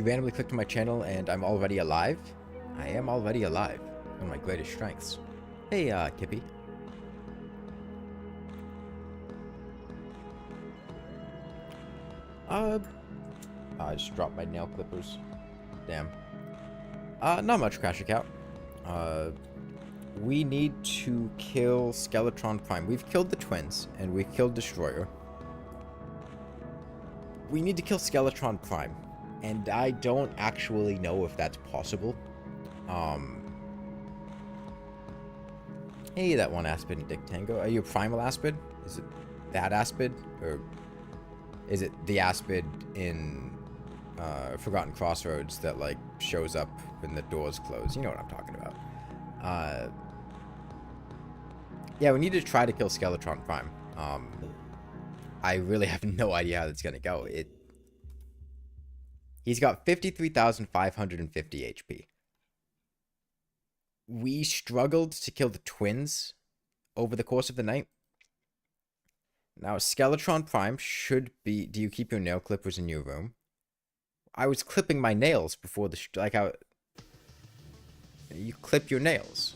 You randomly clicked on my channel and I'm already alive? I am already alive. One of my greatest strengths. Hey, Kippy. I just dropped my nail clippers. Damn. Not much, Crasher Cow. We need to kill Skeletron Prime. We've killed the twins, and we've killed Destroyer. We need to kill Skeletron Prime. And I don't actually know if that's possible. Hey, that one Aspid and Dick Tango. Are you a Primal Aspid? Is it that Aspid? Or is it the Aspid in Forgotten Crossroads that, like, shows up when the doors close? You know what I'm talking about. Yeah, we need to try to kill Skeletron Prime. I really have no idea how that's gonna go. He's got 53,550 HP. We struggled to kill the twins over the course of the night. Now, Skeletron Prime should be... Do you keep your nail clippers in your room? I was clipping my nails before the... Like, how... You clip your nails.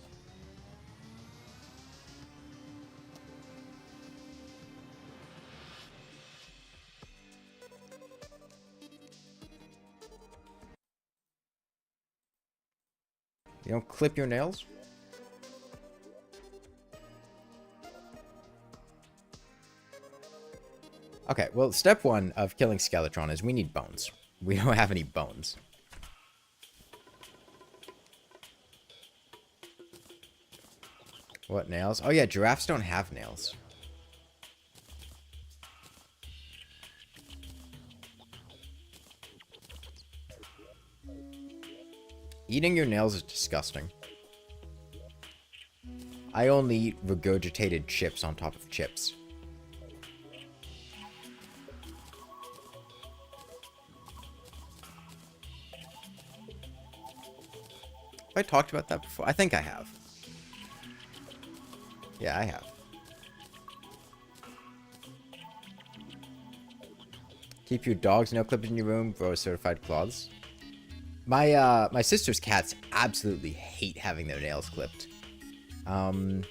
You don't clip your nails? Okay, well, step one of killing Skeletron is we need bones. We don't have any bones. What, nails? Oh yeah, giraffes don't have nails. Eating your nails is disgusting. I only eat regurgitated chips on top of chips. Have I talked about that before? I think I have. Yeah, I have. Keep your dog's nail clippers in your room, grow certified cloths. My sister's cats absolutely hate having their nails clipped. So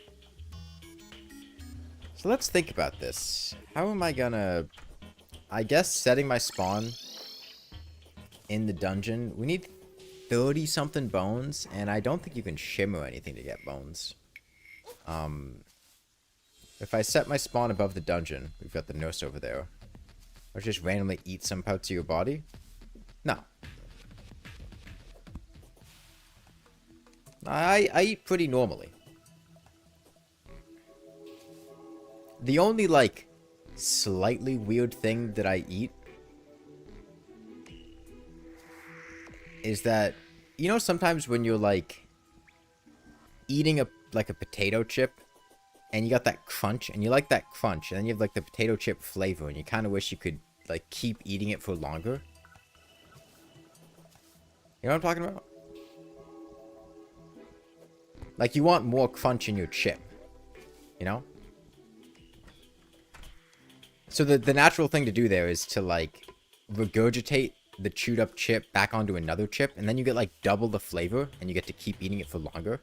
let's think about this. How am I gonna... I guess setting my spawn in the dungeon. We need 30-something bones, and I don't think you can shimmer anything to get bones. If I set my spawn above the dungeon, we've got the nurse over there. Or just randomly eat some parts of your body? No. I eat pretty normally. The only, like, slightly weird thing that I eat is that, you know, sometimes when you're, like, eating a potato chip, and you got that crunch, and you like that crunch, and then you have, like, the potato chip flavor, and you kind of wish you could, like, keep eating it for longer. You know what I'm talking about? Like, you want more crunch in your chip. You know? So the natural thing to do there is to, like, regurgitate the chewed up chip back onto another chip, and then you get, like, double the flavor, and you get to keep eating it for longer.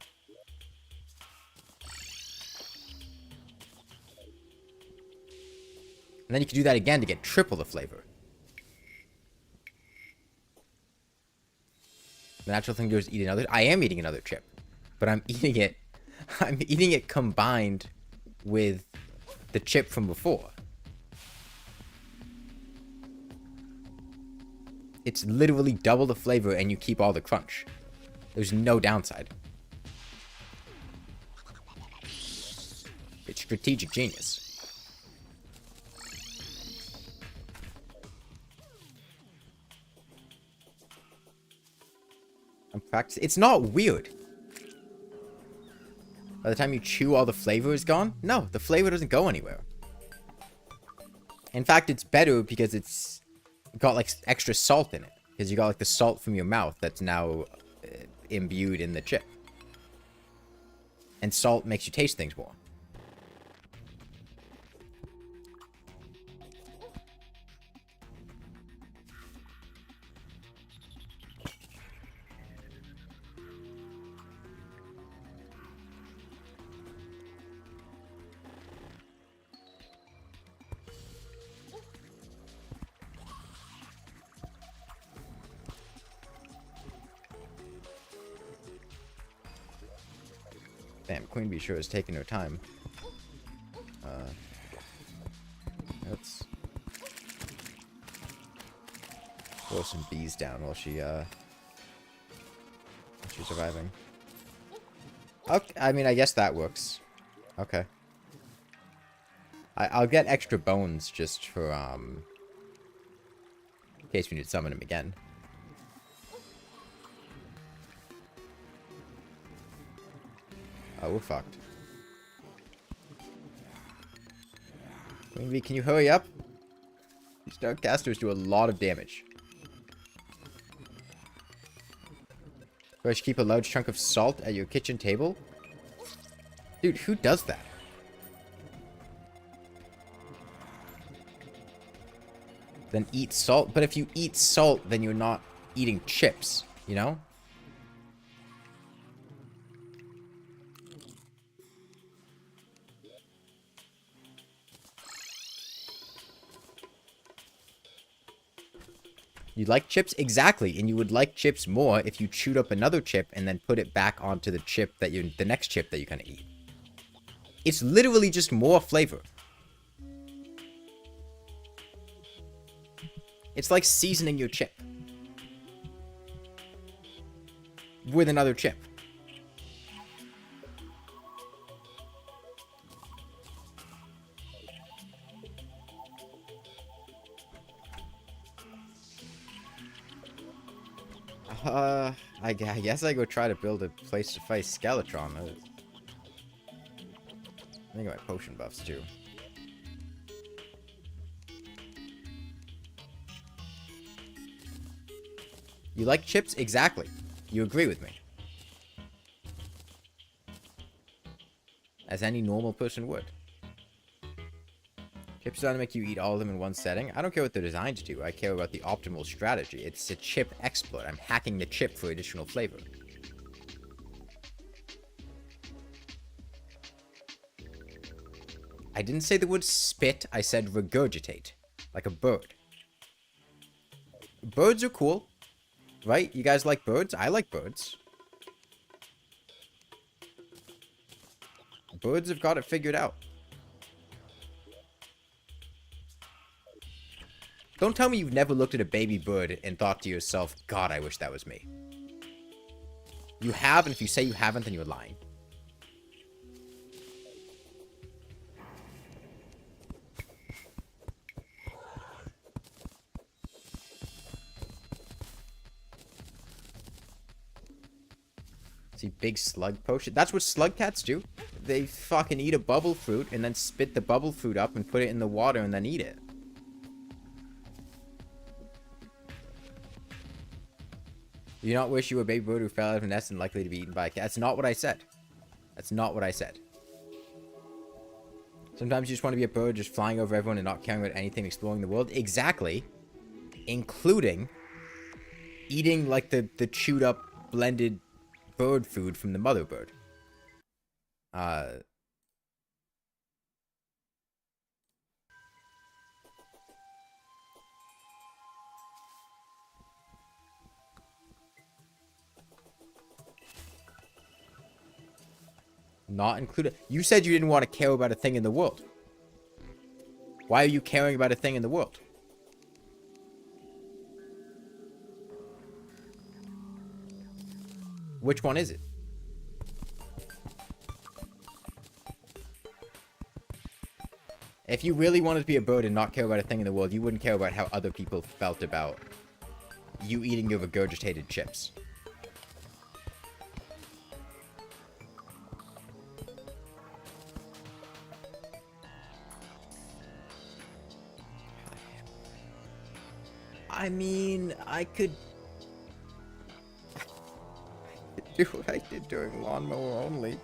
And then you can do that again to get triple the flavor. The natural thing to do is eat another... I am eating another chip. But I'm eating it combined with the chip from before. It's literally double the flavor and you keep all the crunch. There's no downside. It's strategic genius. I'm practicing. It's not weird. By the time you chew, all the flavor is gone? No, the flavor doesn't go anywhere. In fact, it's better because it's got, like, extra salt in it. Because you got, like, the salt from your mouth that's now imbued in the chip. And salt makes you taste things more. Damn, Queen Bee sure is taking her time. Let's throw some bees down while she's surviving. Okay, I mean, I guess that works. Okay. I'll get extra bones just for, in case we need to summon him again. Oh, we're fucked. Queen Bee, can you hurry up? These dark casters do a lot of damage. First, keep a large chunk of salt at your kitchen table? Dude, who does that? Then eat salt? But if you eat salt, then you're not eating chips, you know? You like chips? Exactly. And you would like chips more if you chewed up another chip and then put it back onto the chip that the next chip that you're gonna eat. It's literally just more flavor. It's like seasoning your chip with another chip. I guess I go try to build a place to fight Skeletron. I think of my potion buffs too. You like chips? Exactly. You agree with me. As any normal person would. Chips don't make you eat all of them in one setting. I don't care what they're designed to do. I care about the optimal strategy. It's a chip exploit. I'm hacking the chip for additional flavor. I didn't say the word spit. I said regurgitate. Like a bird. Birds are cool. Right? You guys like birds? I like birds. Birds have got it figured out. Don't tell me you've never looked at a baby bird and thought to yourself, God, I wish that was me. You have, and if you say you haven't, then you're lying. See, big slug potion. That's what slug cats do. They fucking eat a bubble fruit and then spit the bubble fruit up and put it in the water and then eat it. You do not wish you were a baby bird who fell out of a nest and likely to be eaten by a cat. That's not what I said. That's not what I said. Sometimes you just want to be a bird just flying over everyone and not caring about anything, exploring the world. Exactly. Including eating like the chewed up blended bird food from the mother bird. Not included. You said you didn't want to care about a thing in the world. Why are you caring about a thing in the world? Which one is it? If you really wanted to be a bird and not care about a thing in the world, you wouldn't care about how other people felt about you eating your regurgitated chips. I mean, I could do what I did during Lawnmower Only.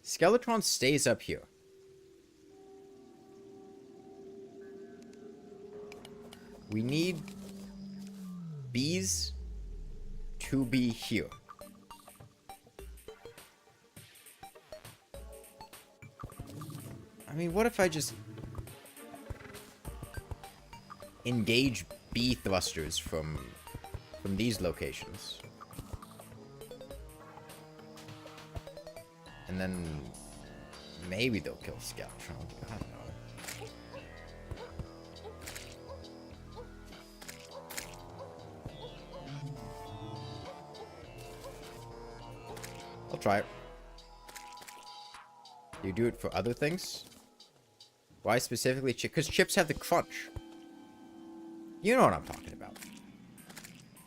Skeletron stays up here. We need bees to be here. I mean, what if I just engage bee thrusters from these locations? And then maybe they'll kill Skeletron. I don't know. I'll try it. You do it for other things? Why specifically chips? Because chips have the crunch. You know what I'm talking about.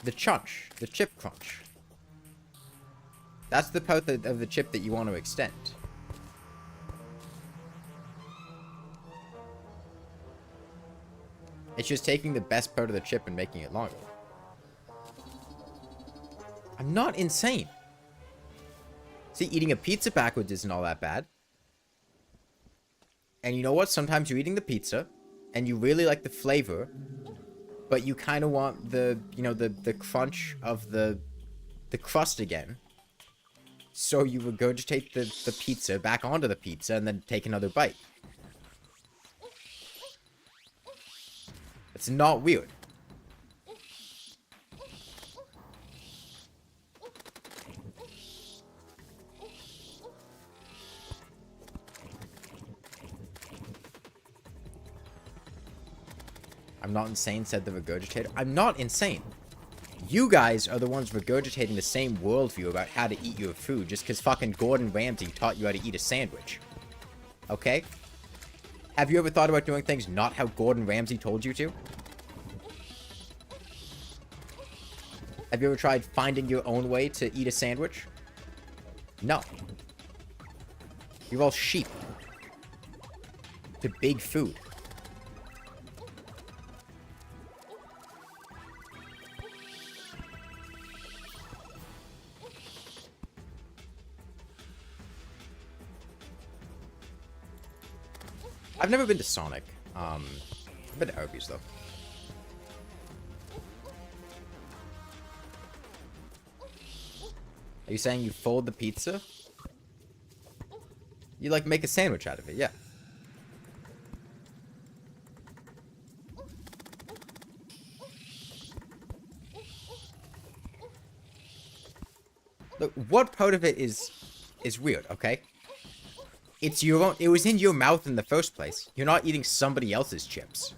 The chunch. The chip crunch. That's the part of the chip that you want to extend. It's just taking the best part of the chip and making it longer. I'm not insane. See, eating a pizza backwards isn't all that bad. And you know what? Sometimes you're eating the pizza, and you really like the flavor, but you kind of want the, you know, the crunch of the crust again. So you regurgitate the pizza back onto the pizza and then take another bite. It's not weird. I'm not insane, said the regurgitator. I'm not insane. You guys are the ones regurgitating the same worldview about how to eat your food just because fucking Gordon Ramsay taught you how to eat a sandwich. Okay? Have you ever thought about doing things not how Gordon Ramsay told you to? Have you ever tried finding your own way to eat a sandwich? No. You're all sheep. To big food. I've never been to Sonic. I've been to Arby's, though. Are you saying you fold the pizza? You, like, make a sandwich out of it, yeah. Look, what part of it is weird, okay? It's your own. It was in your mouth in the first place. You're not eating somebody else's chips.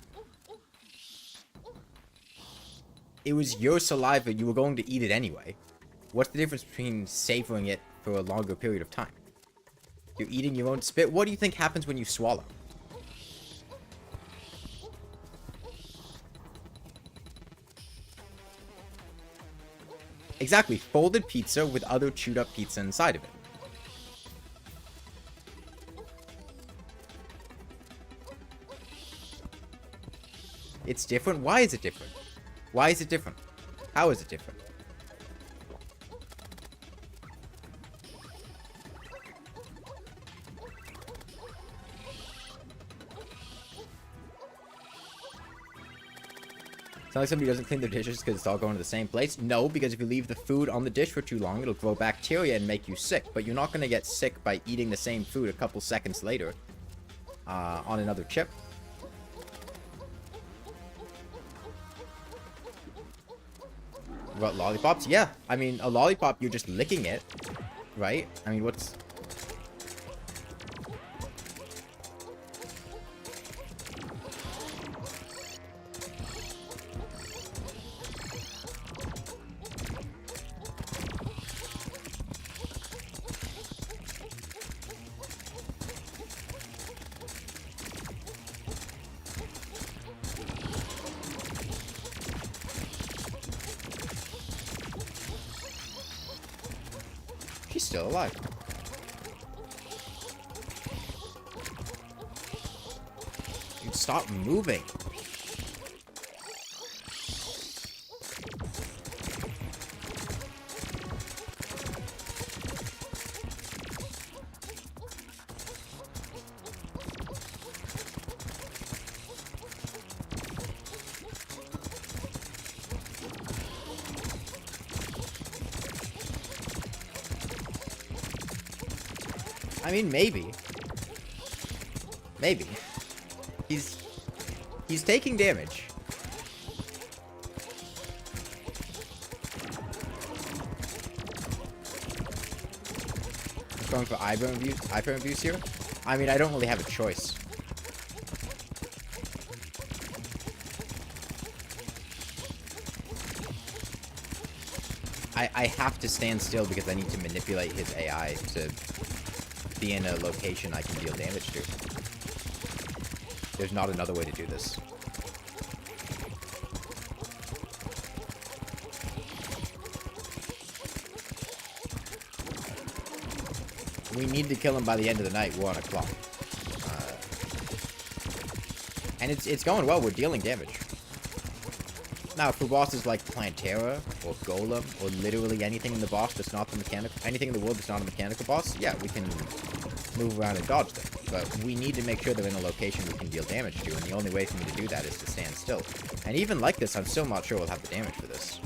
It was your saliva. You were going to eat it anyway. What's the difference between savoring it for a longer period of time? You're eating your own spit. What do you think happens when you swallow? Exactly. Folded pizza with other chewed up pizza inside of it. It's different? Why is it different? Why is it different? How is it different? It's not like somebody doesn't clean their dishes because it's all going to the same place. No, because if you leave the food on the dish for too long, it'll grow bacteria and make you sick. But you're not going to get sick by eating the same food a couple seconds later on another chip. What, lollipops? Yeah. I mean, a lollipop, you're just licking it, right? I mean, what's... She's still alive. Dude, stop moving. I mean, maybe. Maybe. He's taking damage. I'm going for iPhone abuse here. I mean, I don't really have a choice. I have to stand still because I need to manipulate his AI to be in a location I can deal damage to. There's not another way to do this. We need to kill him by the end of the night, 1 o'clock. And it's going well, we're dealing damage. Now, for bosses like Plantera, or Golem, or literally anything in the boss that's not the anything in the world that's not a mechanical boss, yeah, we can move around and dodge them. But we need to make sure they're in a location we can deal damage to, and the only way for me to do that is to stand still. And even like this, I'm still not sure we'll have the damage for this.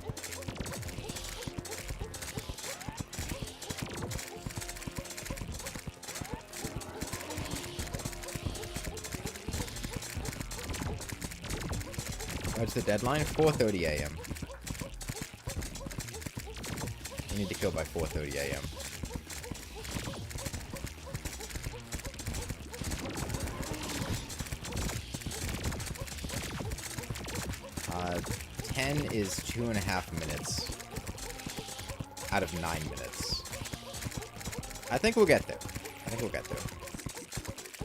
What's the deadline? 4:30 a.m. We need to kill by 4:30 a.m. 10 is 2.5 minutes out of 9 minutes. I think we'll get there.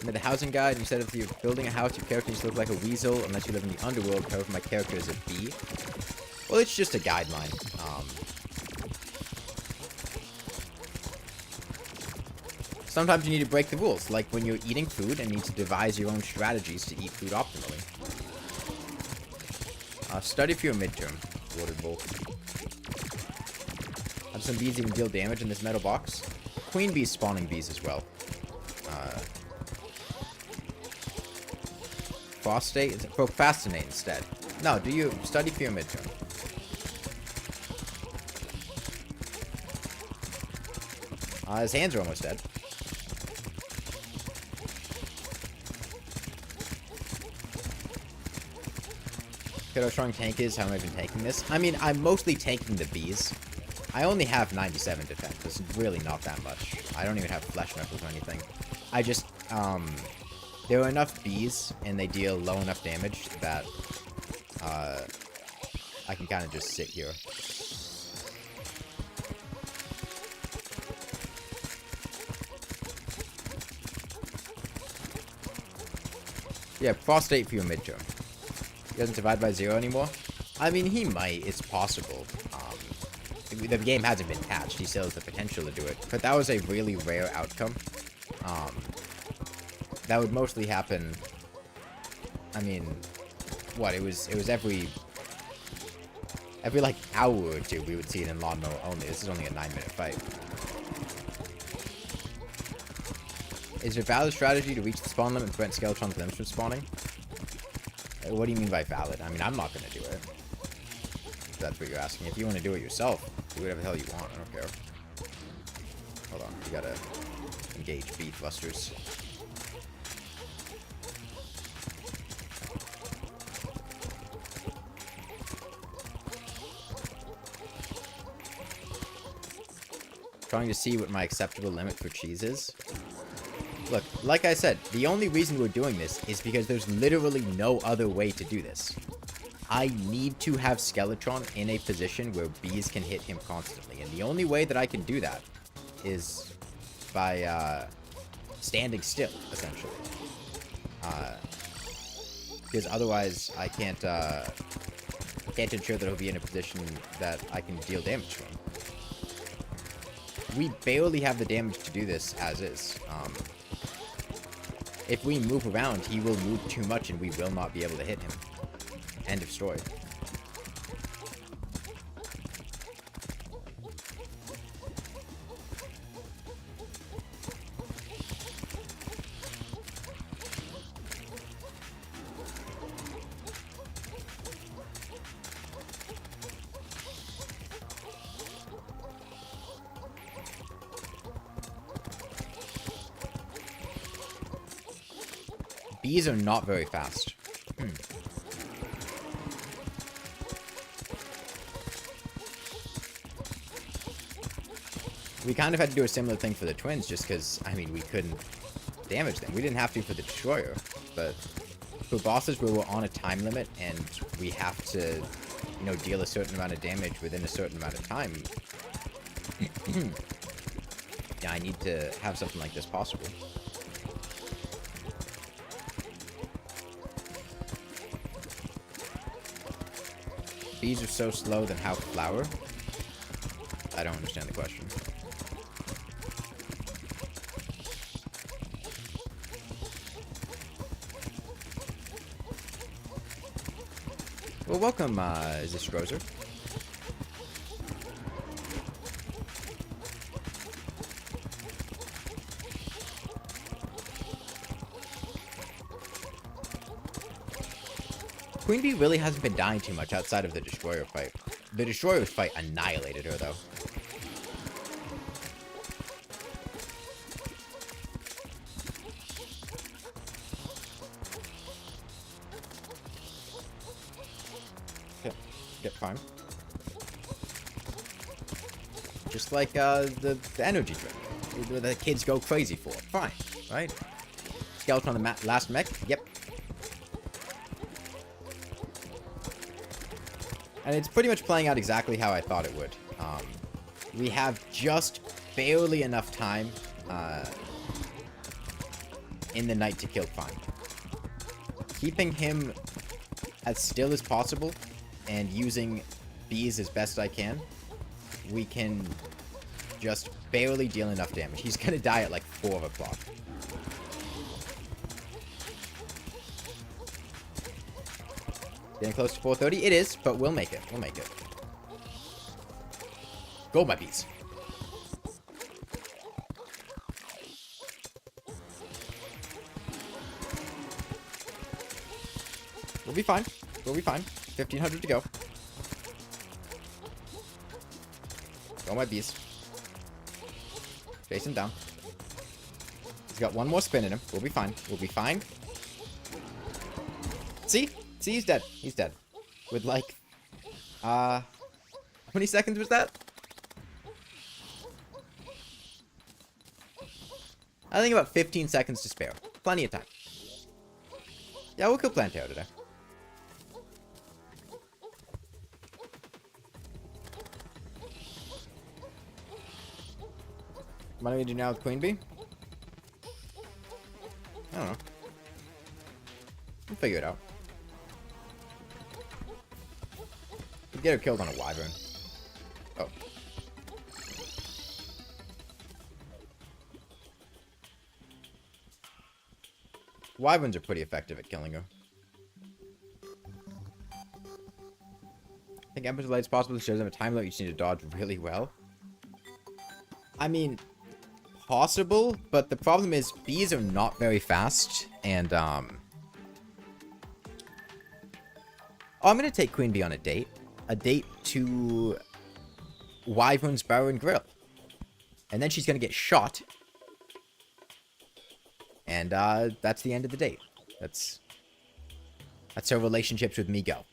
In the housing guide, instead of you building a house, your character just looks like a weasel unless you live in the underworld. However, my character is a bee. Well, it's just a guideline. Sometimes you need to break the rules, like when you're eating food and need to devise your own strategies to eat food optimally. Study for your midterm, Watered Bolt. Have some bees even deal damage in this metal box. Queen bees spawning bees as well. Frostate? Procrastinate instead. No, do you study for your midterm? His hands are almost dead. Look how strong tank is. How am I even tanking this? I mean, I'm mostly tanking the bees. I only have 97 defense. It's really not that much. I don't even have flesh knuckles or anything. I just, there are enough bees, and they deal low enough damage that, I can kind of just sit here. Yeah, Frostate for your midterm. He doesn't divide by 0 anymore? I mean, he might. It's possible. The game hasn't been patched. He still has the potential to do it. But that was a really rare outcome. That would mostly happen... I mean... What? It was every... Every, like, hour or two we would see it in lawnmower only. This is only a 9-minute fight. Is there a valid strategy to reach the spawn limit and prevent Skeletron's limbs from spawning? What do you mean by valid? I mean, I'm not gonna do it. If that's what you're asking. If you want to do it yourself, do whatever the hell you want. I don't care. Hold on. You gotta engage beat busters. Trying to see what my acceptable limit for cheese is. Look, like I said, the only reason we're doing this is because there's literally no other way to do this. I need to have Skeletron in a position where bees can hit him constantly, and the only way that I can do that is by standing still, essentially. Because otherwise, I can't ensure that he'll be in a position that I can deal damage from. We barely have the damage to do this as is. If we move around, he will move too much and we will not be able to hit him. End of story. Bees are not very fast. We kind of had to do a similar thing for the twins just because, I mean, we couldn't damage them. We didn't have to for the destroyer, but for bosses where we're on a time limit and we have to, you know, deal a certain amount of damage within a certain amount of time, yeah, I need to have something like this possible. Bees are so slow, then how flower? I don't understand the question. Well, welcome, is this Roser? Queen Bee really hasn't been dying too much outside of the Destroyer fight. The Destroyer's fight annihilated her, though. Get fine. Just like the energy drink the kids go crazy for. Fine, right? Skeleton on the last mech? Yep. And it's pretty much playing out exactly how I thought it would. We have just barely enough time in the night to kill Prime. Keeping him as still as possible and using bees as best I can, we can just barely deal enough damage. He's gonna die at like 4 o'clock. Getting close to 4:30? It is, but we'll make it. We'll make it. Go, my bees. We'll be fine. We'll be fine. 1,500 to go. Go, my bees. Chase him down. He's got one more spin in him. We'll be fine. We'll be fine. See? See, he's dead. He's dead. With like, how many seconds was that? I think about 15 seconds to spare. Plenty of time. Yeah, we'll kill Plantero today. What do we do now with Queen Bee? I don't know. We'll figure it out. We'll get her killed on a wyvern. Oh. Wyverns are pretty effective at killing her. I think Emperor's Light is possible. It shows them a time limit you just need to dodge really well. I mean, possible, but the problem is bees are not very fast, and oh, I'm gonna take Queen Bee on a date to Wyvern's Bar and Grill, and then she's gonna get shot, and that's the end of the date. That's how relationships with me go.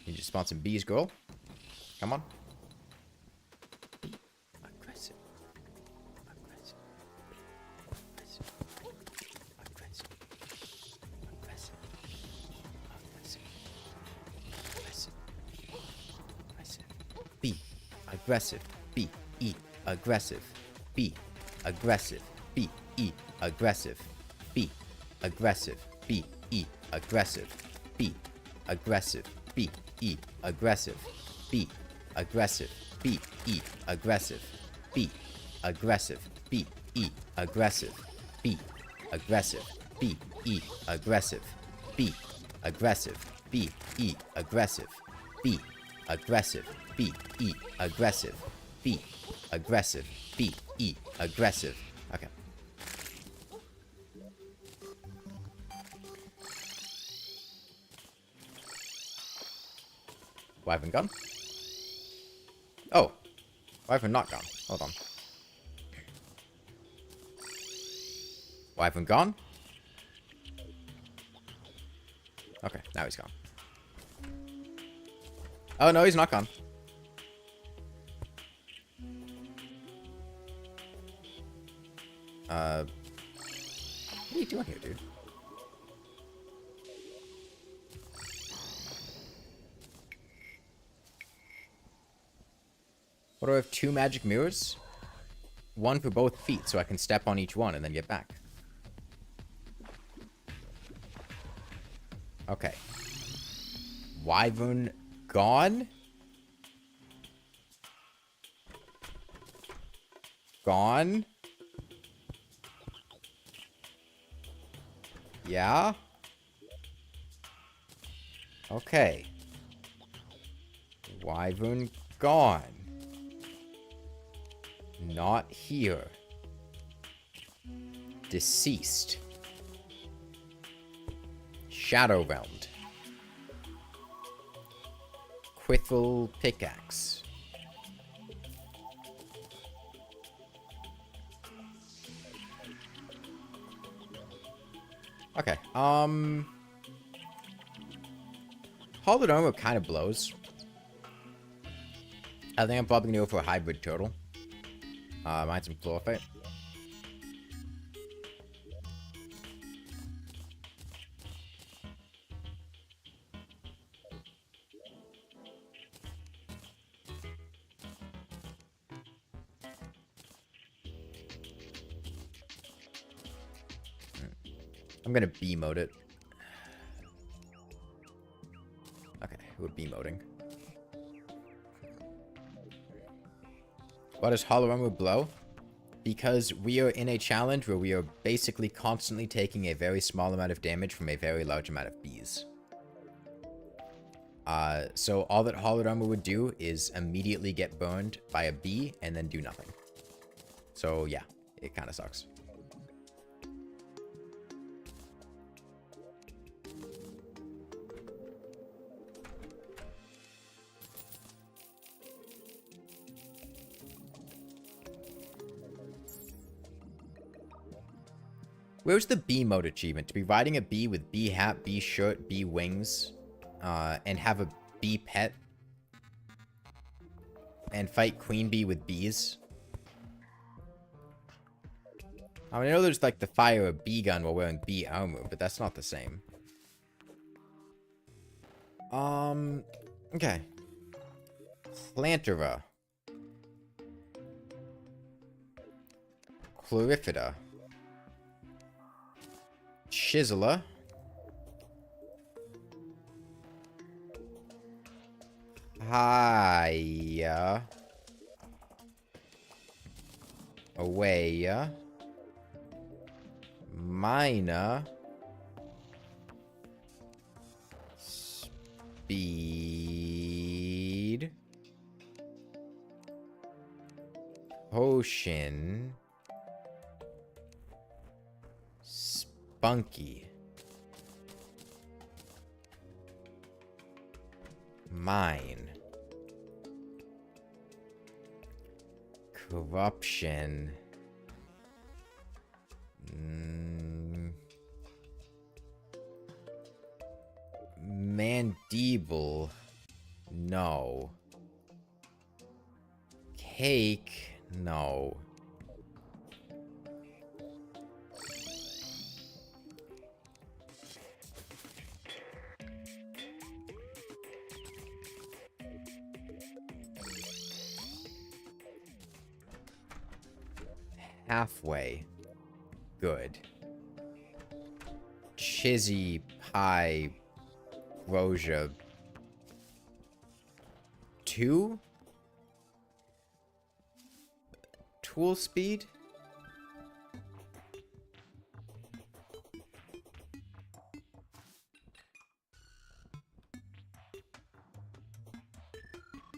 You just spawn some bees, girl. Come on. Aggressive. Aggressive. Aggressive. Aggressive. Aggressive. Aggressive. Aggressive. Be aggressive. Be E aggressive. Be aggressive. Be E aggressive. Be aggressive. Be E aggressive. Be aggressive. Be E aggressive. Be aggressive. Be E aggressive. Be aggressive. Be E aggressive. Be aggressive. Be E aggressive. Be aggressive. Be E aggressive. Be aggressive. Be E aggressive. Be aggressive. Be E aggressive. Okay. Wyvern gone. Oh. Wyvern not gone. Hold on. Wyvern gone. Okay, now he's gone. Oh, no, he's not gone. What are you doing here, dude? What do I have? 2 magic mirrors? 1 for both feet, so I can step on each one and then get back. Okay. Wyvern gone? Gone? Yeah? Okay. Wyvern gone. Not here. Deceased. Shadow realmed. Quiffle pickaxe. Okay, Hollowed armor kind of blows. I think I'm probably gonna go for a hybrid turtle. Mine's some floor fight. I'm gonna B-mode it. Okay, we're B-moding. Why does Hollow Armor blow? Because we are in a challenge where we are basically constantly taking a very small amount of damage from a very large amount of bees. So all that Hollowed Armor would do is immediately get burned by a bee and then do nothing. So yeah, it kind of sucks. Where's the bee mode achievement? To be riding a bee with bee hat, bee shirt, bee wings, and have a bee pet, and fight queen bee with bees. I mean, I know there's like the fire a bee gun while wearing bee armor, but that's not the same. Okay. Plantera. Chlorifida. Chiseler. Hiya. Away. Mina. Speed. Potion. Spunky. Mine. Corruption. Mandible. No. Cake. No. Halfway. Good. Chizzy pie. Roja. 2? Tool speed?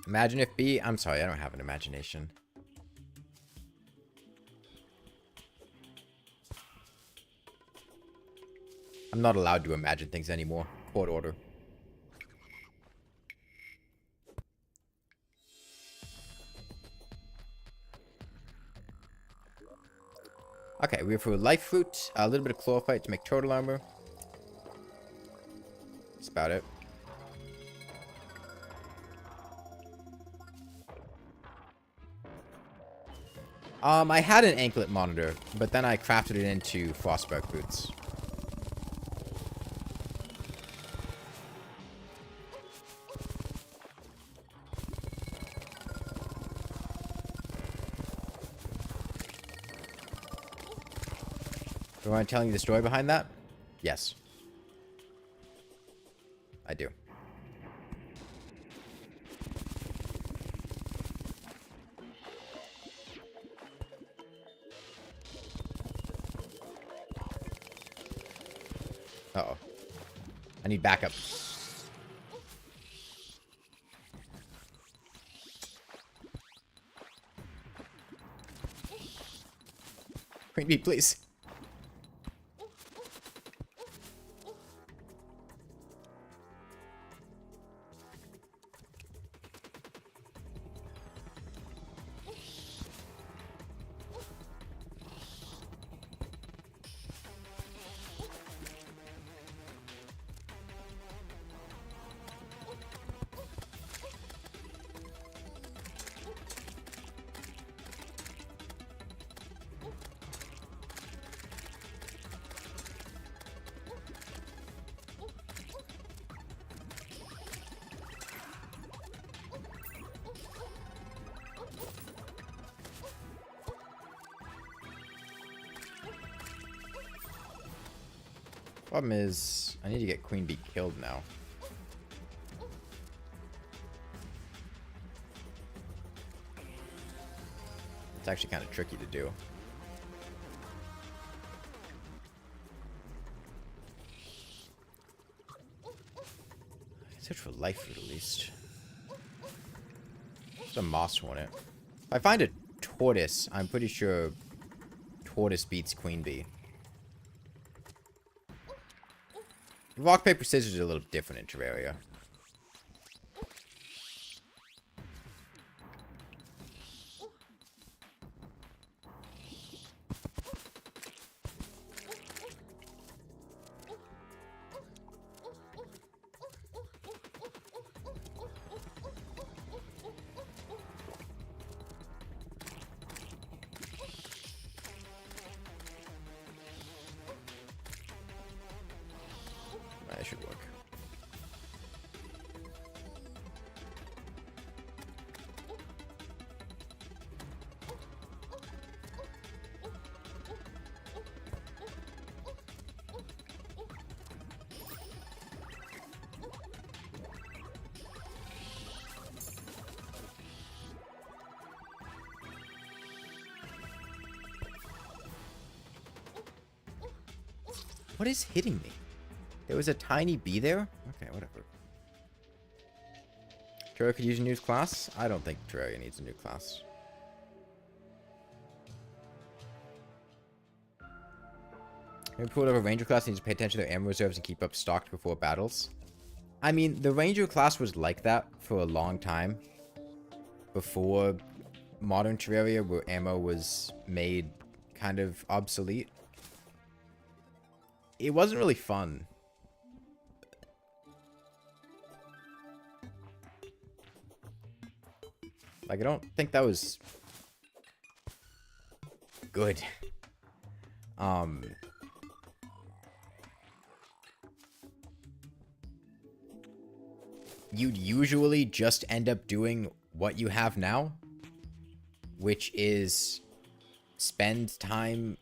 Imagine if B... I'm sorry, I don't have an imagination. I'm not allowed to imagine things anymore. Court order. Okay, we have for life fruit, a little bit of chlorophyte to make turtle armor. That's about it. I had an anklet monitor, but then I crafted it into frostbite boots. Do I mind telling you the story behind that? Yes. I do. Uh-oh. I need backup. Queen bee, please. Problem is, I need to get Queen Bee killed now. It's actually kind of tricky to do. Search for life food at least. There's a moss hornet. If I find a tortoise, I'm pretty sure tortoise beats Queen Bee. Rock, paper, scissors is a little different in Terraria. That should work. What is hitting me? There was a tiny bee there? Okay, whatever. Terraria could use a new class? I don't think Terraria needs a new class. Maybe whatever Ranger class needs to pay attention to their ammo reserves and keep up stocked before battles. I mean, the Ranger class was like that for a long time. Before modern Terraria, where ammo was made kind of obsolete. It wasn't really fun. Like, I don't think that was good. You'd usually just end up doing what you have now, which is spend time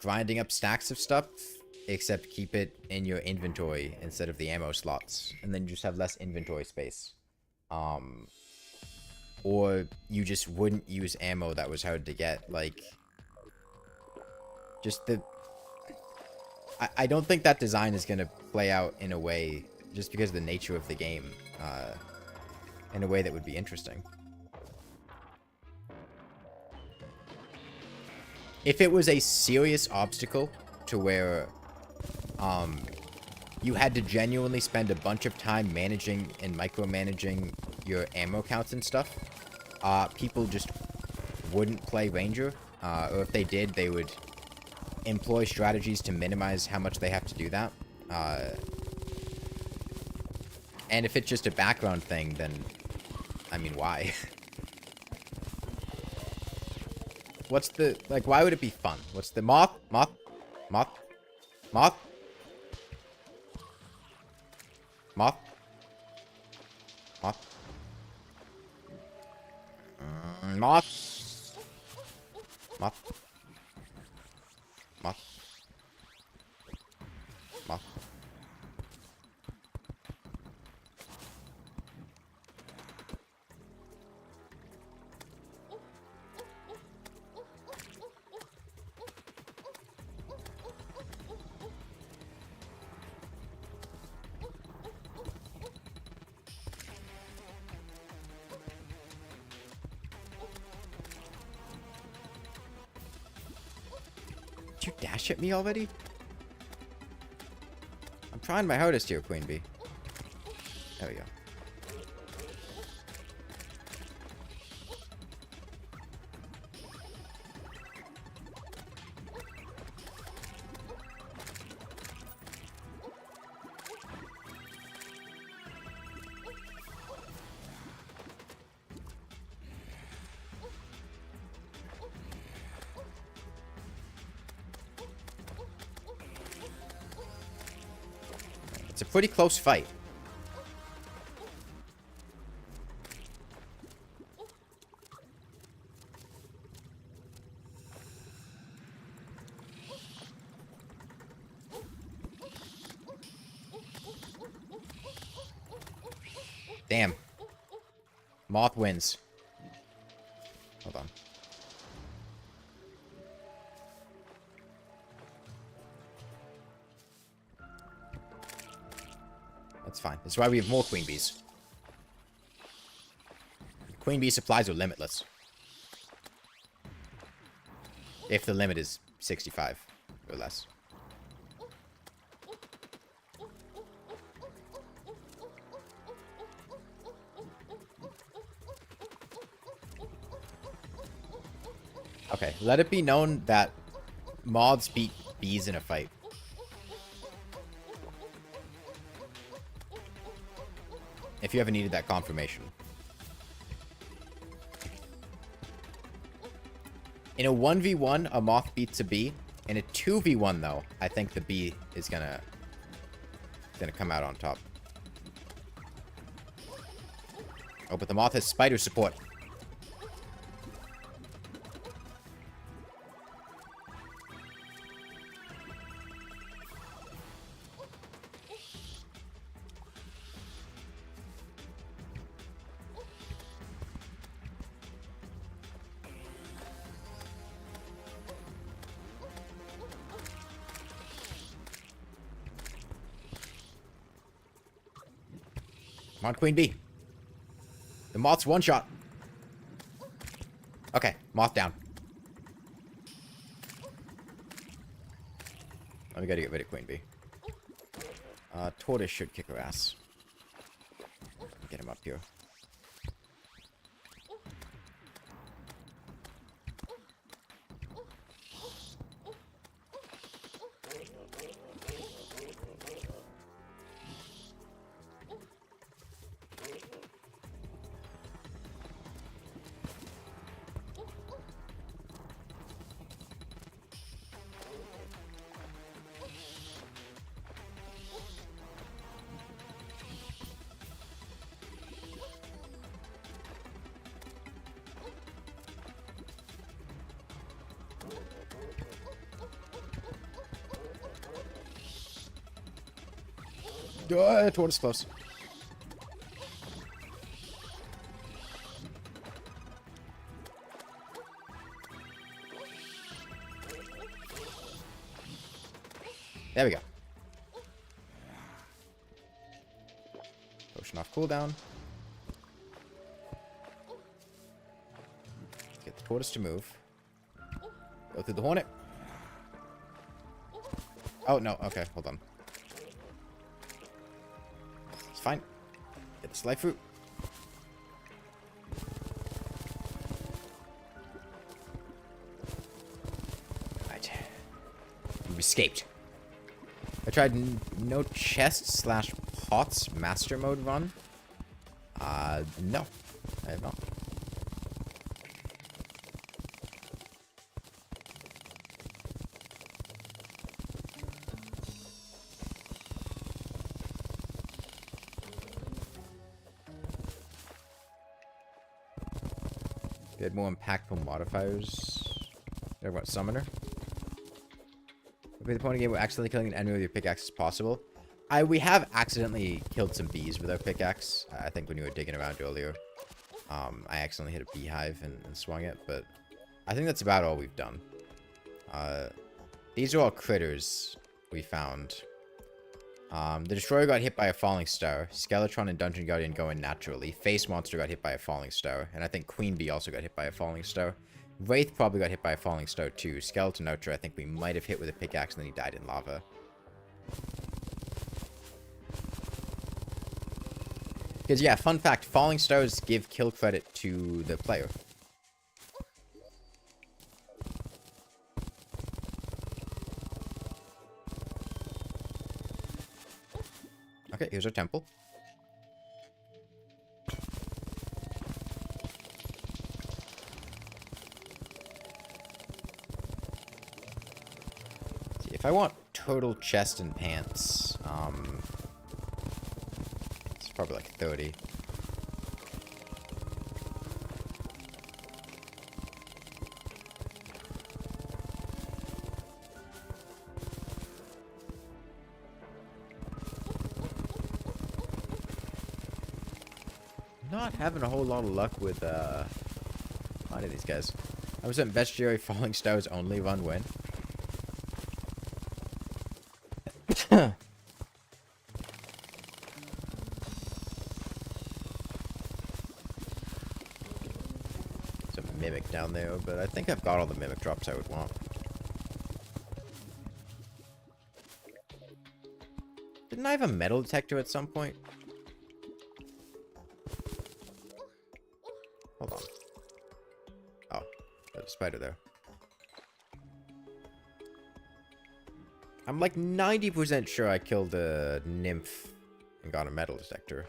grinding up stacks of stuff, except keep it in your inventory instead of the ammo slots, and then you just have less inventory space. Or you just wouldn't use ammo that was hard to get. Like, just the... I don't think that design is going to play out in a way, just because of the nature of the game, in a way that would be interesting. If it was a serious obstacle to where you had to genuinely spend a bunch of time managing and micromanaging your ammo counts and stuff, people just wouldn't play Ranger, or if they did, they would employ strategies to minimize how much they have to do that. And if it's just a background thing, then, I mean, why? What's the, like, why would it be fun? What's the moth? Moth? Moth? Moth? Moth? Moth? Moth? Moth? Moth? Moth? Did you dash at me already? I'm trying my hardest here, Queen Bee. There we go. It's a pretty close fight. Damn. Moth wins. Hold on. That's fine. That's why we have more queen bees. Queen bee supplies are limitless. If the limit is 65 or less. Okay, let it be known that moths beat bees in a fight. If you ever needed that confirmation. In a 1v1, a moth beats a bee. In a 2v1, though, I think the bee is gonna come out on top. Oh, but the moth has spider support. Come on, Queen Bee. The moth's one shot. Okay, moth down. Oh, we gotta get rid of Queen Bee. Tortoise should kick her ass. Get him up here. Tortoise close. There we go. Potion off cooldown. Get the tortoise to move. Go through the hornet. Oh, no. Okay, hold on. It's fine. Get the life fruit. Right. escaped. I tried no chest / pots master mode run. No. I have not. We had more impactful modifiers. There, what, summoner? If the point of game, we're accidentally killing an enemy with your pickaxe is possible. We have accidentally killed some bees with our pickaxe. I think when you were digging around earlier. I accidentally hit a beehive and swung it, but I think that's about all we've done. These are all critters we found. The Destroyer got hit by a falling star. Skeletron and Dungeon Guardian go in naturally. Face Monster got hit by a falling star. And I think Queen Bee also got hit by a falling star. Wraith probably got hit by a falling star too. Skeleton Archer I think we might have hit with a pickaxe and then he died in lava. Because yeah, fun fact, falling stars give kill credit to the player. Okay, here's our temple. See, if I want total chest and pants, it's probably like 30. Not having a whole lot of luck with finding these guys. I was at Bestiary Falling Stars only run win. There's a mimic down there, but I think I've got all the mimic drops I would want. Didn't I have a metal detector at some point? Hold on. Oh, there's a spider there. I'm like 90% sure I killed a nymph and got a metal detector.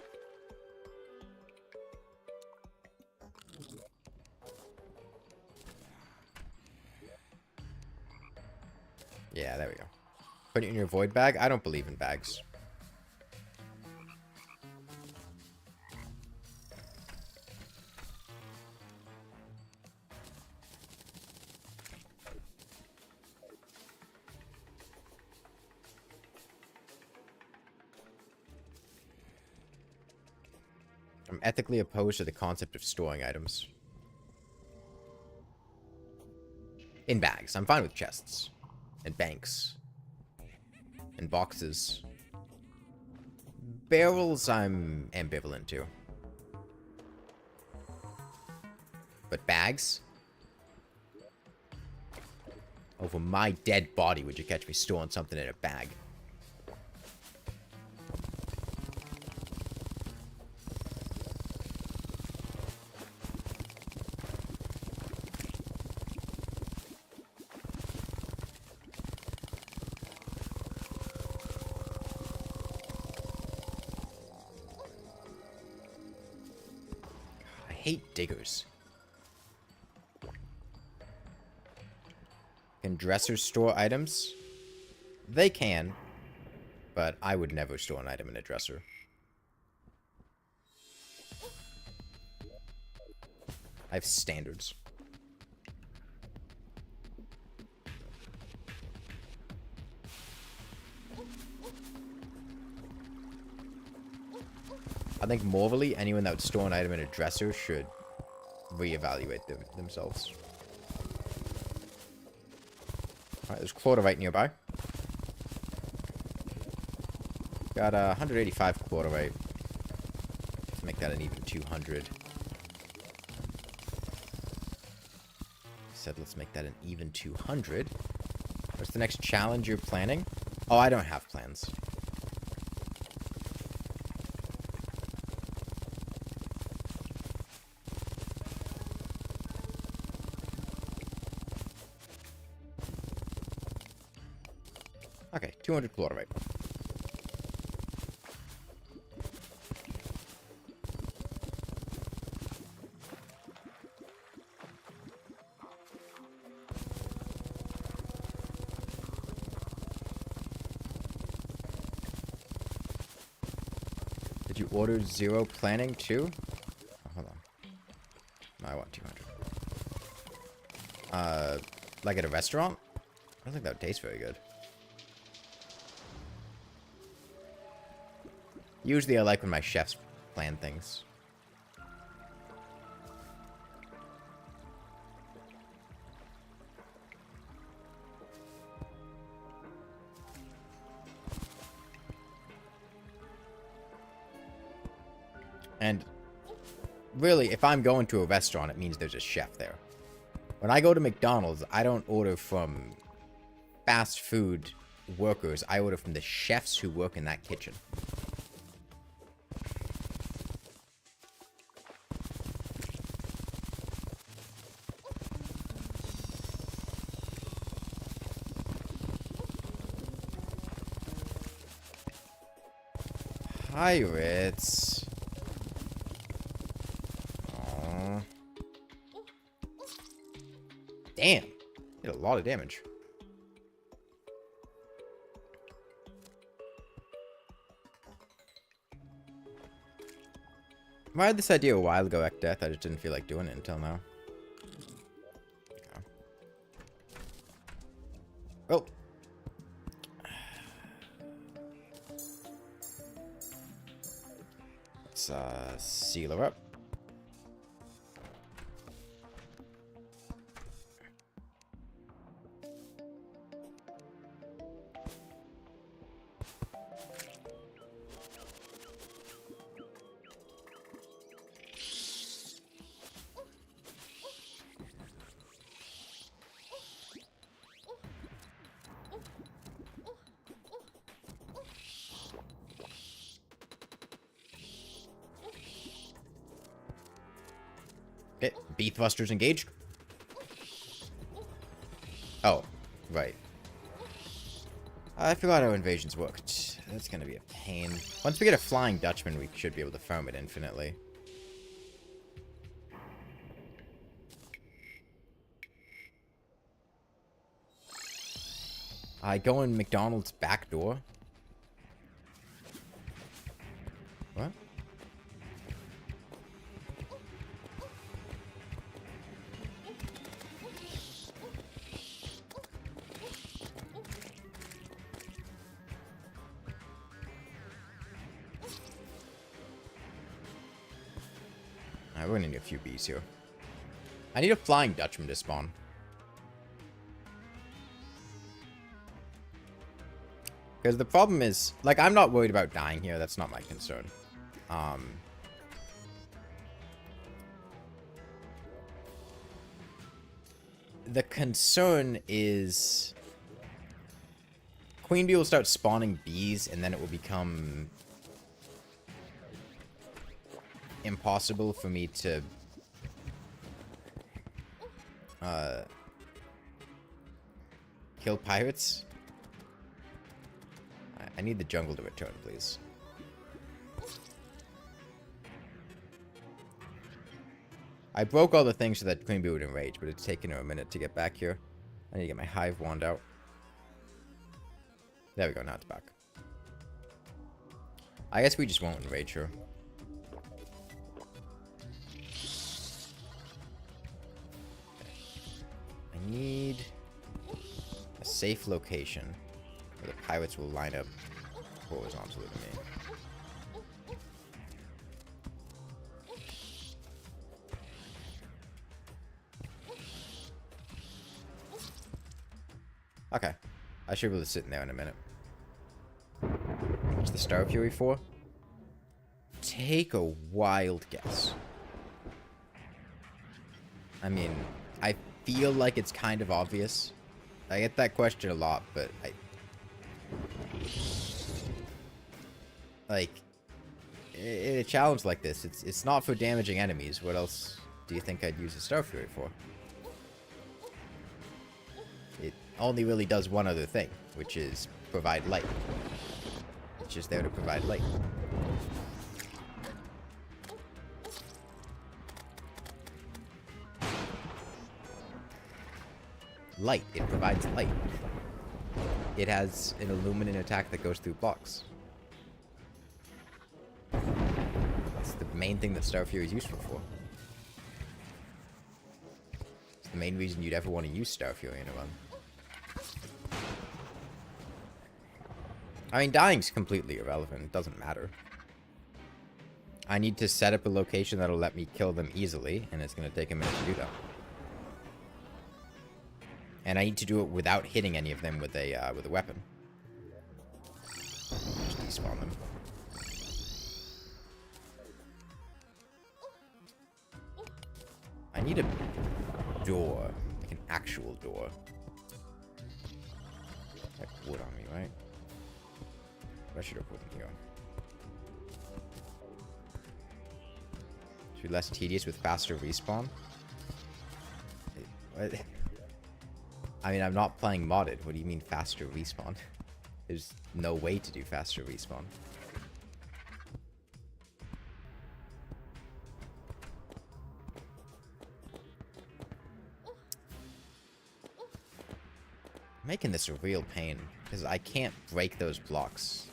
Yeah, there we go. Put it in your void bag? I don't believe in bags. I'm ethically opposed to the concept of storing items. In bags. I'm fine with chests. And banks. And boxes. Barrels I'm ambivalent to. But bags? Over my dead body would you catch me storing something in a bag. I hate diggers. Can dressers store items? They can, but I would never store an item in a dresser. I have standards. I think morally, anyone that would store an item in a dresser should reevaluate themselves. Alright, there's Chlorite nearby. Got 185 Chlorite. Let's make that an even 200. Said let's make that an even 200. What's the next challenge you're planning? Oh, I don't have plans. Okay, 200 chlorite. Did you order 0 planning too? Oh, hold on. No, I want 200. Like at a restaurant? I don't think that would taste very good. Usually I like when my chefs plan things. And really, if I'm going to a restaurant, it means there's a chef there. When I go to McDonald's, I don't order from fast food workers. I order from the chefs who work in that kitchen. Pirates. Aww. Damn. Did a lot of damage. I had this idea a while ago at Death. I just didn't feel like doing it until now. Oh. Let's seal her up. Okay, Beefbusters engaged. Oh, right. I forgot how invasions worked. That's gonna be a pain. Once we get a Flying Dutchman, we should be able to farm it infinitely. I go in McDonald's back door. What? We're gonna need a few bees here. I need a Flying Dutchman to spawn. Because the problem is, like, I'm not worried about dying here. That's not my concern. The concern is Queen Bee will start spawning bees, and then it will become impossible for me to kill pirates. I need the jungle to return, please. I broke all the things so that Queen Bee would enrage, but it's taken her a minute to get back here. I need to get my hive wand out. There we go, now it's back. I guess we just won't enrage her. I need a safe location where the pirates will line up horizontally to me. Okay. I should be able to sit in there in a minute. What's the Star Fury for? Take a wild guess. I mean, I feel like it's kind of obvious. I get that question a lot, but like, in a challenge like this, it's not for damaging enemies. What else do you think I'd use a Star Fury for? It only really does one other thing, which is provide light. It's just there to provide light. Light. It provides light. It has an illuminant attack that goes through blocks. That's the main thing that Star Fury is useful for. It's the main reason you'd ever want to use Star Fury in a run. I mean, dying's completely irrelevant. It doesn't matter. I need to set up a location that'll let me kill them easily, and it's going to take a minute to do that. And I need to do it without hitting any of them with a weapon. Just despawn them. I need a door, like an actual door. Like wood on me, right? I should have wood in here. Should be less tedious with faster respawn. What? I mean, I'm not playing modded. What do you mean faster respawn? There's no way to do faster respawn. Making this a real pain, because I can't break those blocks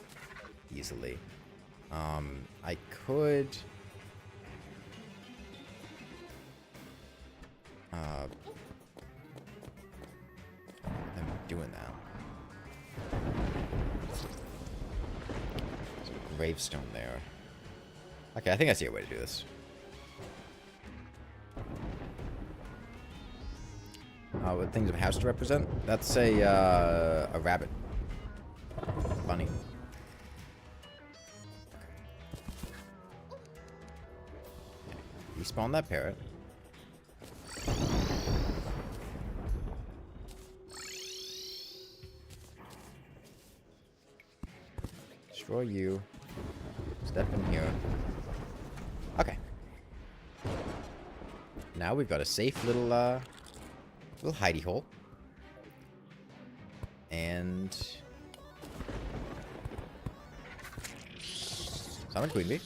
easily. I could... I'm doing that. There's a gravestone there. Okay, I think I see a way to do this. What things of house to represent? That's a rabbit. Bunny. Respawn that parrot. Destroy you. Step in here. Okay. Now we've got a safe little little hidey hole. And summon Queen Bee.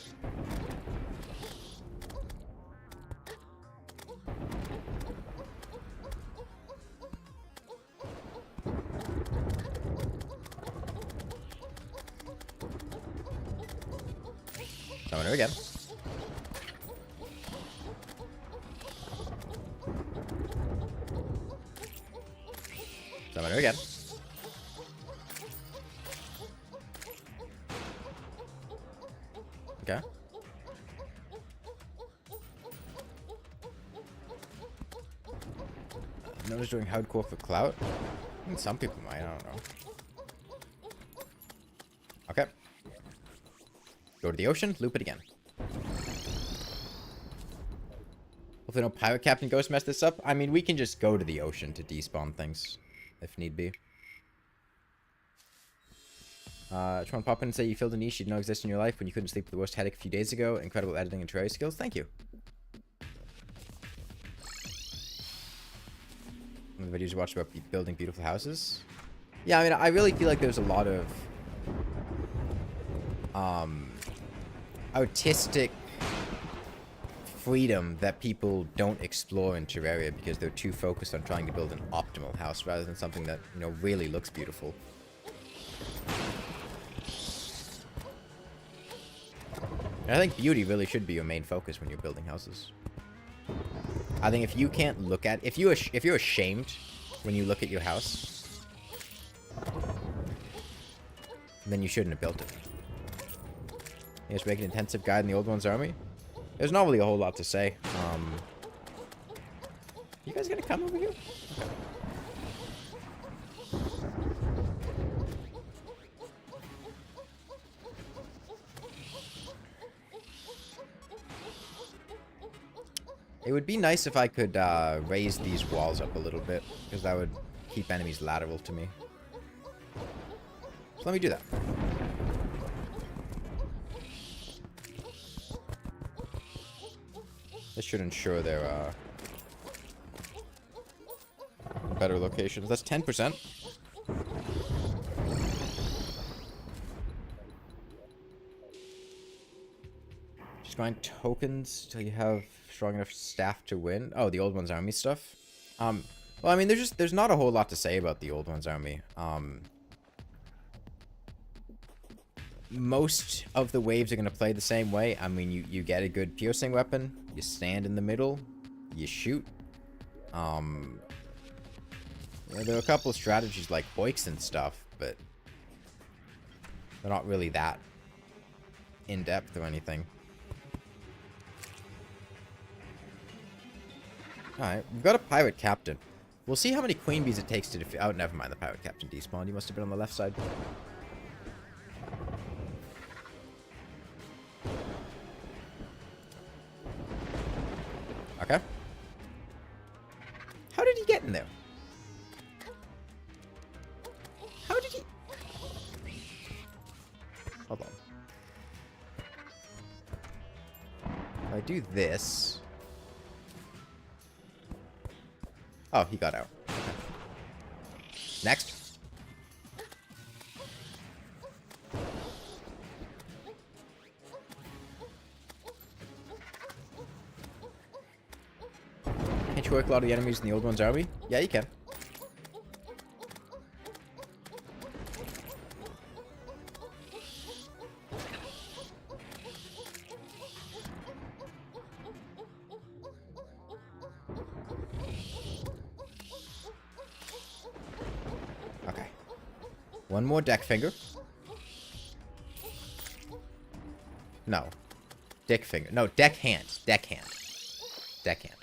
Summon her again. Summon her again. Okay. No one's doing hardcore for clout. I mean, some people might, I don't know. Okay. Go to the ocean, loop it again. Hopefully no pirate captain ghost mess this up. I mean, we can just go to the ocean to despawn things, if need be. Just want to pop in and say you filled a niche you didn't know existed in your life when you couldn't sleep with the worst headache a few days ago. Incredible editing and Terraria skills. Thank you. One of the videos you watched about building beautiful houses. Yeah, I mean, I really feel like there's a lot of artistic freedom that people don't explore in Terraria because they're too focused on trying to build an optimal house rather than something that, you know, really looks beautiful. And I think beauty really should be your main focus when you're building houses. I think if you can't look at, if you're ashamed when you look at your house, then you shouldn't have built it. You just make an intensive guide in the old one's army. There's not really a whole lot to say. You guys gonna come over here? It would be nice if I could raise these walls up a little bit, because that would keep enemies lateral to me. So let me do that. This should ensure they're better locations. That's 10%. Just grind tokens till you have strong enough staff to win. Oh, the old one's army stuff. Well, I mean, there's not a whole lot to say about the old one's army. Most of the waves are going to play the same way. I mean, you get a good piercing weapon, you stand in the middle, you shoot. Yeah, there are a couple of strategies like hoiks and stuff, but they're not really that in-depth or anything. Alright, we've got a pirate captain. We'll see how many queen bees it takes to defeat... Oh, never mind, the pirate captain despawned. He must have been on the left side. Okay. How did he get in there? How did he... Hold on. If I do this... Oh, he got out. Okay. Next. Can't you work a lot of the enemies in the old one's army? Yeah, you can. Okay. One more deck finger. No. Dick finger. No, deckhand. Deckhand. Deckhand.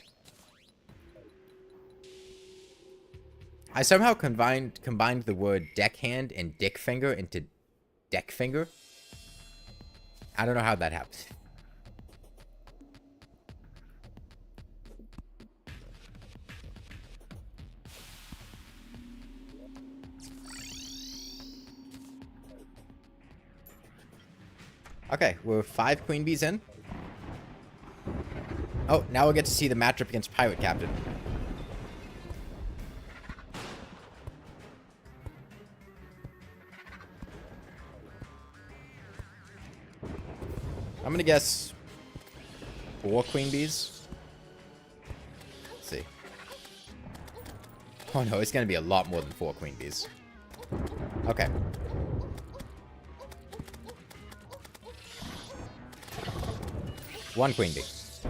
I somehow combined the word deckhand and dick finger into deck finger. I don't know how that happened. Okay, we're 5 queen bees in. Oh, now we'll get to see the matchup against Pirate Captain. I'm gonna guess 4 queen bees. Let's see. Oh no, it's gonna be a lot more than 4 queen bees. Okay. One queen bee. This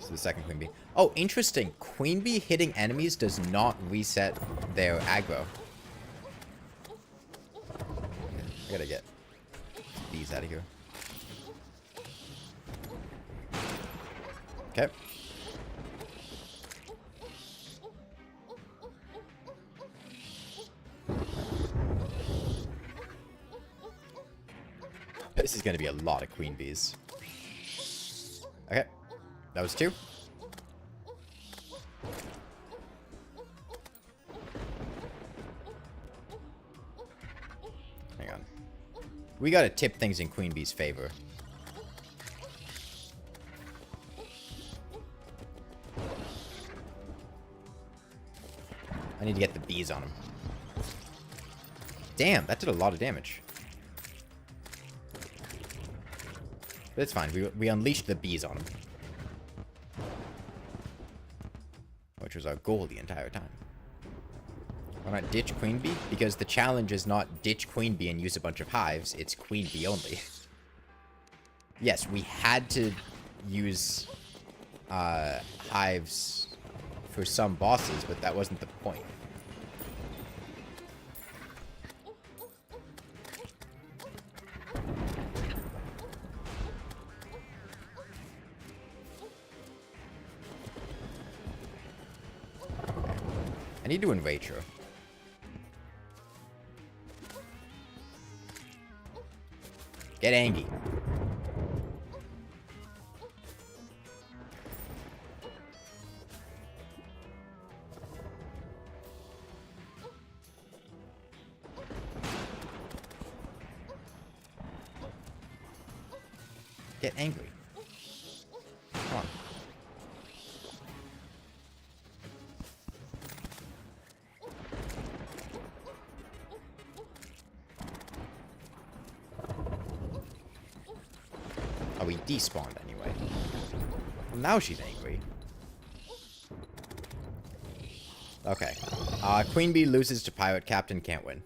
is the second queen bee. Oh, interesting. Queen bee hitting enemies does not reset their aggro. I gotta get bees out of here. Okay. This is gonna be a lot of queen bees. Okay. That was 2. Hang on. We gotta tip things in queen bee's favor. I need to get the bees on him. Damn, that did a lot of damage. But it's fine. We unleashed the bees on him. Which was our goal the entire time. Why not ditch queen bee? Because the challenge is not ditch queen bee and use a bunch of hives. It's queen bee only. Yes, we had to use hives for some bosses, but that wasn't the point. I need to enrage her. Get angry. Get angry. Come on. he despawned anyway. Well, now she's angry. Okay. Queen Bee loses to Pirate Captain, can't win.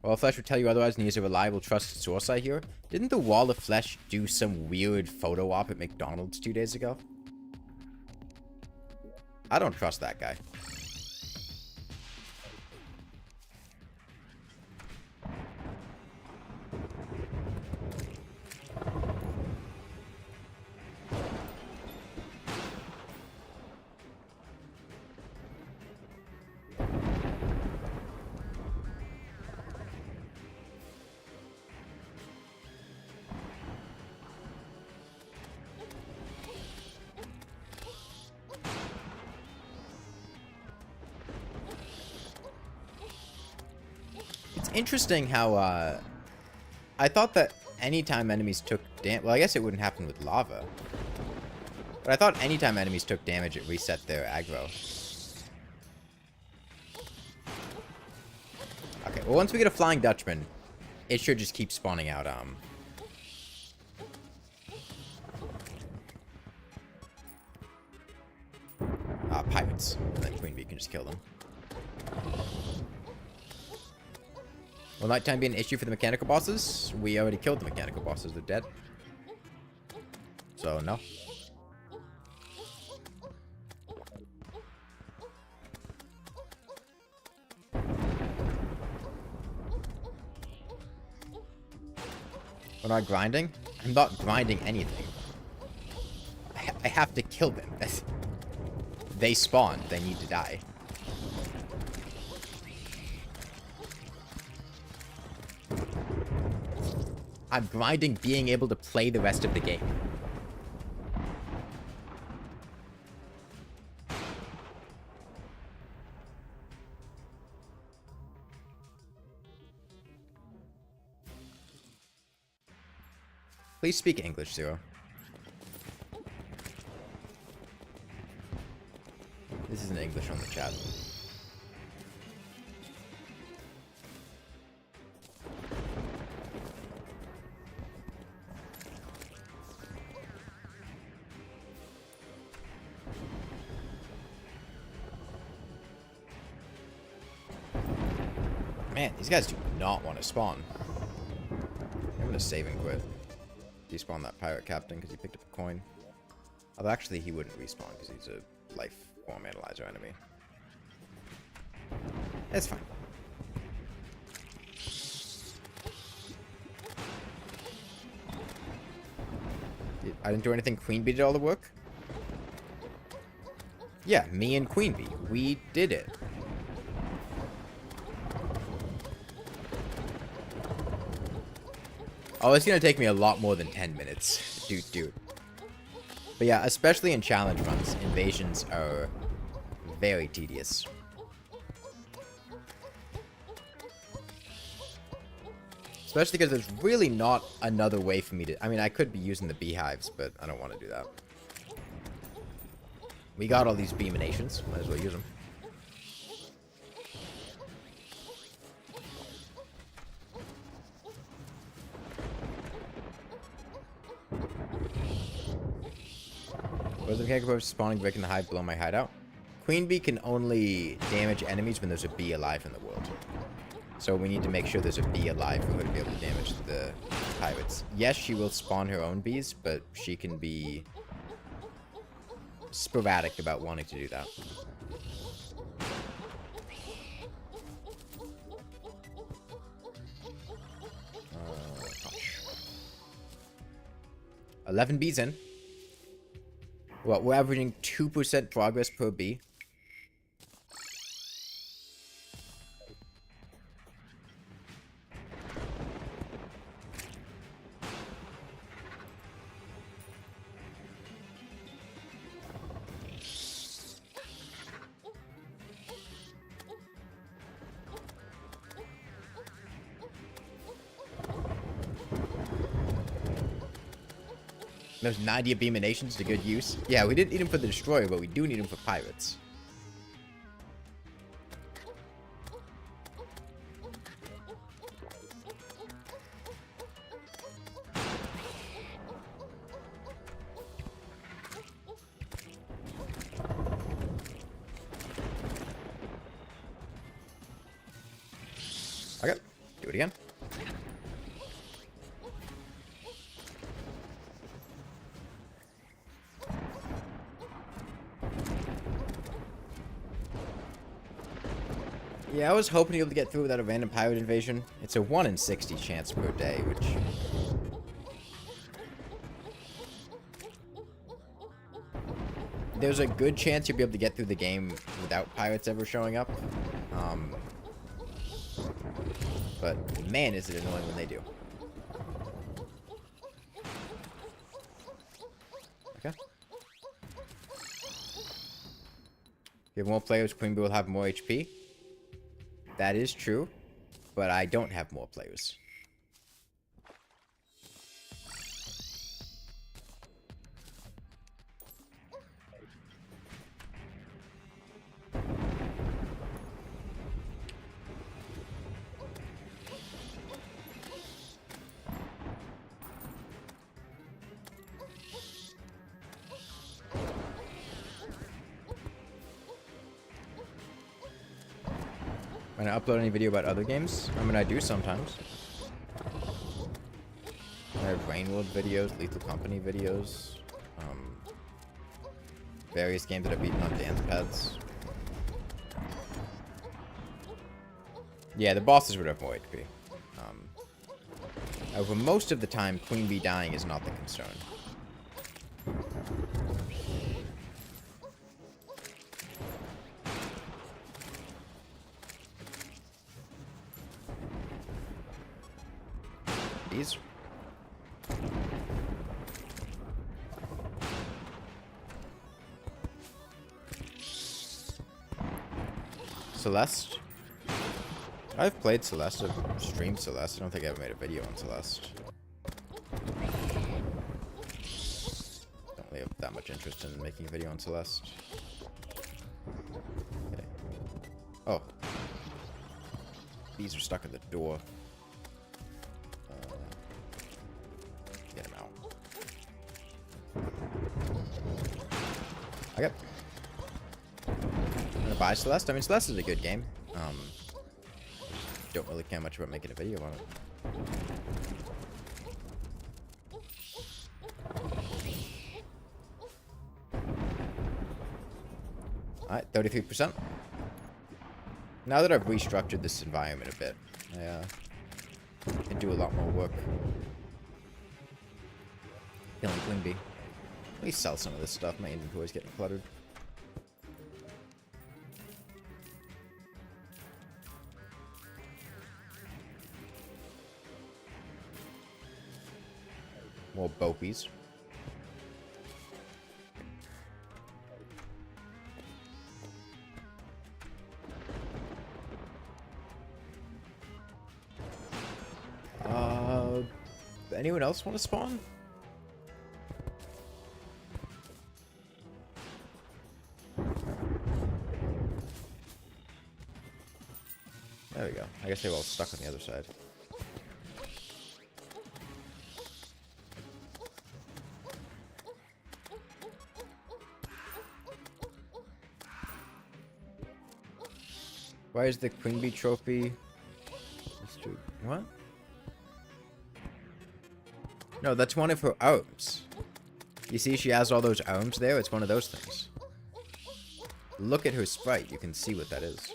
Wall of Flesh would tell you otherwise and use a reliable, trusted source, I hear. Didn't the Wall of Flesh do some weird photo op at McDonald's 2 days ago? I don't trust that guy. Interesting how, I thought that anytime enemies took damage... Well, I guess it wouldn't happen with lava. But I thought anytime enemies took damage, it reset their aggro. Okay, well, once we get a Flying Dutchman, it should just keep spawning out, pirates. And then Queen Bee can just kill them. Will nighttime be an issue for the mechanical bosses? We already killed the mechanical bosses. They're dead. So, no. We're not grinding? I'm not grinding anything. I have to kill them. They spawned. They need to die. I'm grinding being able to play the rest of the game. Please speak English, Zero. This isn't English on the chat. Man, these guys do not want to spawn. I'm gonna save and quit. Despawn that pirate captain because he picked up a coin. Although actually he wouldn't respawn because he's a life form analyzer enemy. It's fine. I didn't do anything. Queen Bee did all the work? Yeah, me and Queen Bee. We did it. Oh, it's gonna take me a lot more than 10 minutes. Dude. But yeah, especially in challenge runs, invasions are very tedious. Especially because there's really not another way for me to... I mean, I could be using the beehives, but I don't want to do that. We got all these bee emanations. Might as well use them. Was the mechanical purpose spawning breaking the hive below my hideout? Queen Bee can only damage enemies when there's a bee alive in the world. So we need to make sure there's a bee alive for her to be able to damage the pirates. Yes, she will spawn her own bees, but she can be sporadic about wanting to do that. Gosh. 11 bees in. Well, we're averaging 2% progress per bee. Those 90 Abeeminations to good use. Yeah, we didn't need them for the Destroyer, but we do need them for Pirates. Okay, do it again. Yeah, I was hoping to be able to get through without a random pirate invasion. It's a 1 in 60 chance per day, which... There's a good chance you'll be able to get through the game without pirates ever showing up. But man, is it annoying when they do. Okay. If you have more players, Queen Bee will have more HP. That is true, but I don't have more players. When I upload any video about other games, I mean, I do sometimes. I have Rainworld videos, Lethal Company videos, various games that I've beaten on dance pads. Yeah, the bosses would have more HP. However, most of the time, Queen Bee dying is not the concern. These. Celeste. I've played Celeste, I've streamed Celeste. I don't think I ever made a video on Celeste. Don't really have that much interest in making a video on Celeste. Okay. Oh. These are stuck in the door. Get them out. Okay. I'm gonna buy Celeste. I mean, Celeste is a good game. Don't really care much about making a video on it. Alright, 33%. Now that I've restructured this environment a bit, I can do a lot more work. Killing Queen Bee. Let me sell some of this stuff. My inventory's getting cluttered. More bopies. Anyone else want to spawn? There we go. I guess they were all stuck on the other side. Why is the Queen Bee trophy? What? No, that's one of her arms. You see she has all those arms there? It's one of those things. Look at her sprite. You can see what that is.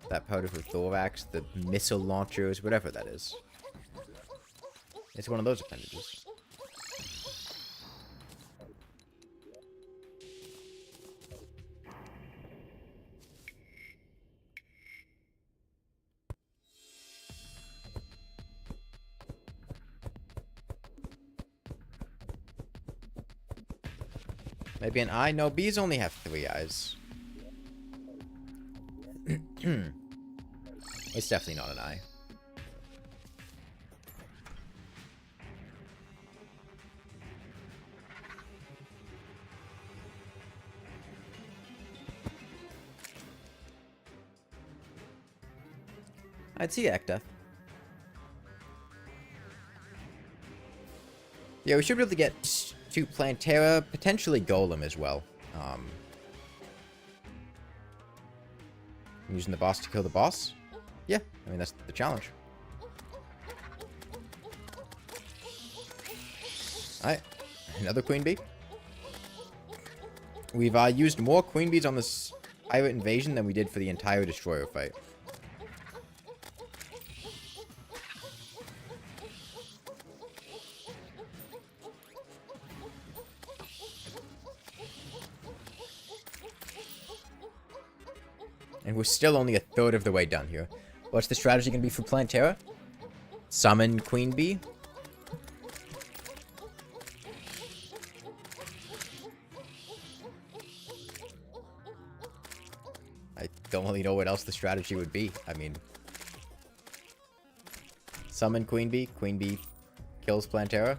That part of her thorax, the missile launchers, whatever that is. It's one of those appendages. Maybe an eye? No, bees only have 3 eyes. It's definitely not an eye. I'd see Ekdeath. Yeah, we should be able to get to Plantera, potentially Golem as well. Using the boss to kill the boss? Yeah, I mean, that's the challenge. Alright, another Queen Bee. We've used more Queen Bees on this pirate invasion than we did for the entire Destroyer fight. And we're still only a third of the way done here. What's the strategy going to be for Plantera? Summon Queen Bee? I don't really know what else the strategy would be. I mean... Summon Queen Bee kills Plantera.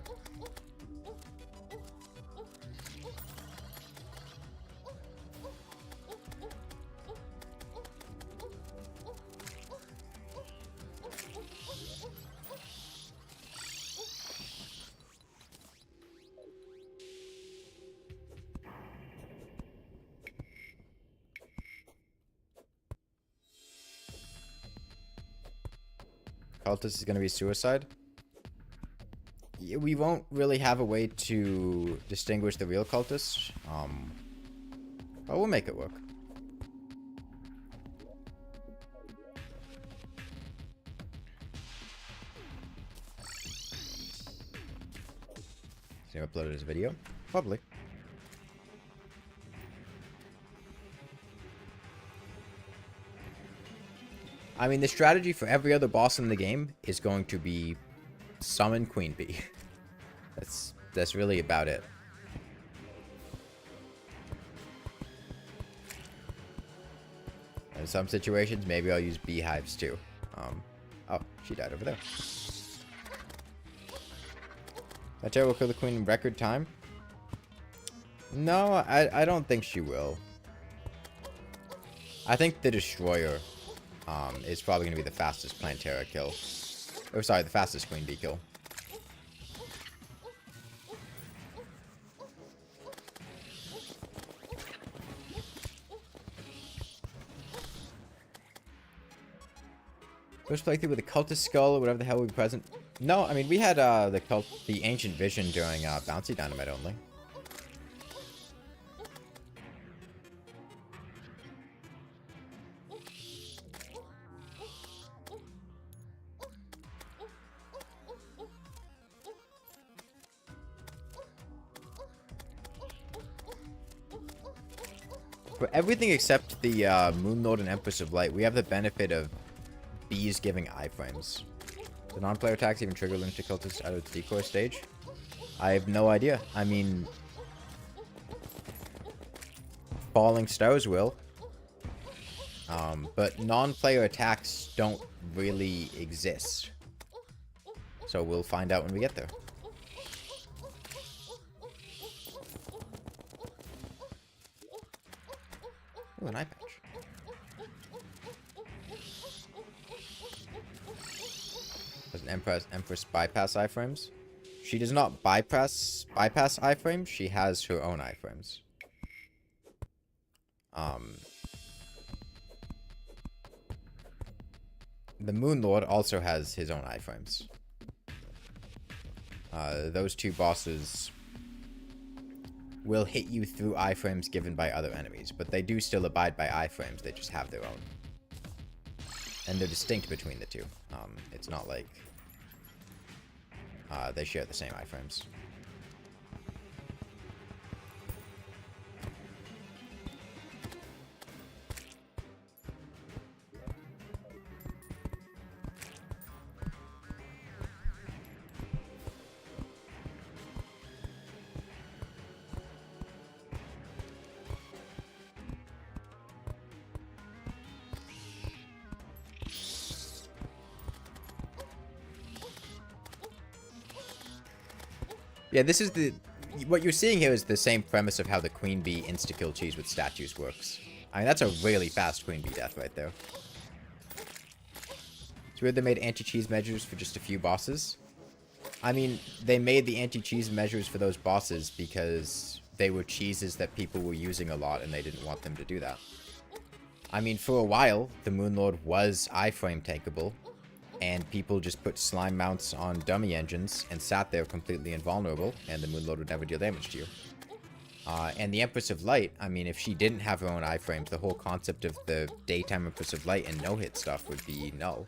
Cultist is going to be suicide. Yeah, we won't really have a way to distinguish the real cultist. But we'll make it work. Is he uploaded his video? Probably. I mean, the strategy for every other boss in the game is going to be summon Queen Bee. That's really about it. In some situations, maybe I'll use beehives too. Oh, she died over there. That Terra will kill the queen in record time? No, I don't think she will. I think the Destroyer is probably going to be the fastest Plantera kill. Oh, sorry, the fastest Queen Bee kill. First playthrough with the cultist skull or whatever the hell would be present. No, I mean, we had the Ancient Vision during Bouncy Dynamite only. For everything except the Moon Lord and Empress of Light, we have the benefit of bees giving iframes. The non-player attacks even trigger lunatic cultists out of the decoy stage? I have no idea. I mean... Falling Stars will. But non-player attacks don't really exist. So we'll find out when we get there. Ooh, an eye patch. Does an Empress bypass iframes? She does not bypass iframes. She has her own iframes. The Moon Lord also has his own iframes. Those two bosses will hit you through iframes given by other enemies, but they do still abide by iframes. They just have their own. And they're distinct between the two. It's not like they share the same iframes. Yeah, this is the... What you're seeing here is the same premise of how the Queen Bee insta-kill cheese with statues works. I mean, that's a really fast Queen Bee death right there. It's It's weird they made anti-cheese measures for just a few bosses. I mean, they made the anti-cheese measures for those bosses because they were cheeses that people were using a lot and they didn't want them to do that. I mean, for a while, the Moonlord was iframe tankable, and people just put slime mounts on dummy engines and sat there completely invulnerable, and the Moonlord would never deal damage to you. And the Empress of Light, I mean, if she didn't have her own iframes, the whole concept of the daytime Empress of Light and no-hit stuff would be null.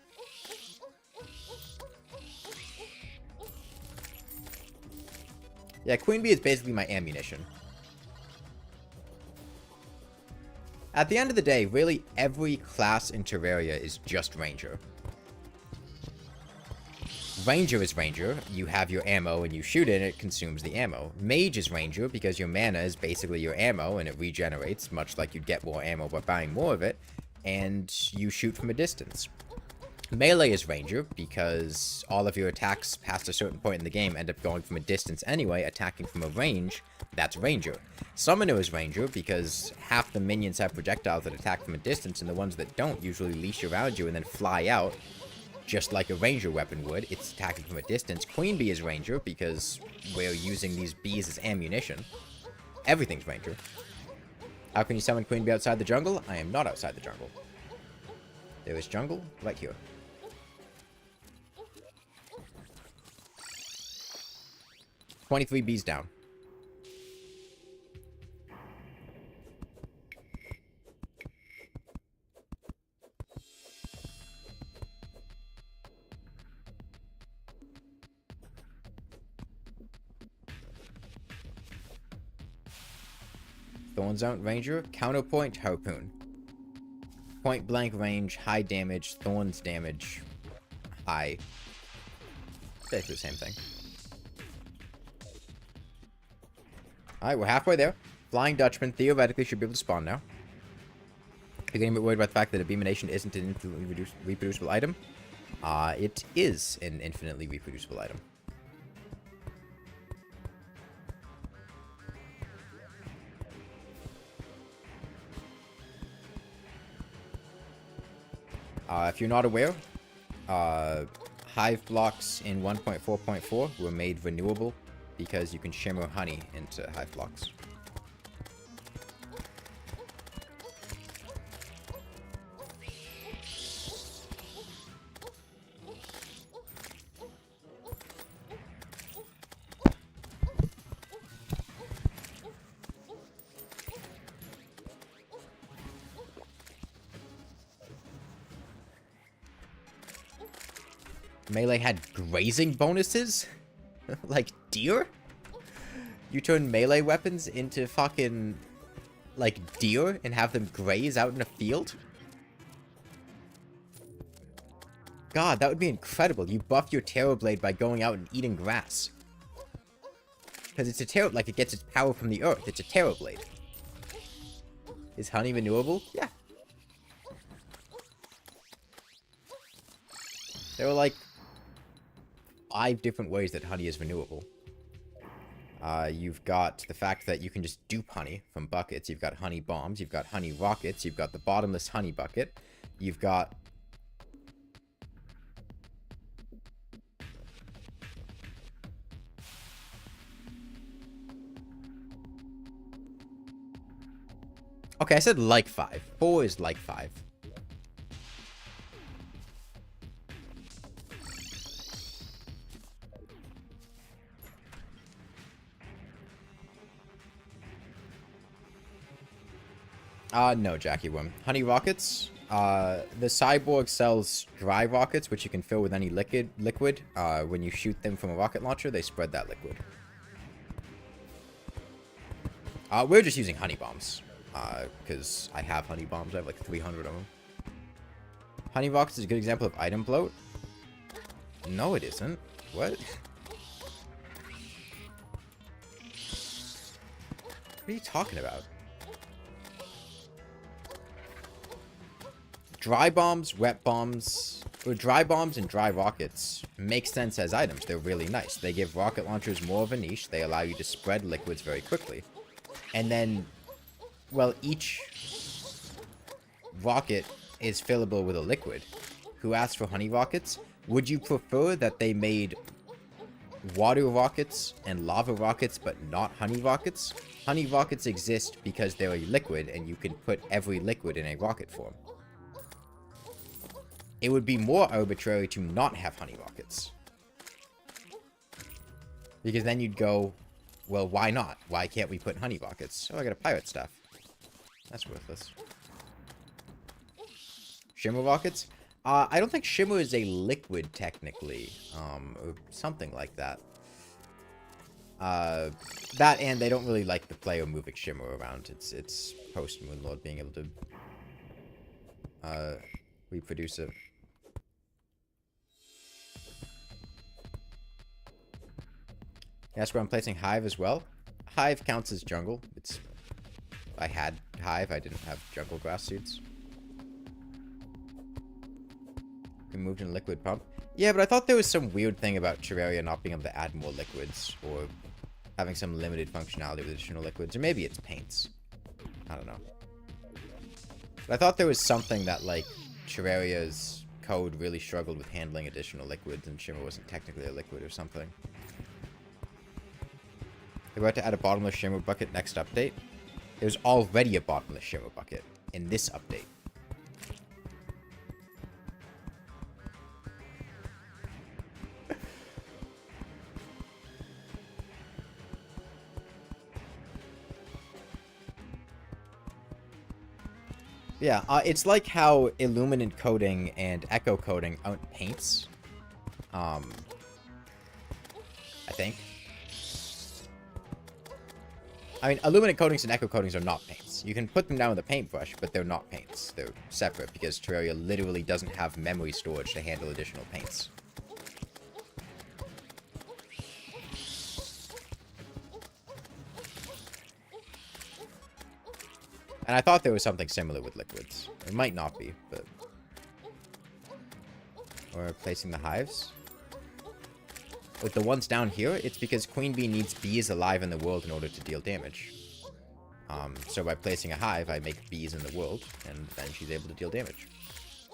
Yeah, Queen Bee is basically my ammunition. At the end of the day, really every class in Terraria is just Ranger. Ranger is Ranger. You have your ammo and you shoot it and it consumes the ammo. Mage is Ranger because your mana is basically your ammo and it regenerates, much like you'd get more ammo by buying more of it, and you shoot from a distance. Melee is Ranger because all of your attacks past a certain point in the game end up going from a distance anyway, attacking from a range. That's Ranger. Summoner is Ranger because half the minions have projectiles that attack from a distance, and the ones that don't usually leash around you and then fly out, just like a Ranger weapon would. It's attacking from a distance. Queen Bee is Ranger because we're using these bees as ammunition. Everything's Ranger. How can you summon Queen Bee outside the jungle? I am not outside the jungle. There is jungle right here. $23 bees down. Thorn Zone Ranger, Counterpoint Harpoon. Point blank range, high damage, Thorns damage, high. Basically the same thing. Alright, we're halfway there. Flying Dutchman theoretically should be able to spawn now. You're getting a bit worried about the fact that Abeemination isn't an infinitely reproducible item. It is an infinitely reproducible item. If you're not aware, hive blocks in 1.4.4 were made renewable because you can shimmer honey into hive blocks. Melee had grazing bonuses? Like deer? You turn melee weapons into fucking, like, deer and have them graze out in a field? God, that would be incredible. You buff your Terrorblade by going out and eating grass. Because it's a Terror, like, it gets its power from the earth. It's a Terrorblade. Is honey renewable? Yeah. There were, like, 5 different ways that honey is renewable. You've got the fact that you can just dupe honey from buckets. You've got honey bombs. You've got honey rockets. You've got the bottomless honey bucket. You've got... Okay, I said like 5. 4 is like 5. No, Jackie Worm. Honey rockets. The cyborg sells dry rockets, which you can fill with any liquid. When you shoot them from a rocket launcher, they spread that liquid. We're just using honey bombs. Because I have honey bombs. I have like 300 of them. Honey rockets is a good example of item bloat. No, it isn't. What? What are you talking about? Dry bombs, wet bombs, or dry bombs and dry rockets make sense as items. They're really nice. They give rocket launchers more of a niche. They allow you to spread liquids very quickly. And then, well, each rocket is fillable with a liquid. who asked for honey rockets, would you prefer that they made water rockets and lava rockets, but not honey rockets? Honey rockets exist because they're a liquid, and you can put every liquid in a rocket form. It would be more arbitrary to not have honey rockets. Because then you'd go, well, why not? Why can't we put honey rockets? Oh, I got a pirate staff. That's worthless. Shimmer rockets? I don't think shimmer is a liquid, technically. Or something like that. That, and they don't really like the player moving shimmer around. It's post-Moonlord being able to reproduce it. That's where I'm placing Hive as well. Hive counts as jungle. I had Hive, I didn't have jungle grass seeds. Removed in liquid pump. Yeah, but I thought there was some weird thing about Terraria not being able to add more liquids, or having some limited functionality with additional liquids, or maybe it's paints. I don't know. But I thought there was something that, like, Terraria's code really struggled with handling additional liquids, and Shimmer wasn't technically a liquid or something. They're about to add a bottomless Shimmer bucket next update. There's already a bottomless Shimmer bucket in this update. Yeah, it's like how illuminant coating and echo coating aren't paints. I think. I mean, illuminant coatings and echo coatings are not paints. You can put them down with a paintbrush, but they're not paints. They're separate because Terraria literally doesn't have memory storage to handle additional paints. And I thought there was something similar with liquids. It might not be, but... We're placing the hives. With the ones down here, it's because Queen Bee needs bees alive in the world in order to deal damage. So by placing a hive, I make bees in the world, and then she's able to deal damage.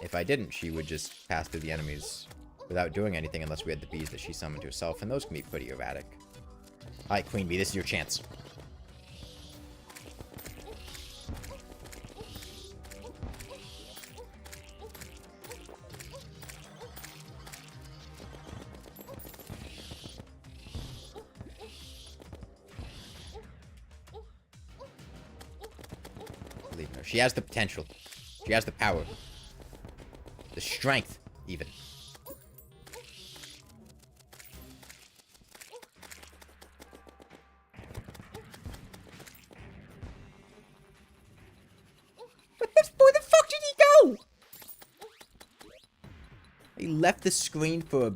If I didn't, she would just pass through the enemies without doing anything unless we had the bees that she summoned herself, and those can be pretty erratic. Alright, Queen Bee, this is your chance. She has the potential. She has the power. The strength, even. Where the fuck did he go? He left the screen for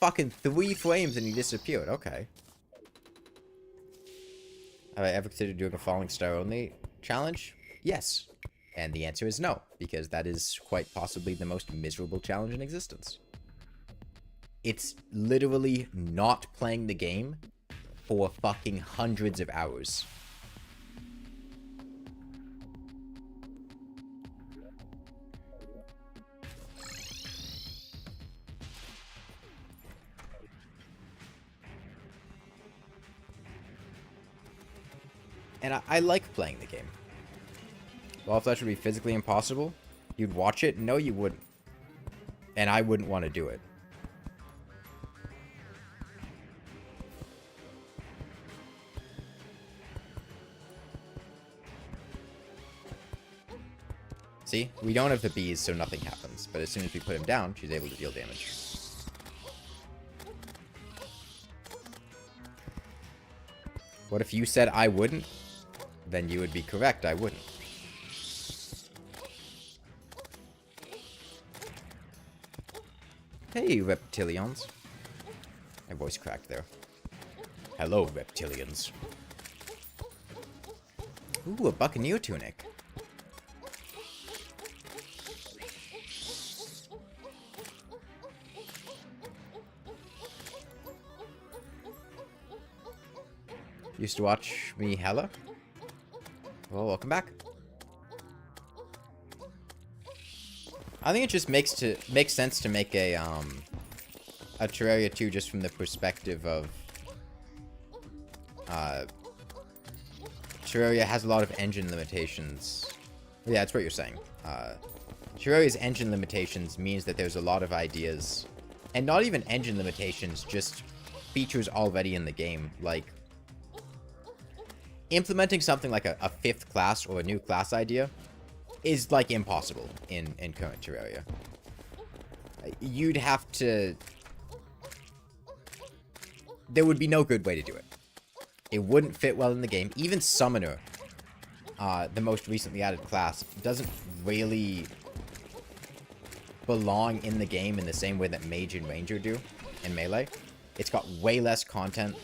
fucking 3 frames and he disappeared. Okay. Have I ever considered doing a falling star only challenge? Yes. And the answer is no, because that is quite possibly the most miserable challenge in existence. It's literally not playing the game for fucking hundreds of hours. And I like playing the game. Well, if that should be physically impossible, you'd watch it? No, you wouldn't. And I wouldn't want to do it. See? We don't have the bees, so nothing happens. But as soon as we put him down, she's able to deal damage. What if you said I wouldn't? Then you would be correct, I wouldn't. Hey, reptilians. My voice cracked there. Hello, reptilians. Ooh, a buccaneer tunic. Used to watch me hella? Well, welcome back. I think it just makes sense to make a Terraria 2 just from the perspective of Terraria has a lot of engine limitations. Yeah, that's what you're saying. Terraria's engine limitations means that there's a lot of ideas, and not even engine limitations, just features already in the game, like implementing something like a fifth class or a new class idea is like impossible in current Terraria. You'd have to... There would be no good way to do it. It wouldn't fit well in the game. Even Summoner, the most recently added class, doesn't really belong in the game in the same way that Mage and Ranger do in Melee. It's got way less content,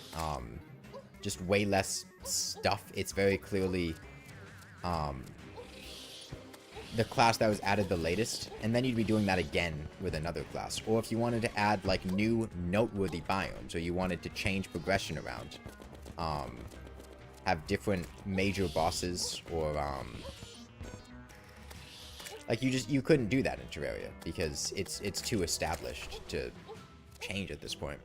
just way less stuff. It's very clearly the class that was added the latest, and then you'd be doing that again with another class. Or if you wanted to add like new noteworthy biomes, or you wanted to change progression around, have different major bosses, or like you couldn't do that in Terraria because it's too established to change at this point.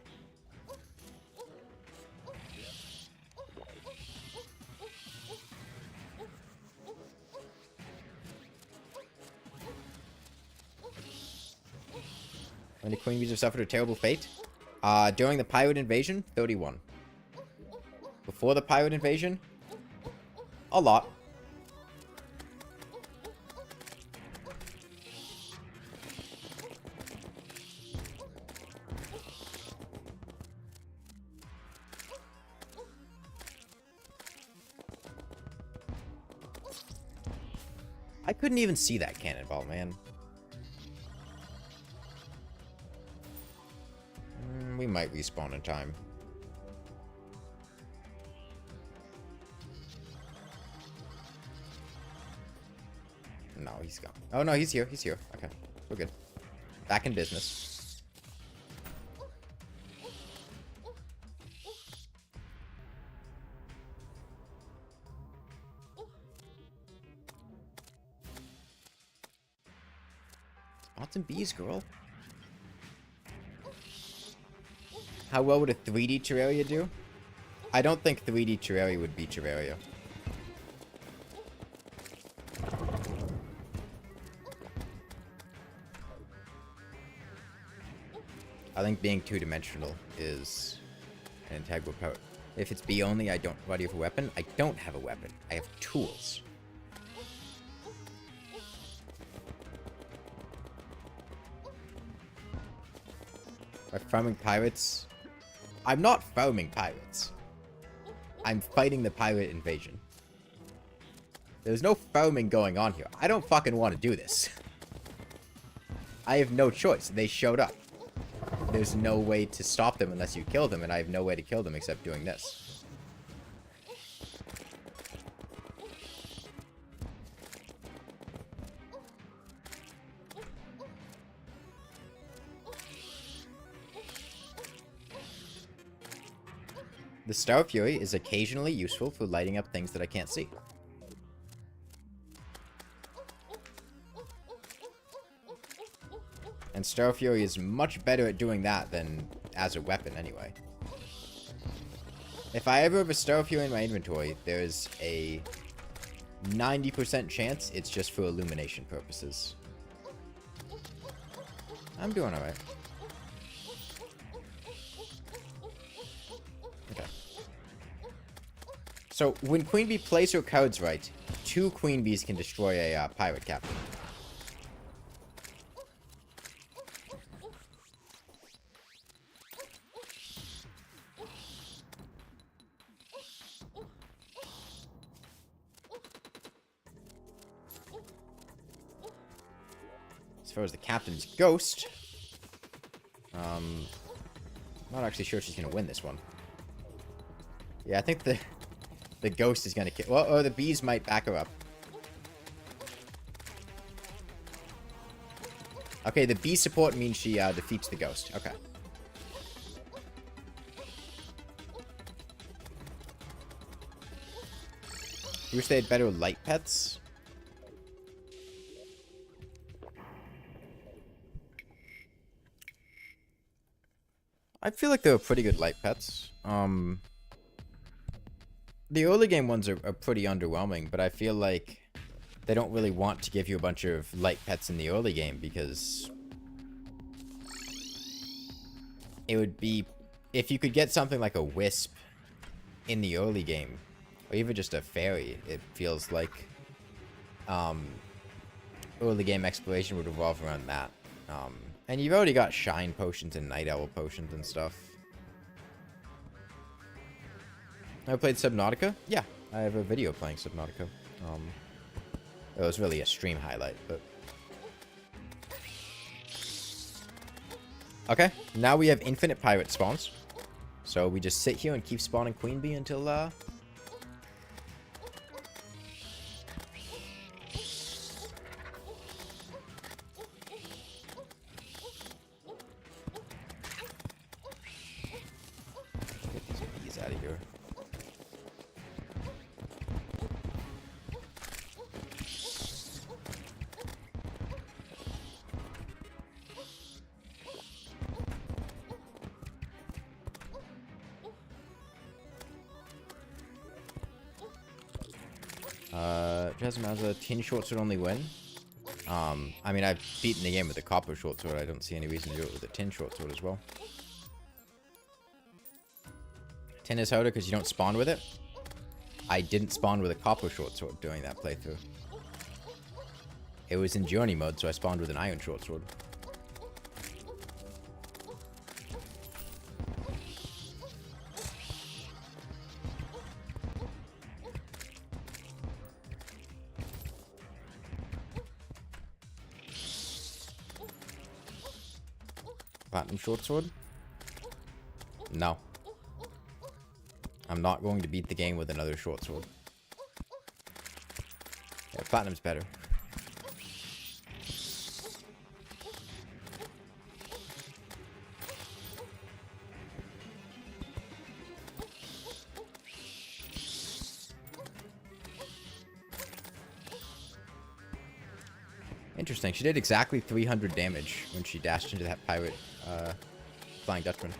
When the Queen Bees have suffered a terrible fate? During the pirate invasion, 31. Before the pirate invasion, a lot. I couldn't even see that cannonball, man. We might respawn in time. No, he's gone. Oh, no, he's here. He's here. Okay, we're good. Back in business. Want some bees, girl. How well would a 3D Terraria do? I don't think 3D Terraria would beat Terraria. I think being two-dimensional is an integral part. If it's B only, I don't... Why do you have a weapon? I don't have a weapon. I have tools. By farming pirates... I'm not farming pirates. I'm fighting the pirate invasion. There's no farming going on here. I don't fucking want to do this. I have no choice. They showed up. There's no way to stop them unless you kill them, and I have no way to kill them except doing this. The Star Fury is occasionally useful for lighting up things that I can't see. And Star Fury is much better at doing that than as a weapon anyway. If I ever have a Star Fury in my inventory, there's a 90% chance it's just for illumination purposes. I'm doing alright. Okay. So, when Queen Bee plays her cards right, 2 Queen Bees can destroy a pirate captain. As far as the captain's ghost, not actually sure she's gonna win this one. Yeah, I think the ghost is gonna kill. Well, or the bees might back her up. Okay, the bee support means she defeats the ghost. Okay. You wish they had better light pets? I feel like they were pretty good light pets. The early game ones are pretty underwhelming, but I feel like they don't really want to give you a bunch of light pets in the early game because it would be, if you could get something like a wisp in the early game, or even just a fairy, it feels like early game exploration would revolve around that. And you've already got shine potions and night owl potions and stuff. I played Subnautica? Yeah, I have a video playing Subnautica. It was really a stream highlight, but... Okay, now we have infinite pirate spawns. So we just sit here and keep spawning queen bee until, Get these bees out of here. Jasmine tin short sword only win. I mean, I've beaten the game with a copper short sword. I don't see any reason to do it with a tin short sword as well. Tin is harder because you don't spawn with it. I didn't spawn with a copper short sword during that playthrough. It was in journey mode, so I spawned with an iron short sword. Platinum short sword? No. I'm not going to beat the game with another short sword. Yeah, platinum's better. Interesting. She did exactly 300 damage when she dashed into that pirate Flying Dutchman.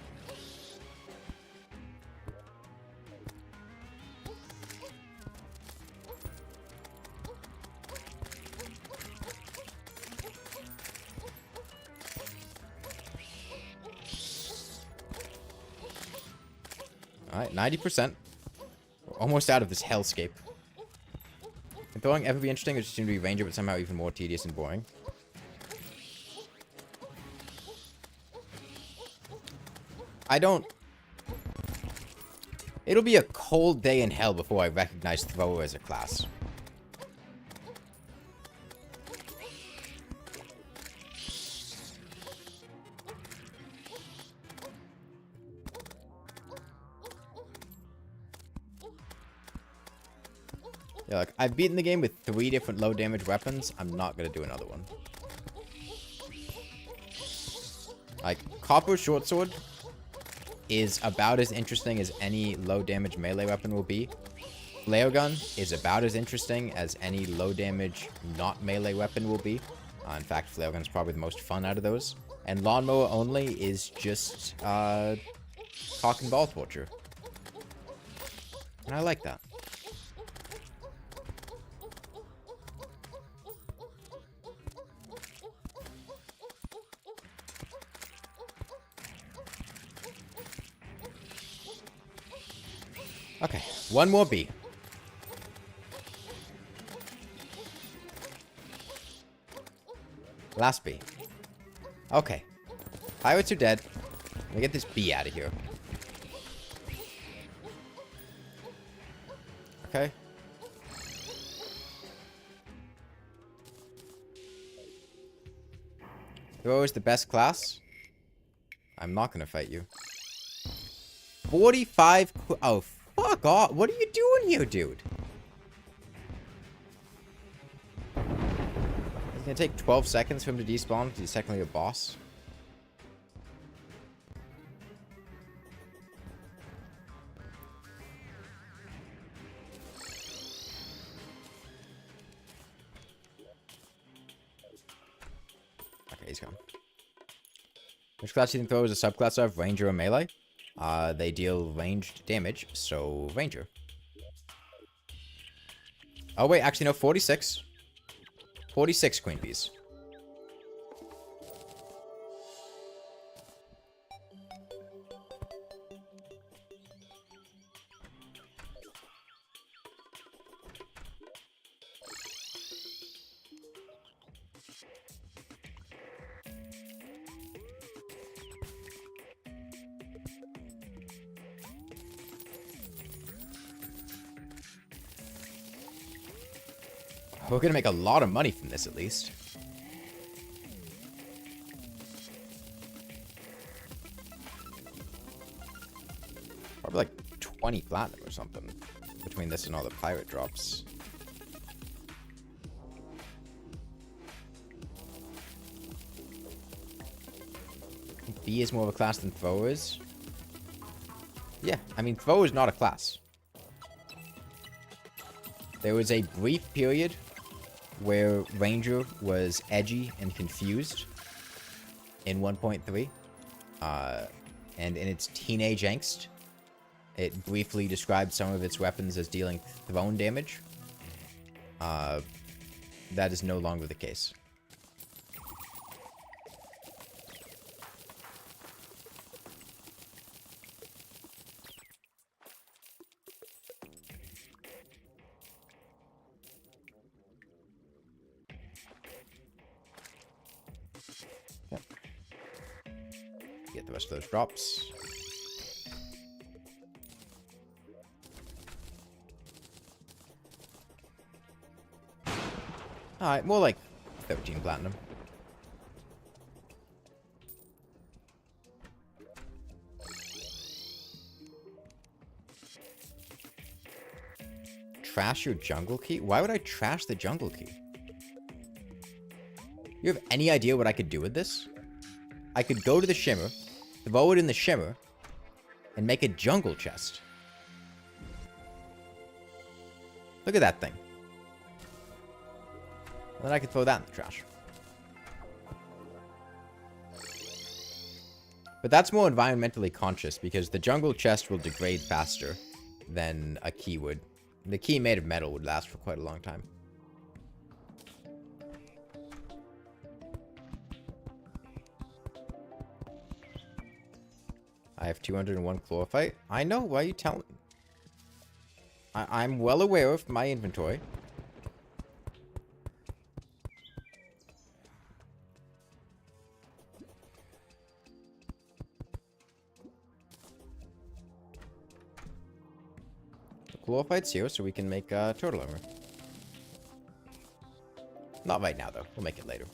Alright, 90%. We're almost out of this hellscape. Can throwing ever be interesting, or just seem to be ranger, but somehow even more tedious and boring? I don't... It'll be a cold day in hell before I recognize thrower as a class. Yeah, like, I've beaten the game with 3 different low damage weapons. I'm not gonna do another one. Like, copper short sword is about as interesting as any low damage melee weapon will be. Flare gun is about as interesting as any low damage not melee weapon will be. In fact, flare gun is probably the most fun out of those. And lawnmower only is just cock and ball torture. And I like that. Okay, one more bee. Last bee. Okay. Pirates are dead. Let me get this bee out of here. Okay. Thrower is the best class. I'm not gonna fight you. 45... Oh, fuck off. What are you doing here, dude? It's gonna take 12 seconds for him to despawn because he's technically a boss. Okay, he's gone. Which class do you think Thrower is a subclass of? Ranger or Melee? They deal ranged damage, so Ranger. Oh wait, actually no, 46. 46 Queen Bees. We're gonna make a lot of money from this, at least. Probably like 20 platinum or something. Between this and all the pirate drops. B is more of a class than Thrower is. Yeah, I mean, Thrower is not a class. There was a brief period where Ranger was edgy and confused in 1.3. And in its teenage angst, it briefly described some of its weapons as dealing thrown damage. That is no longer the case. Get the rest of those drops. Alright, more like 13 platinum. Trash your jungle key? Why would I trash the jungle key? You have any idea what I could do with this? I could go to the Shimmer, throw it in the Shimmer, and make a jungle chest. Look at that thing. And then I could throw that in the trash. But that's more environmentally conscious, because the jungle chest will degrade faster than a key would. The key made of metal would last for quite a long time. I have 201 chlorophyte. I know, why are you telling me? I'm well aware of my inventory. The chlorophyte's here, so we can make turtle armor. Not right now, though. We'll make it later.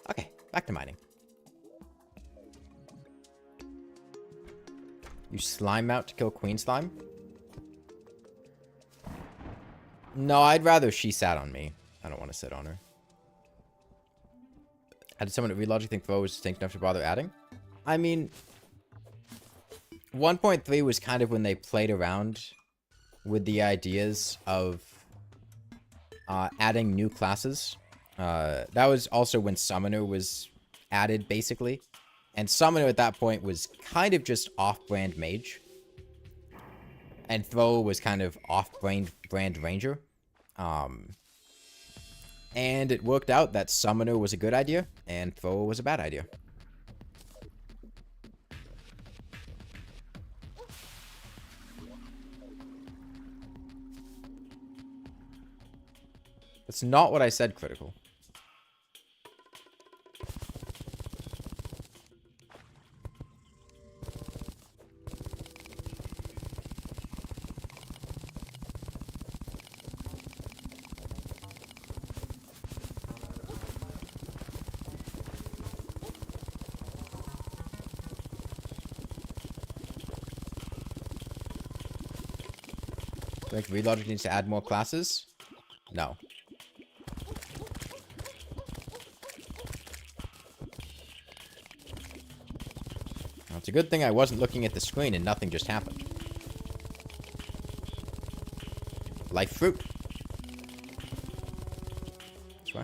Okay, back to mining. You slime out to kill Queen Slime? No, I'd rather she sat on me. I don't want to sit on her. How did someone at Relogic think Throw was distinct enough to bother adding? I mean, 1.3 was kind of when they played around with the ideas of adding new classes. That was also when Summoner was added, basically. And Summoner at that point was kind of just off-brand Mage. And Throw was kind of off-brand Ranger. And it worked out that Summoner was a good idea, and Throw was a bad idea. That's not what I said, Critical. Think Relogic needs to add more classes? No. It's a good thing I wasn't looking at the screen and nothing just happened. Life fruit. This way.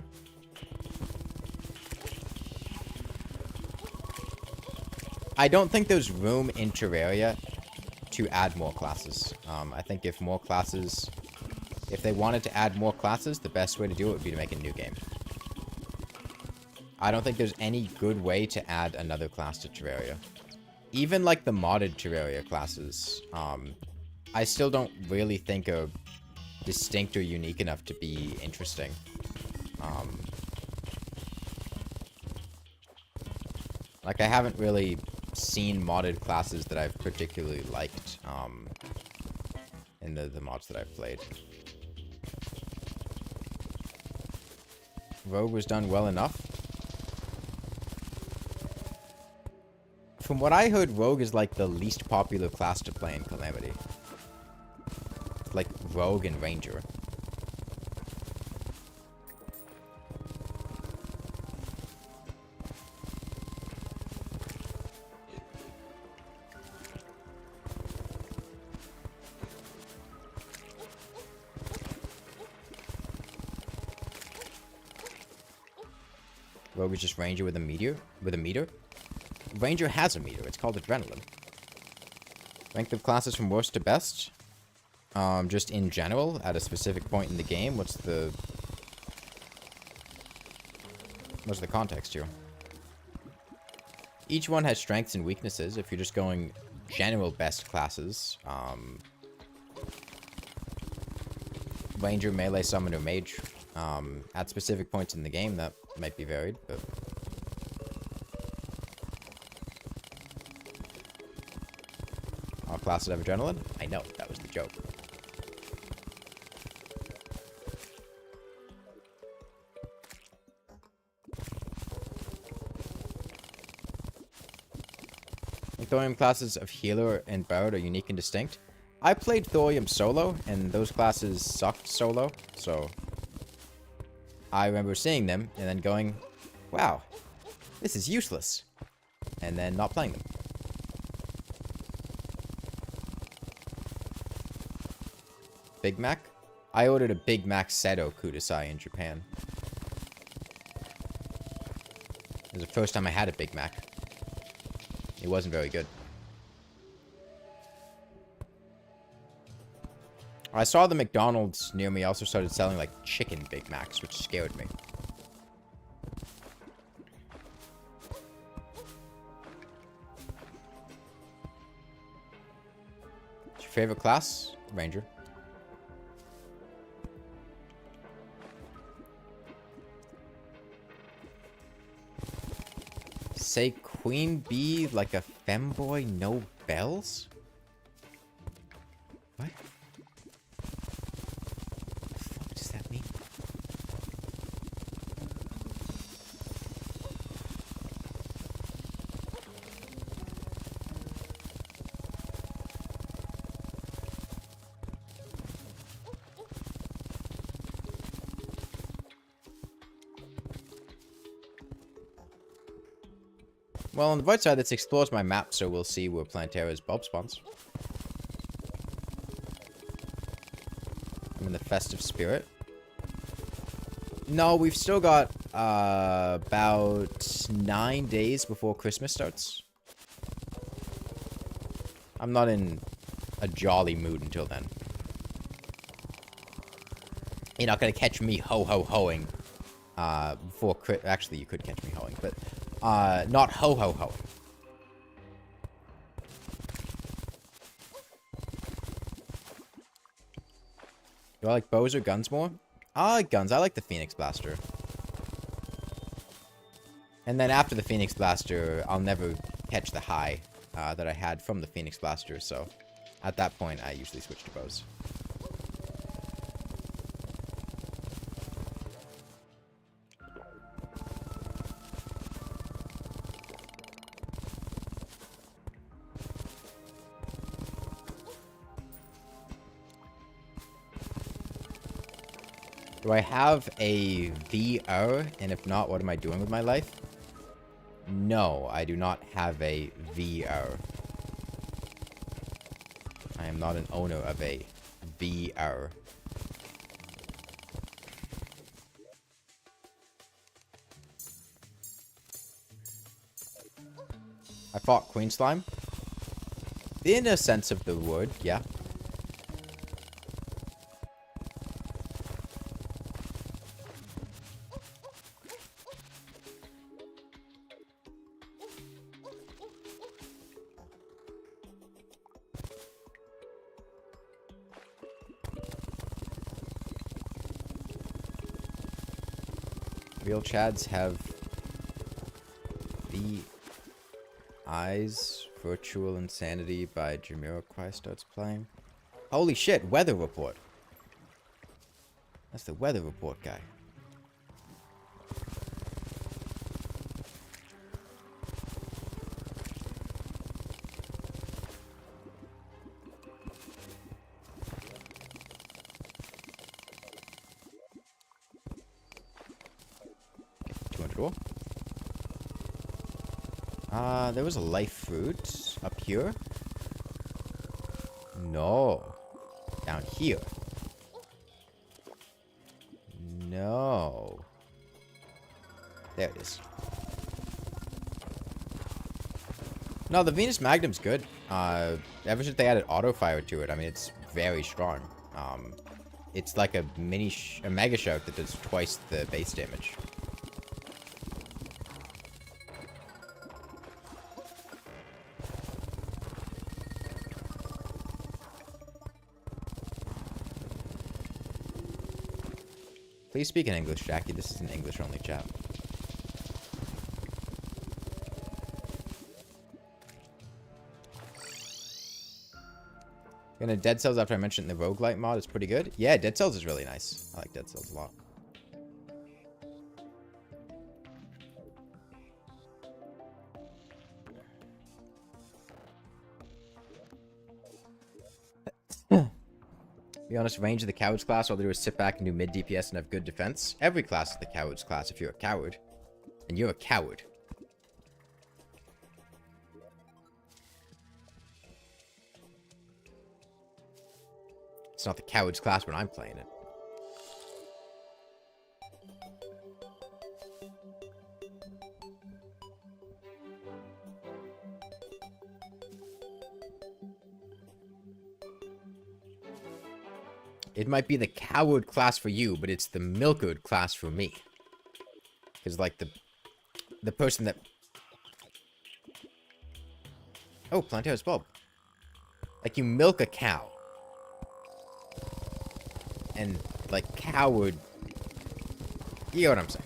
I don't think there's room in Terraria to add more classes. I think if more classes... If they wanted to add more classes, the best way to do it would be to make a new game. I don't think there's any good way to add another class to Terraria. Even like the modded Terraria classes, I still don't really think are distinct or unique enough to be interesting. Like, I haven't really seen modded classes that I've particularly liked in the mods that I've played. Rogue was done well enough. From what I heard, Rogue is like the least popular class to play in Calamity. Like Rogue and Ranger. Rogue is just Ranger with a meter? Ranger has a meter. It's called Adrenaline. Rank of classes from worst to best. Just in general, at a specific point in the game. What's the context here? Each one has strengths and weaknesses. If you're just going general best classes, Ranger, Melee, Summoner, Mage. At specific points in the game, that might be varied, but... All classes have Adrenaline? I know, that was the joke. Thorium classes of Healer and Bard are unique and distinct. I played Thorium solo, and those classes sucked solo, so... I remember seeing them, and then going, wow, this is useless. And then not playing them. Big Mac? I ordered a Big Mac Seto Kudasai in Japan. It was the first time I had a Big Mac. It wasn't very good. I saw the McDonald's near me also started selling, like, chicken Big Macs, which scared me. What's your favorite class? Ranger. Say Queen Bee like a femboy, no bells? What? What does that mean? Well, on the right side, this explores my map, so we'll see where Plantera's bulb spawns. I'm in the festive spirit. No, we've still got about 9 days before Christmas starts. I'm not in a jolly mood until then. You're not gonna catch me ho-ho-hoing before actually, you could catch me hoeing, but not ho-ho-hoing. Do I like bows or guns more? I like guns. I like the Phoenix Blaster. And then after the Phoenix Blaster, I'll never catch the high that I had from the Phoenix Blaster, so at that point, I usually switch to bows. Do I have a VR? And if not, what am I doing with my life? No, I do not have a VR. I am not an owner of a VR. I fought Queen Slime. In a sense of the word, yeah. Real Chads have the Eyes Virtual Insanity by Jamiroquai starts playing. Holy shit, weather report. That's the weather report guy. There was a life fruit up here. No. Down here. No. There it is. No, the Venus Magnum's good. Ever since they added auto fire to it, I mean, it's very strong. It's like a mega shout that does twice the base damage. Please speak in English, Jackie. This is an English-only chat. Gonna Dead Cells after I mentioned the roguelite mod is pretty good. Yeah, Dead Cells is really nice. I like Dead Cells a lot. Be honest, range of the Cowards class, all they do is sit back and do mid DPS and have good defense. Every class is the Cowards class if you're a coward. And you're a coward. It's not the Cowards class when I'm playing it. It might be the coward class for you, but it's the milkard class for me. Because, like, the person that... Oh, Planteo's bulb. Like, you milk a cow. And, like, coward... You know what I'm saying.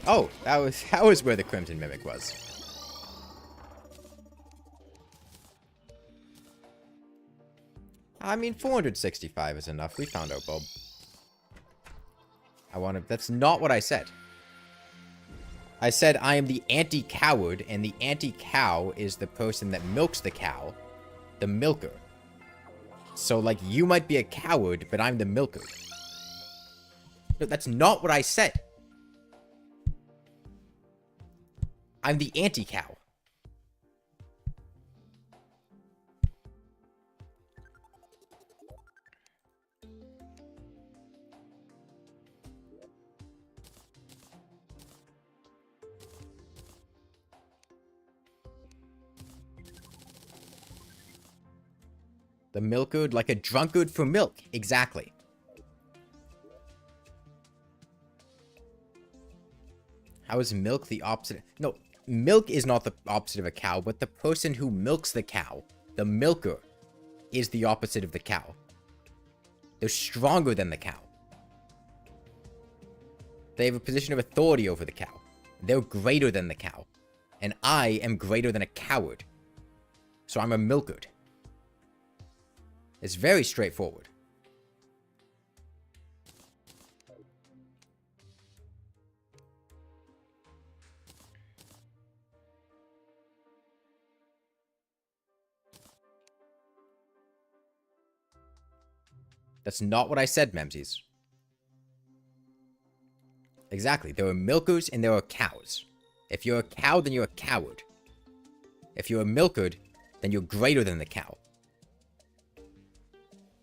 Oh, that was where the Crimson Mimic was. I mean, 465 is enough. We found out, Bob. That's not what I said. I said I am the anti-coward, and the anti-cow is the person that milks the cow. The milker. So, like, you might be a coward, but I'm the milker. No, that's not what I said. I'm the anti-cow. The milkard, like a drunkard for milk. Exactly. How is milk the opposite? No, milk is not the opposite of a cow, but the person who milks the cow, the milker, is the opposite of the cow. They're stronger than the cow. They have a position of authority over the cow. They're greater than the cow. And I am greater than a coward. So I'm a milkard. It's very straightforward. That's not what I said, Memsies. Exactly. There are milkers and there are cows. If you're a cow, then you're a coward. If you're a milkered, then you're greater than the cow.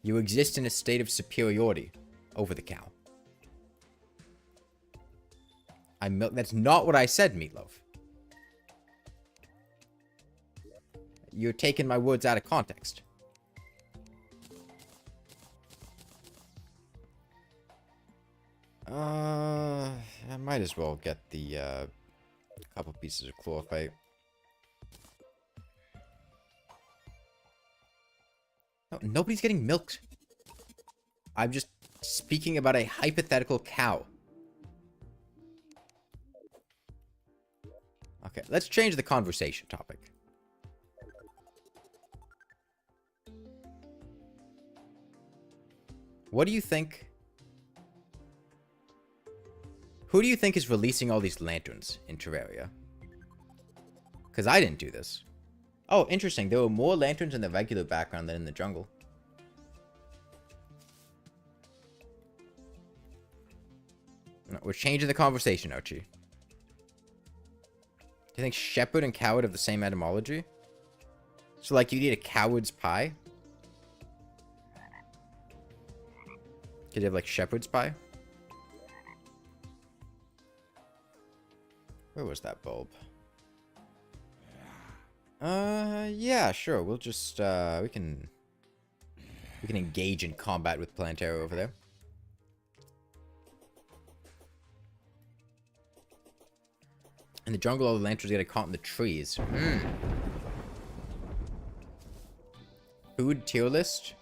You exist in a state of superiority over the cow. That's not what I said, Meatloaf. You're taking my words out of context. I might as well get the, couple pieces of chlorophyte. No, nobody's getting milked. I'm just speaking about a hypothetical cow. Okay, let's change the conversation topic. What do you think? Who do you think is releasing all these lanterns in Terraria? Because I didn't do this. Oh, interesting. There were more lanterns in the regular background than in the jungle. No, we're changing the conversation, Archie. Do you think shepherd and coward have the same etymology? So, like, you'd eat a coward's pie? Could you have, like, shepherd's pie? Where was that bulb? Yeah, sure. We'll just, we can engage in combat with Plantera over there. In the jungle, all the lanterns get caught in the trees. Food tier list?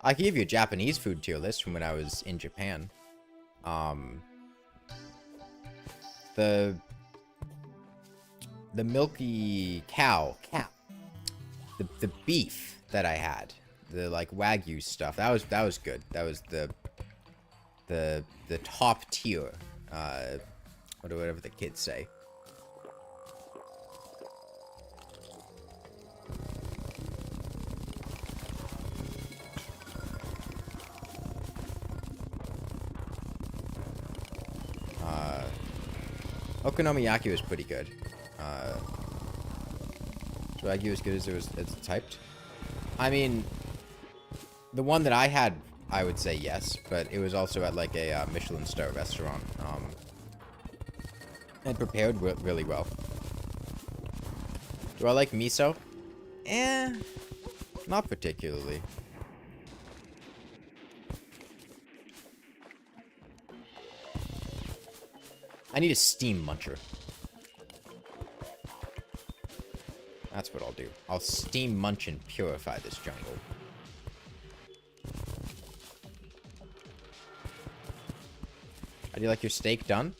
I can give you a Japanese food tier list from when I was in Japan. The milky cow. The beef that I had. The, like, Wagyu stuff. That was good. That was the top tier. Or whatever the kids say. Okonomiyaki was pretty good. Wagyu as good as it's typed. I mean, the one that I had, I would say yes, but it was also at like a Michelin star restaurant. And prepared really well. Do I like miso? Not particularly. I need a steam muncher. That's what I'll do. I'll steam munch and purify this jungle. How do you like your steak done?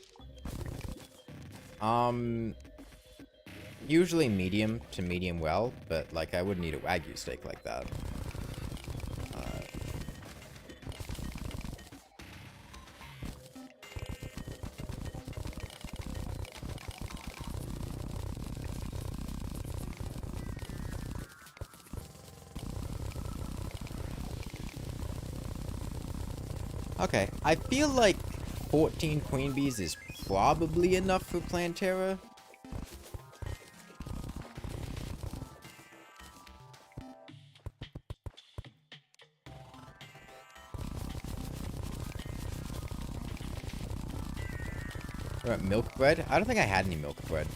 Usually medium to medium well, but, like, I wouldn't eat a Wagyu steak like that. Okay, I feel like 14 queen bees is probably enough for Plantera. Milk bread? I don't think I had any milk bread.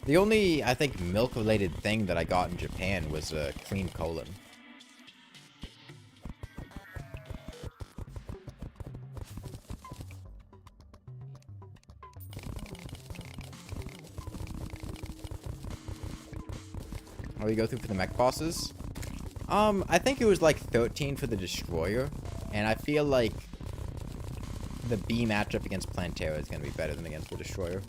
The only, I think, milk-related thing that I got in Japan was a clean colon. Oh, we go through for the mech bosses? I think it was like 13 for the Destroyer, and I feel like the B matchup against Plantera is going to be better than against the Destroyer.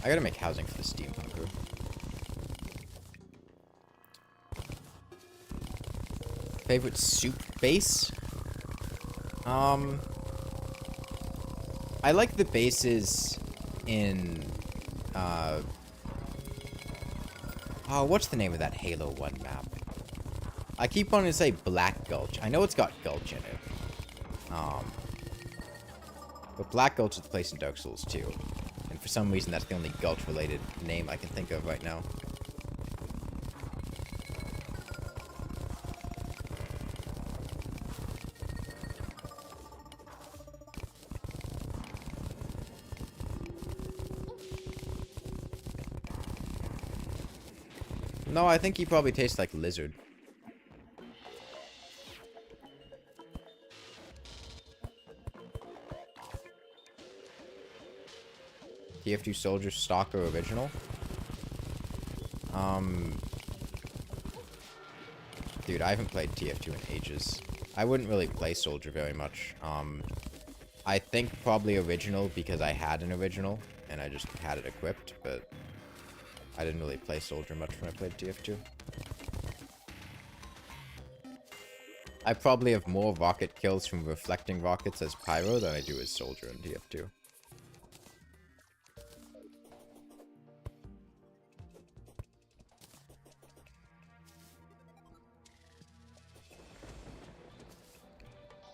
I gotta make housing for the steampunker. Favorite soup base? I like the bases in, oh, what's the name of that Halo 1 map? I keep wanting to say Black Gulch. I know it's got Gulch in it. But Black Gulch is the place in Dark Souls 2. And for some reason, that's the only Gulch-related name I can think of right now. No, I think he probably tastes like lizard. TF2 Soldier Stalker Original. Dude, I haven't played TF2 in ages. I wouldn't really play Soldier very much. I think probably Original because I had an Original and I just had it equipped, but I didn't really play Soldier much when I played TF2. I probably have more rocket kills from reflecting rockets as Pyro than I do as Soldier in TF2.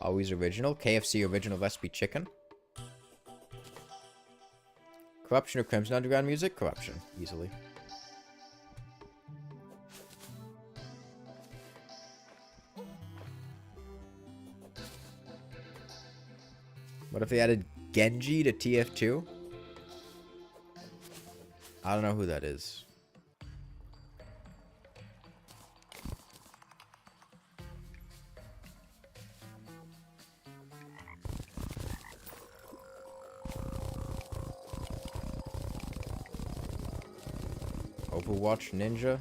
Always original. KFC original recipe chicken. Corruption or Crimson Underground music? Corruption. Easily. What if they added Genji to TF2? I don't know who that is. Overwatch Ninja?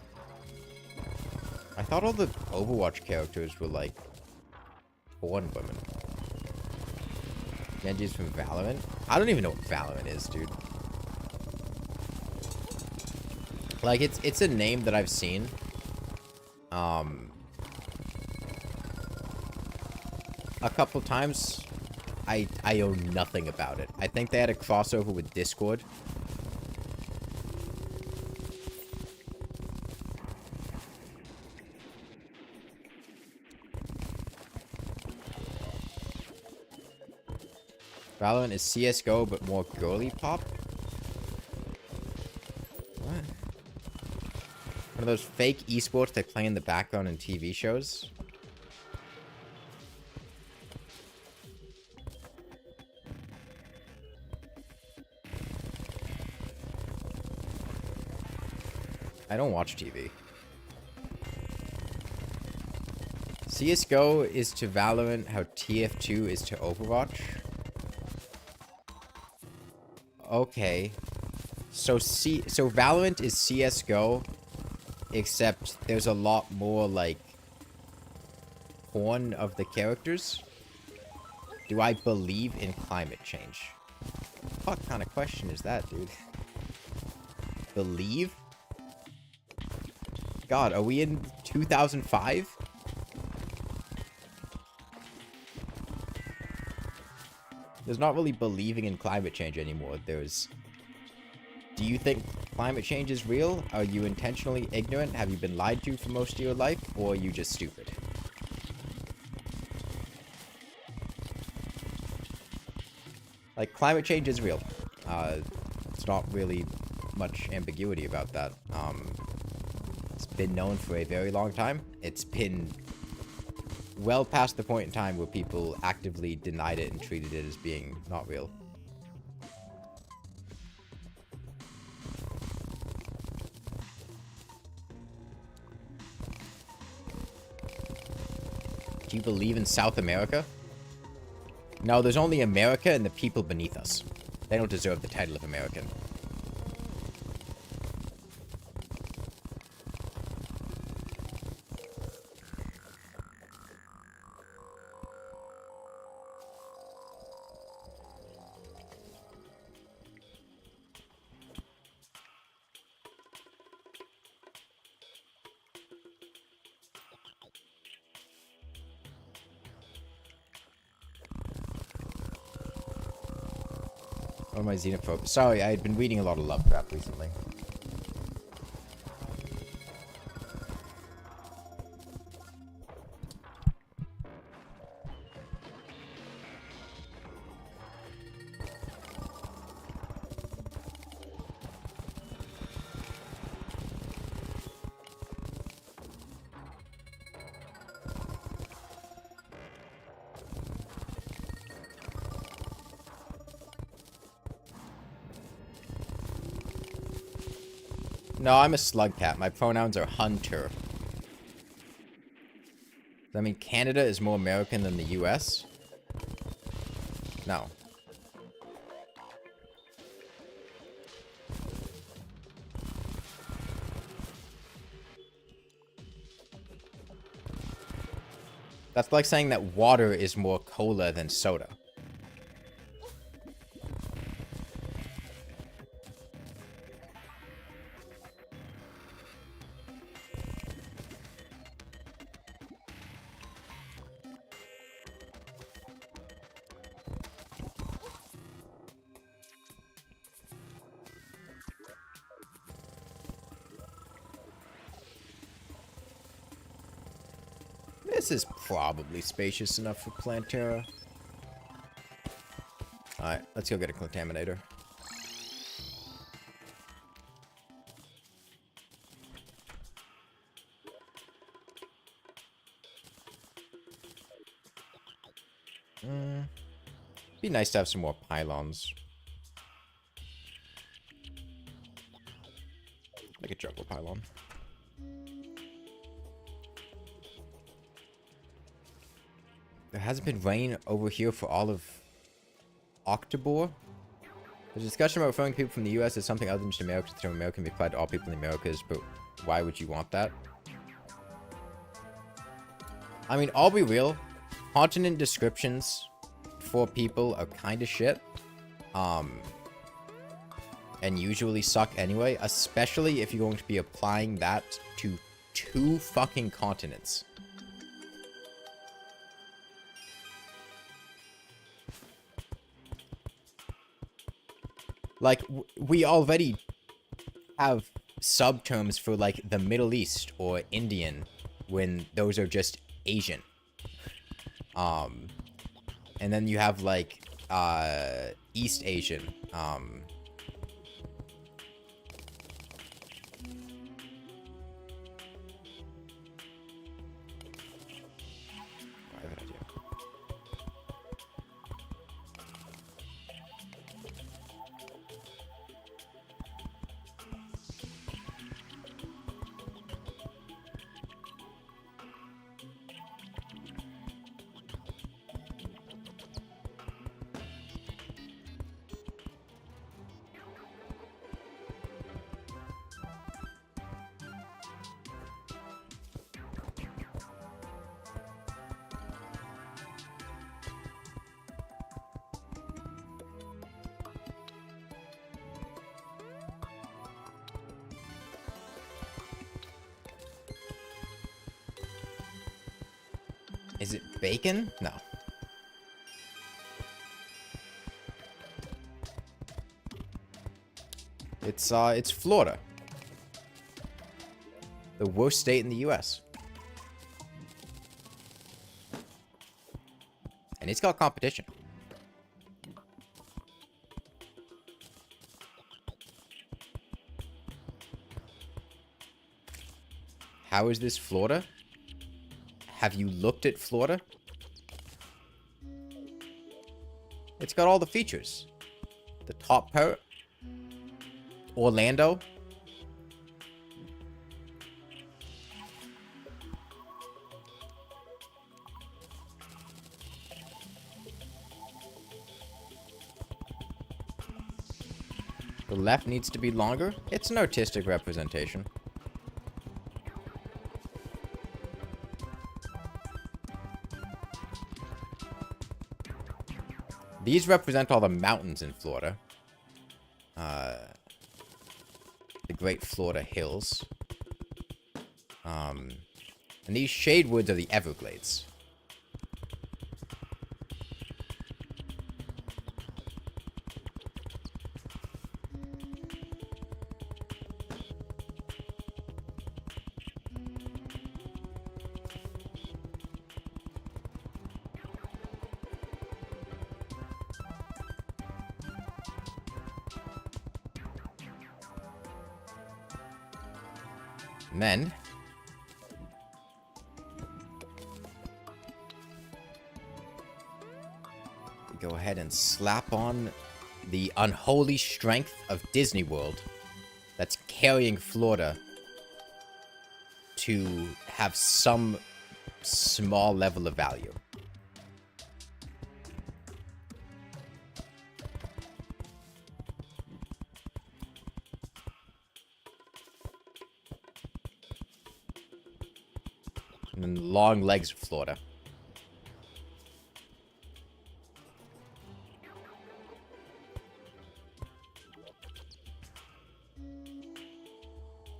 I thought all the Overwatch characters were like porn women. Genji's from Valorant? I don't even know what Valorant is, dude. Like, it's a name that I've seen. A couple times. I know nothing about it. I think they had a crossover with Discord. Valorant is CSGO, but more girly pop? What? One of those fake esports they play in the background in TV shows? I don't watch TV. CSGO is to Valorant how TF2 is to Overwatch? Okay. So Valorant is CSGO, except there's a lot more, like, porn of the characters. Do I believe in climate change? What kind of question is that, dude? Believe? God, are we in 2005? There's not really believing in climate change anymore. There's... Do you think climate change is real? Are you intentionally ignorant? Have you been lied to for most of your life? Or are you just stupid? Like, climate change is real. It's not really much ambiguity about that. It's been known for a very long time. It's been well past the point in time where people actively denied it and treated it as being not real. Do you believe in South America? No, there's only America and the people beneath us. They don't deserve the title of American. Or my xenophobe. Sorry, I had been reading a lot of Lovecraft recently. No, I'm a slug cat. My pronouns are hunter. Does that mean Canada is more American than the US? No. That's like saying that water is more cola than soda. This is probably spacious enough for Plantera. Alright, let's go get a contaminator. Be nice to have some more pylons. Like a jungle pylon. There hasn't been rain over here for all of October. The discussion about referring people from the US is something other than just Americans. The term American can be applied to all people in the Americas, but why would you want that? I mean, I'll be real. Continent descriptions for people are kind of shit. And usually suck anyway, especially if you're going to be applying that to 2 fucking continents. Like, we already have subterms for, like, the Middle East or Indian when those are just Asian. And then you have, like, East Asian, Is it bacon? No. It's Florida. The worst state in the US. And it's got competition. How is this Florida? Have you looked at Florida? It's got all the features. The top part. Orlando. The left needs to be longer. It's an artistic representation. These represent all the mountains in Florida. The Great Florida Hills. And these shade woods are the Everglades. And then we go ahead and slap on the unholy strength of Disney World that's carrying Florida to have some small level of value. And then the long legs of Florida.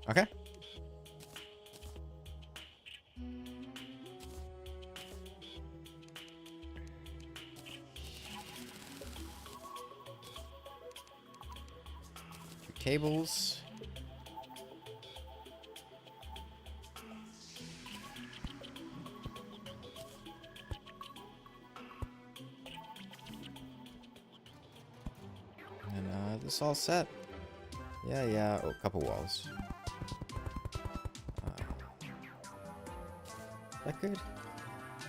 Okay. Two tables. And this all set. Yeah. Oh, a couple walls. That good?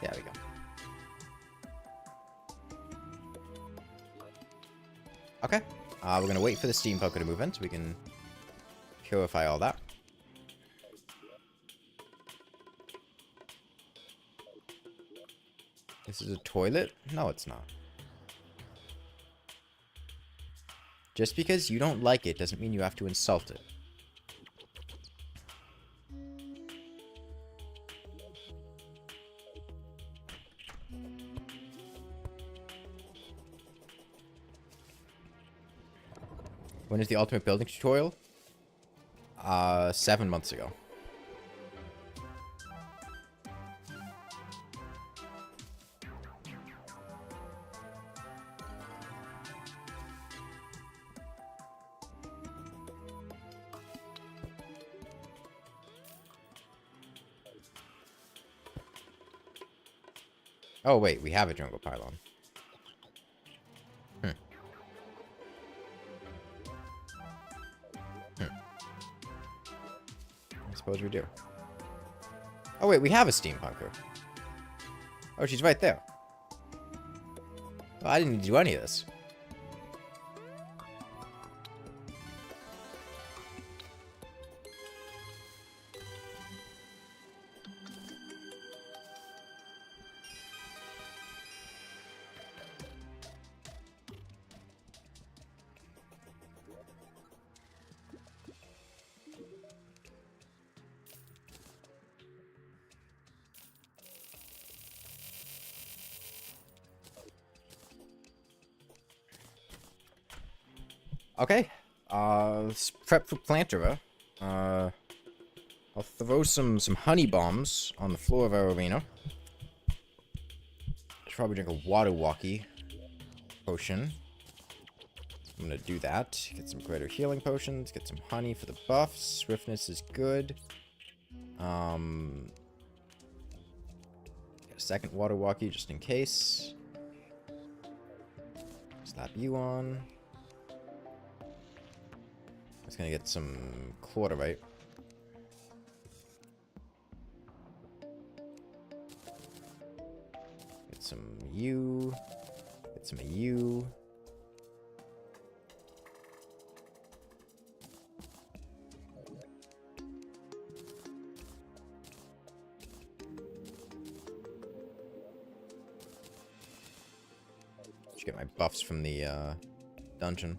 Yeah, there we go. Okay. We're gonna wait for the steam poker to move in so we can purify all that. This is a toilet? No, it's not. Just because you don't like it doesn't mean you have to insult it. When is the ultimate building tutorial? 7 months ago. Oh, wait, we have a jungle pylon. I suppose we do. Oh, wait, we have a steampunker. Oh, she's right there. Well, I didn't need to do any of this. Okay. Let's prep for Planterer. I'll throw some honey bombs on the floor of our arena. Should probably drink a water walkie potion. I'm gonna do that. Get some greater healing potions. Get some honey for the buffs. Swiftness is good. Get a second water walkie just in case. Slap you on. It's gonna get some chlorite. Get some you. Get some you. Should get my buffs from the dungeon.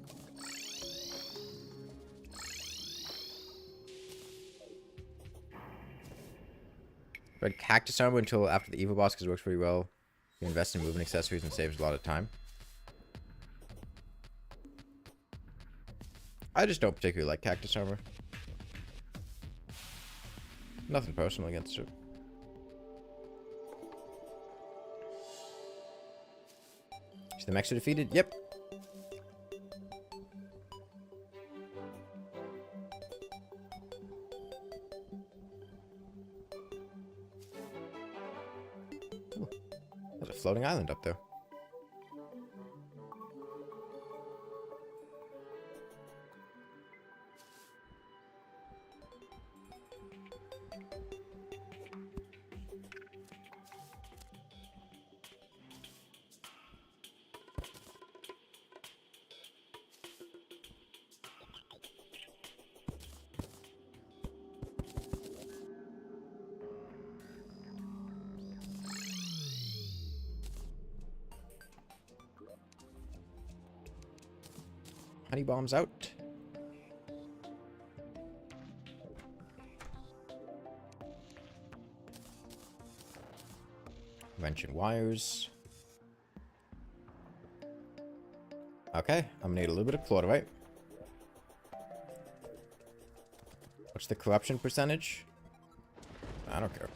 Red cactus armor until after the evil boss because it works pretty well. You invest in movement accessories and saves a lot of time. I just don't particularly like cactus armor. Nothing personal against it. Is the Mexer defeated? Yep. Ooh, there's a floating island up there. Honey bombs out. Wrench and wires. Okay, I'm gonna need a little bit of chlorite. What's the corruption percentage? I don't care.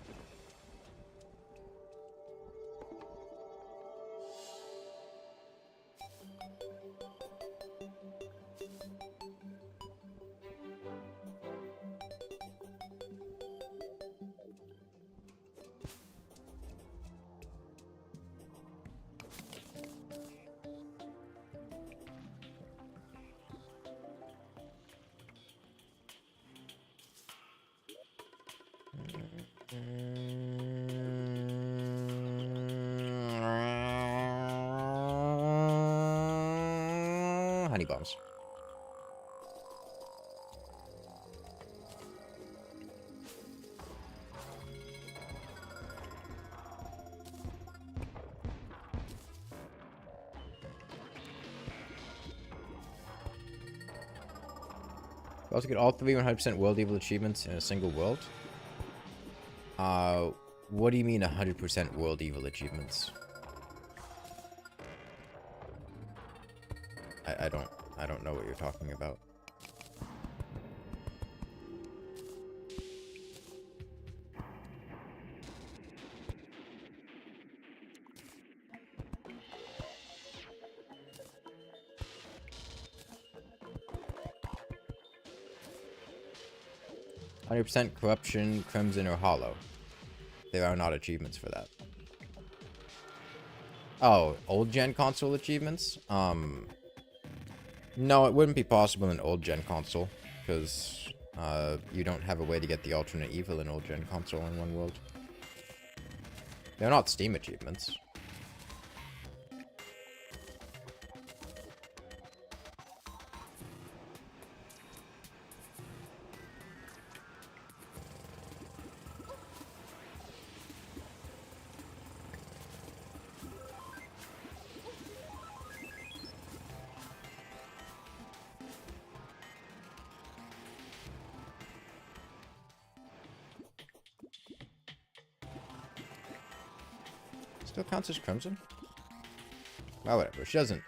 Honey bombs. You also get all 3 100% world evil achievements in a single world. What do you mean 100% world evil achievements? I don't know what you're talking about. %, corruption, crimson, or hollow. There are not achievements for that. Oh, old gen console achievements? No, it wouldn't be possible in old gen console, because you don't have a way to get the alternate evil in old gen console in one world. They're not Steam achievements. Still counts as crimson? Well, whatever. She doesn't.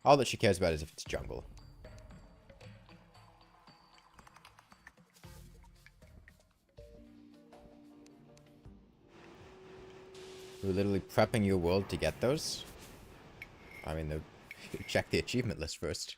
All that she cares about is if it's jungle. We're literally prepping your world to get those. I mean, check the achievement list first.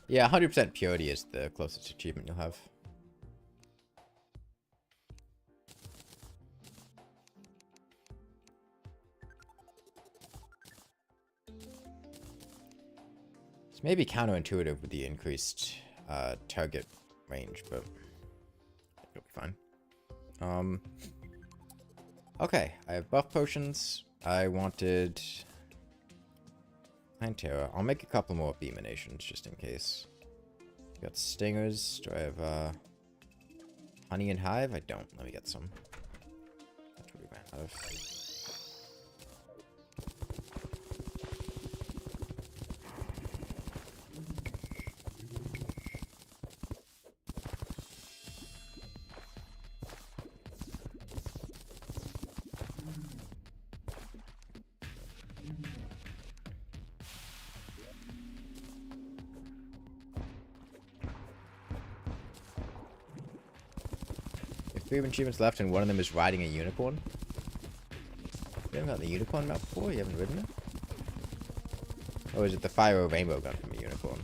Yeah, 100% purity is the closest achievement you'll have. It's maybe counterintuitive with the increased target range, but it'll be fine. Okay, I have buff potions. I wanted Terra. I'll make a couple more beam emanations just in case. Got stingers. Do I have honey and hive? I don't. Let me get some. That's what we ran out of. 3 achievements left, and one of them is riding a unicorn. You haven't got the unicorn map before? You haven't ridden it? Or is it the fire or rainbow gun from a unicorn?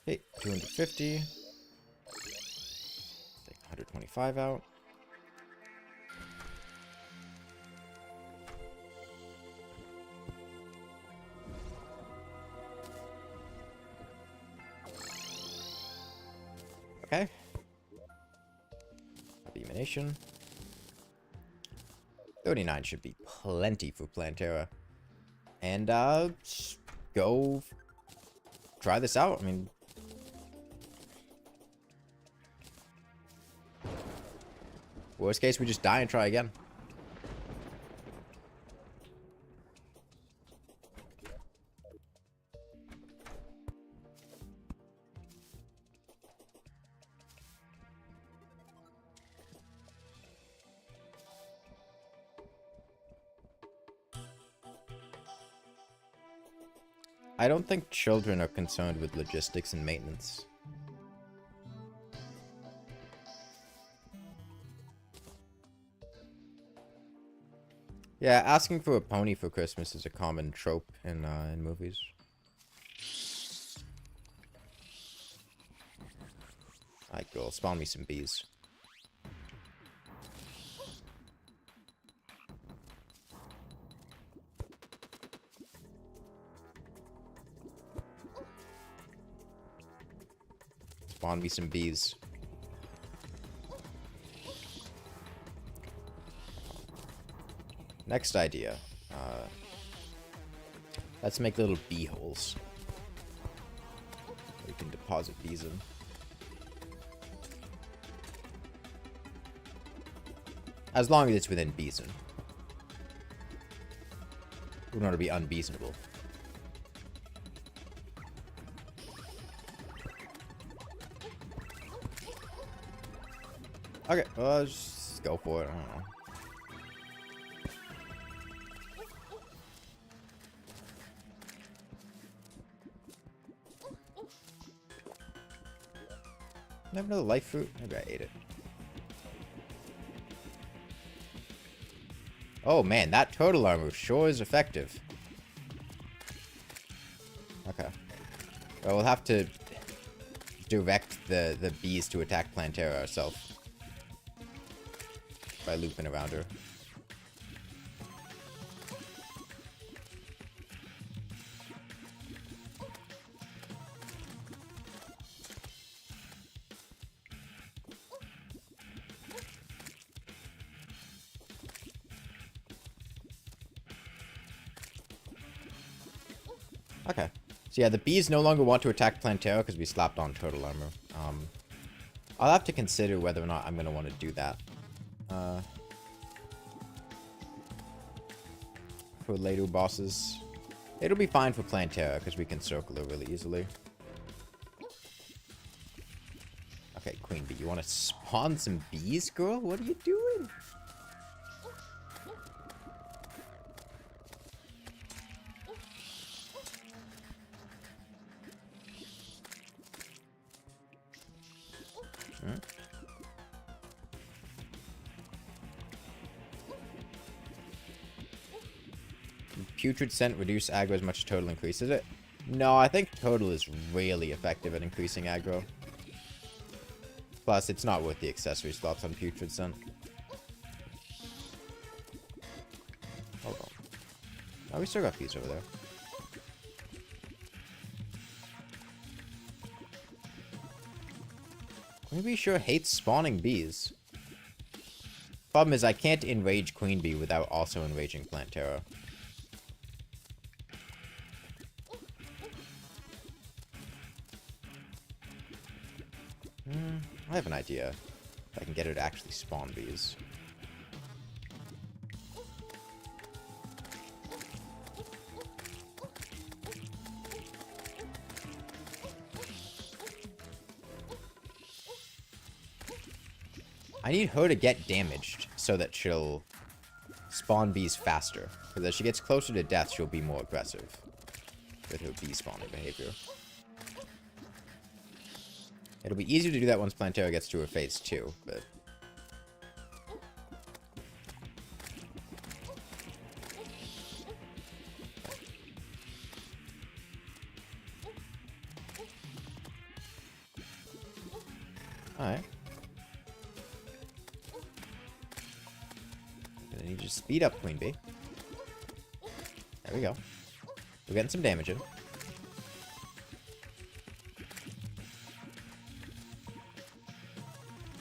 Okay, 250. Take 125 out. Okay. Illumination. 39 should be plenty for Plantera. And just go try this out. I mean, worst case, we just die and try again. I don't think children are concerned with logistics and maintenance. Yeah, asking for a pony for Christmas is a common trope in movies. Alright, girl, spawn me some bees. Spawn me some bees. Next idea. Let's make little bee holes. We can deposit bees in. As long as it's within Beeson. We don't want to be unbeasonable. Okay, well, let's just go for it. I don't know. I have another life fruit? Maybe I ate it. Oh man, that turtle armor sure is effective. Okay. Well, we'll have to direct the bees to attack Plantera ourselves. By looping around her. Okay. So yeah, the bees no longer want to attack Plantera because we slapped on turtle armor. I'll have to consider whether or not I'm going to want to do that. For later bosses. It'll be fine for Plantera because we can circle her really easily. Okay, Queen Bee, you want to spawn some bees, girl? What are you doing? Putrid scent reduce aggro as much as total increases it. No, I think total is really effective at increasing aggro. Plus, it's not worth the accessory slots on putrid scent. Hold on. Oh, we still got bees over there. Queen Bee sure hates spawning bees. Problem is, I can't enrage Queen Bee without also enraging Plantera. I have an idea. If I can get her to actually spawn bees. I need her to get damaged so that she'll spawn bees faster. Because as she gets closer to death, she'll be more aggressive with her bee spawning behavior. It'll be easier to do that once Plantera gets to her phase 2, but... Alright. Gonna need you to speed up, Queen Bee. There we go. We're getting some damage in.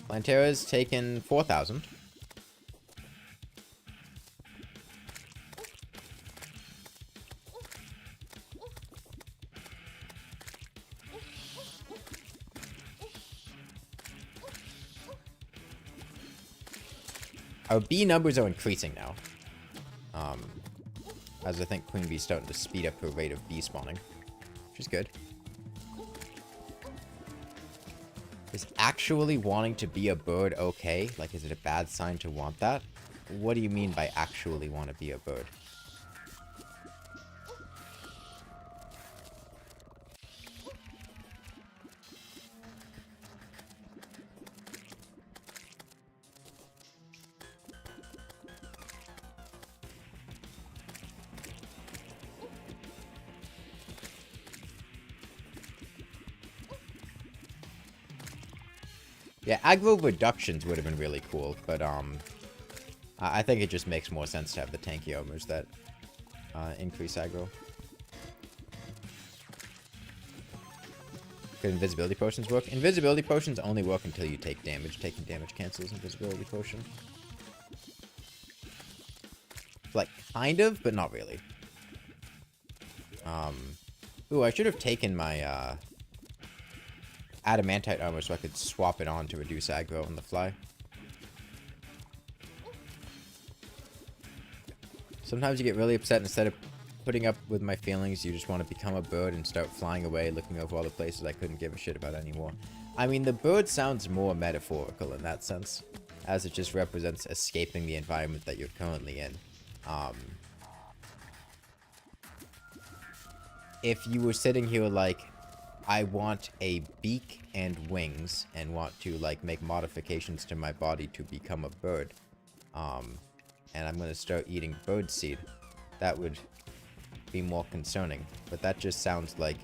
Plantera's taken 4,000. Our bee numbers are increasing now. As I think Queen Bee's starting to speed up her rate of bee spawning. Which is good. Is actually wanting to be a bird okay? Like, is it a bad sign to want that? What do you mean by actually want to be a bird? Yeah, aggro reductions would have been really cool, but I think it just makes more sense to have the tanky homers that increase aggro. Could invisibility potions work? Invisibility potions only work until you take damage. Taking damage cancels invisibility potion. Like, kind of, but not really. Ooh, I should have taken my adamantite armor so I could swap it on to reduce aggro on the fly. Sometimes you get really upset, and instead of putting up with my feelings, you just want to become a bird and start flying away, looking over all the places I couldn't give a shit about anymore. I mean, the bird sounds more metaphorical in that sense, as it just represents escaping the environment that you're currently in. If you were sitting here like, I want a beak and wings and want to, like, make modifications to my body to become a bird, and I'm going to start eating birdseed, that would be more concerning. But that just sounds like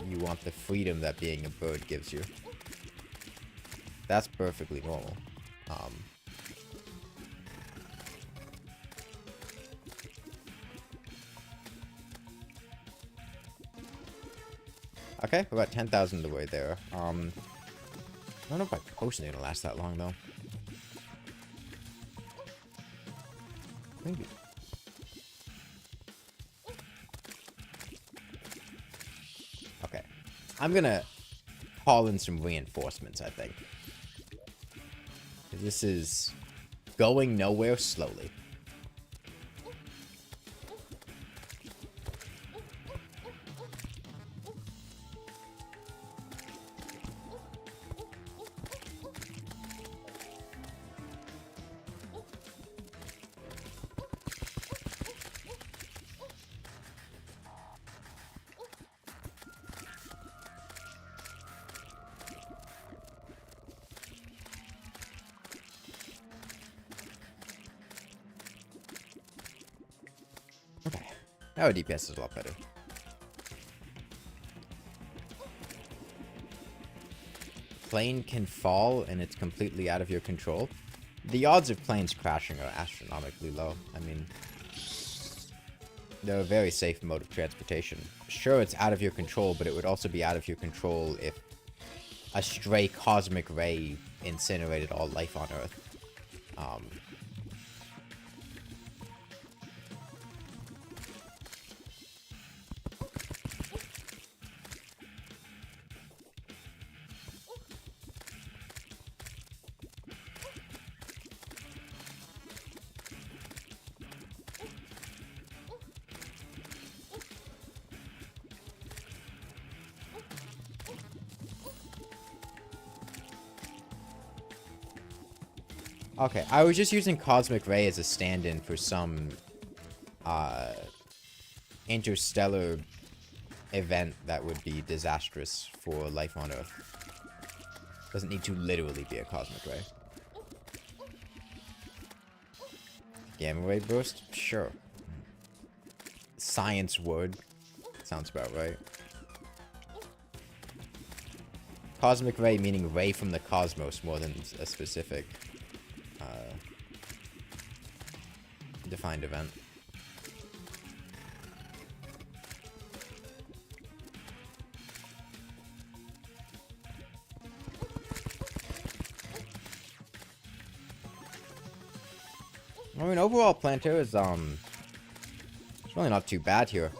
you want the freedom that being a bird gives you. That's perfectly normal. Okay, we're about 10,000 the way there. I don't know if my potion is gonna last that long, though. Maybe. Okay. I'm gonna call in some reinforcements, I think. This is going nowhere slowly. Now DPS is a lot better. Plane can fall and it's completely out of your control. The odds of planes crashing are astronomically low. I mean, they're a very safe mode of transportation. Sure, it's out of your control, but it would also be out of your control if a stray cosmic ray incinerated all life on Earth. Okay, I was just using Cosmic Ray as a stand-in for some, interstellar event that would be disastrous for life on Earth. Doesn't need to literally be a Cosmic Ray. Gamma Ray Burst? Sure. Science word. Sounds about right. Cosmic Ray meaning ray from the cosmos more than a specific defined event. I mean, overall, Planter is, it's really not too bad here.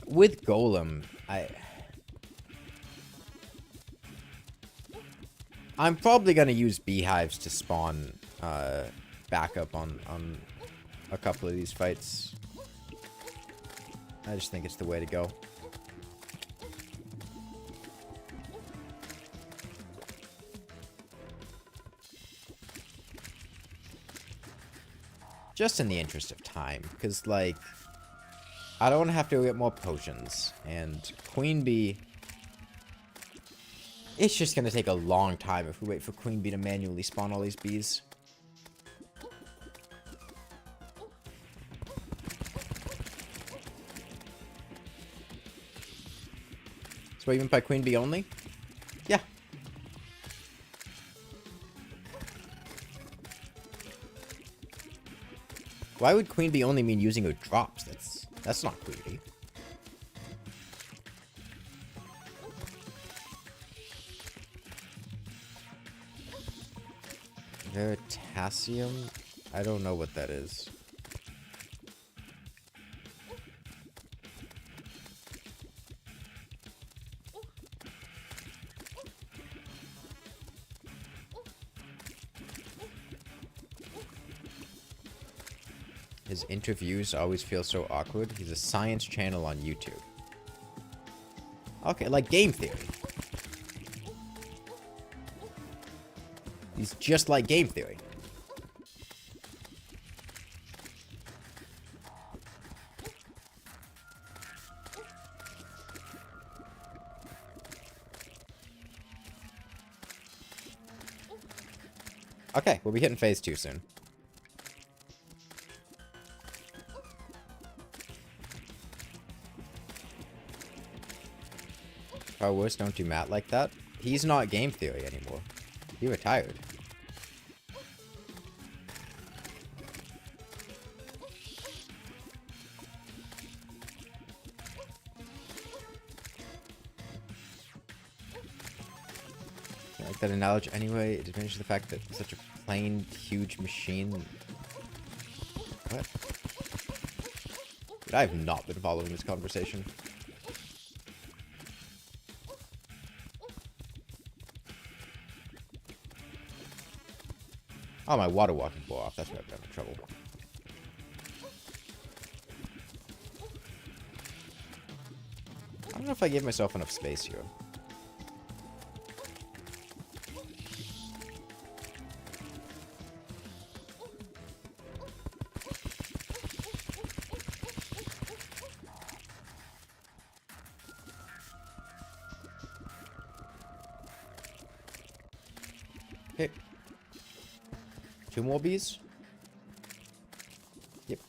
With Golem, I'm probably gonna use beehives to spawn, backup on a couple of these fights. I just think it's the way to go. Just in the interest of time, because, like, I don't want to have to go get more potions, and Queen Bee... It's just going to take a long time if we wait for Queen Bee to manually spawn all these bees. So even by Queen Bee only? Yeah. Why would Queen Bee only mean using her drops? That's not Queen Bee. Veritasium? I don't know what that is. His interviews always feel so awkward. He's a science channel on YouTube. Okay, like game theory. He's just like game theory. Okay, we'll be hitting phase 2 soon. Our worst don't do Matt like that. He's not game theory anymore. He retired. I like that analogy anyway. It diminishes the fact that such a plain, huge machine. What? Dude, I have not been following this conversation. Oh, my water walking bore off. That's where I've been in trouble. I don't know if I gave myself enough space here. Okay. 2 more bees? Yep.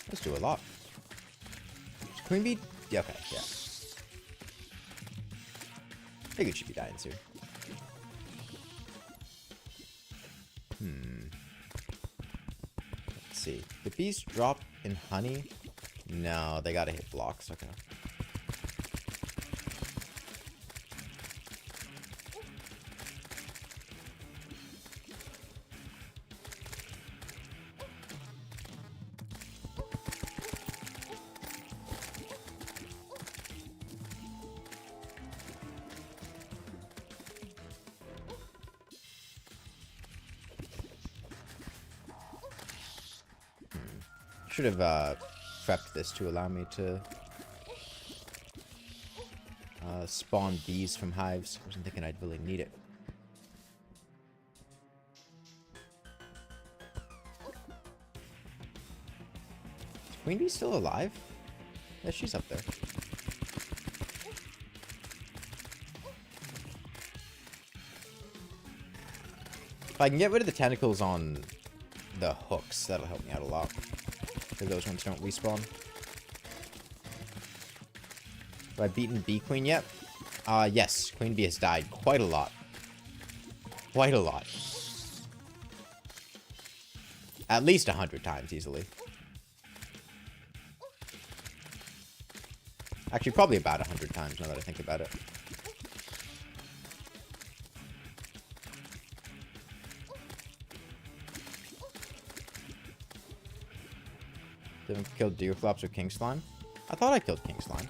Let's do a lot. Queen bee? Yeah, okay, yeah. I think it should be dying soon. Let's see. The bees drop in honey? No, they gotta hit blocks. Okay. Should have prepped this to allow me to spawn bees from hives. I wasn't thinking I'd really need it. Is Queen Bee still alive? Yeah, she's up there. If I can get rid of the tentacles on the hooks, that'll help me out a lot. Because those ones don't respawn. Have I beaten Bee Queen yet? Yes. Queen Bee has died quite a lot. Quite a lot. At least 100 times, easily. Actually, probably about 100 times, now that I think about it. Haven't killed Deerflops or King Slime? I thought I killed King Slime.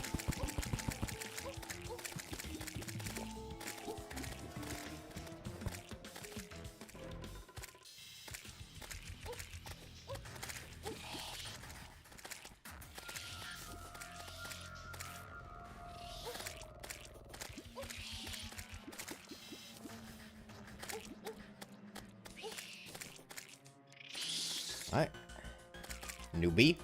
Alright. Newbie.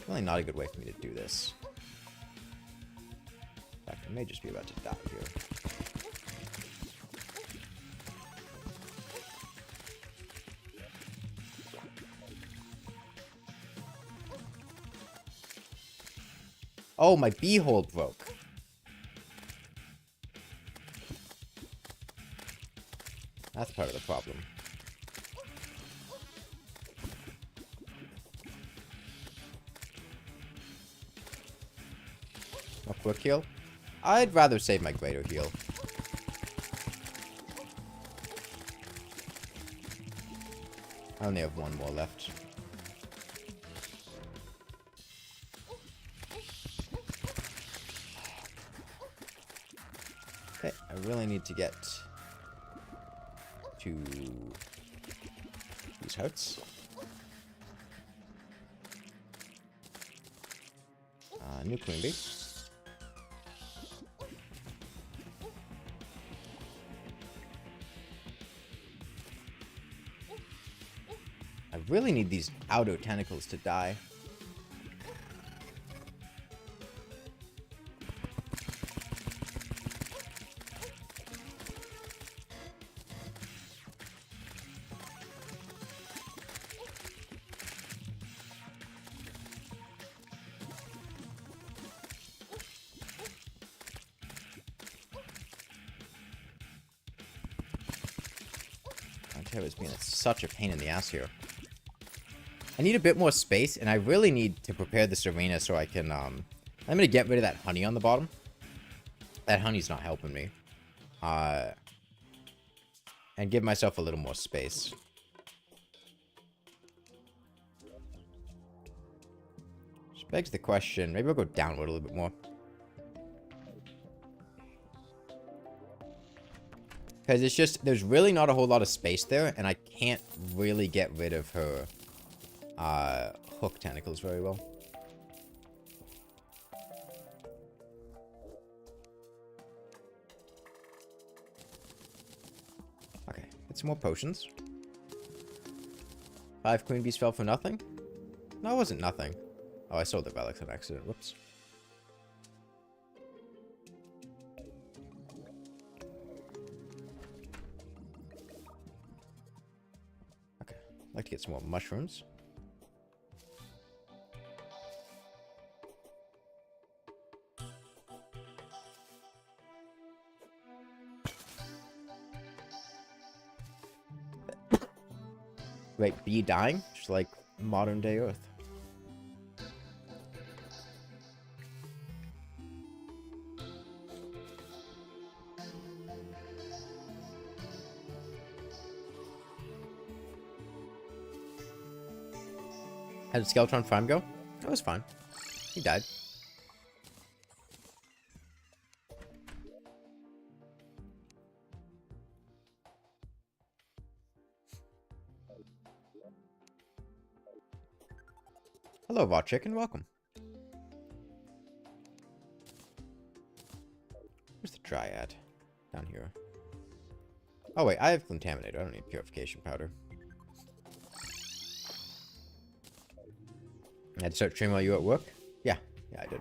Really not a good way for me to do this. In fact, I may just be about to die here. Oh, my bee hole broke. That's part of the problem. A quick heal? I'd rather save my greater heal. I only have one more left. Okay, I really need to get to these hearts. New Queen Bee. I really need these outer tentacles to die. Terraria's being such a pain in the ass here. I need a bit more space, and I really need to prepare this arena so I can, I'm gonna get rid of that honey on the bottom. That honey's not helping me. And give myself a little more space. Which begs the question, maybe I'll go downward a little bit more. Because it's just, there's really not a whole lot of space there, and I can't really get rid of her hook tentacles very well. Okay, get some more potions. 5 queen bees fell for nothing? No, it wasn't nothing. Oh, I sold the relics on accident. Whoops. Okay, I'd like to get some more mushrooms. Wait, bee dying? Just like modern day Earth. How did Skeletron Prime go? That was fine. He died. Hello, raw chicken. Welcome. Where's the dryad? Down here. Oh, wait. I have contaminator. I don't need purification powder. I had to start streaming while you were at work? Yeah. Yeah, I did.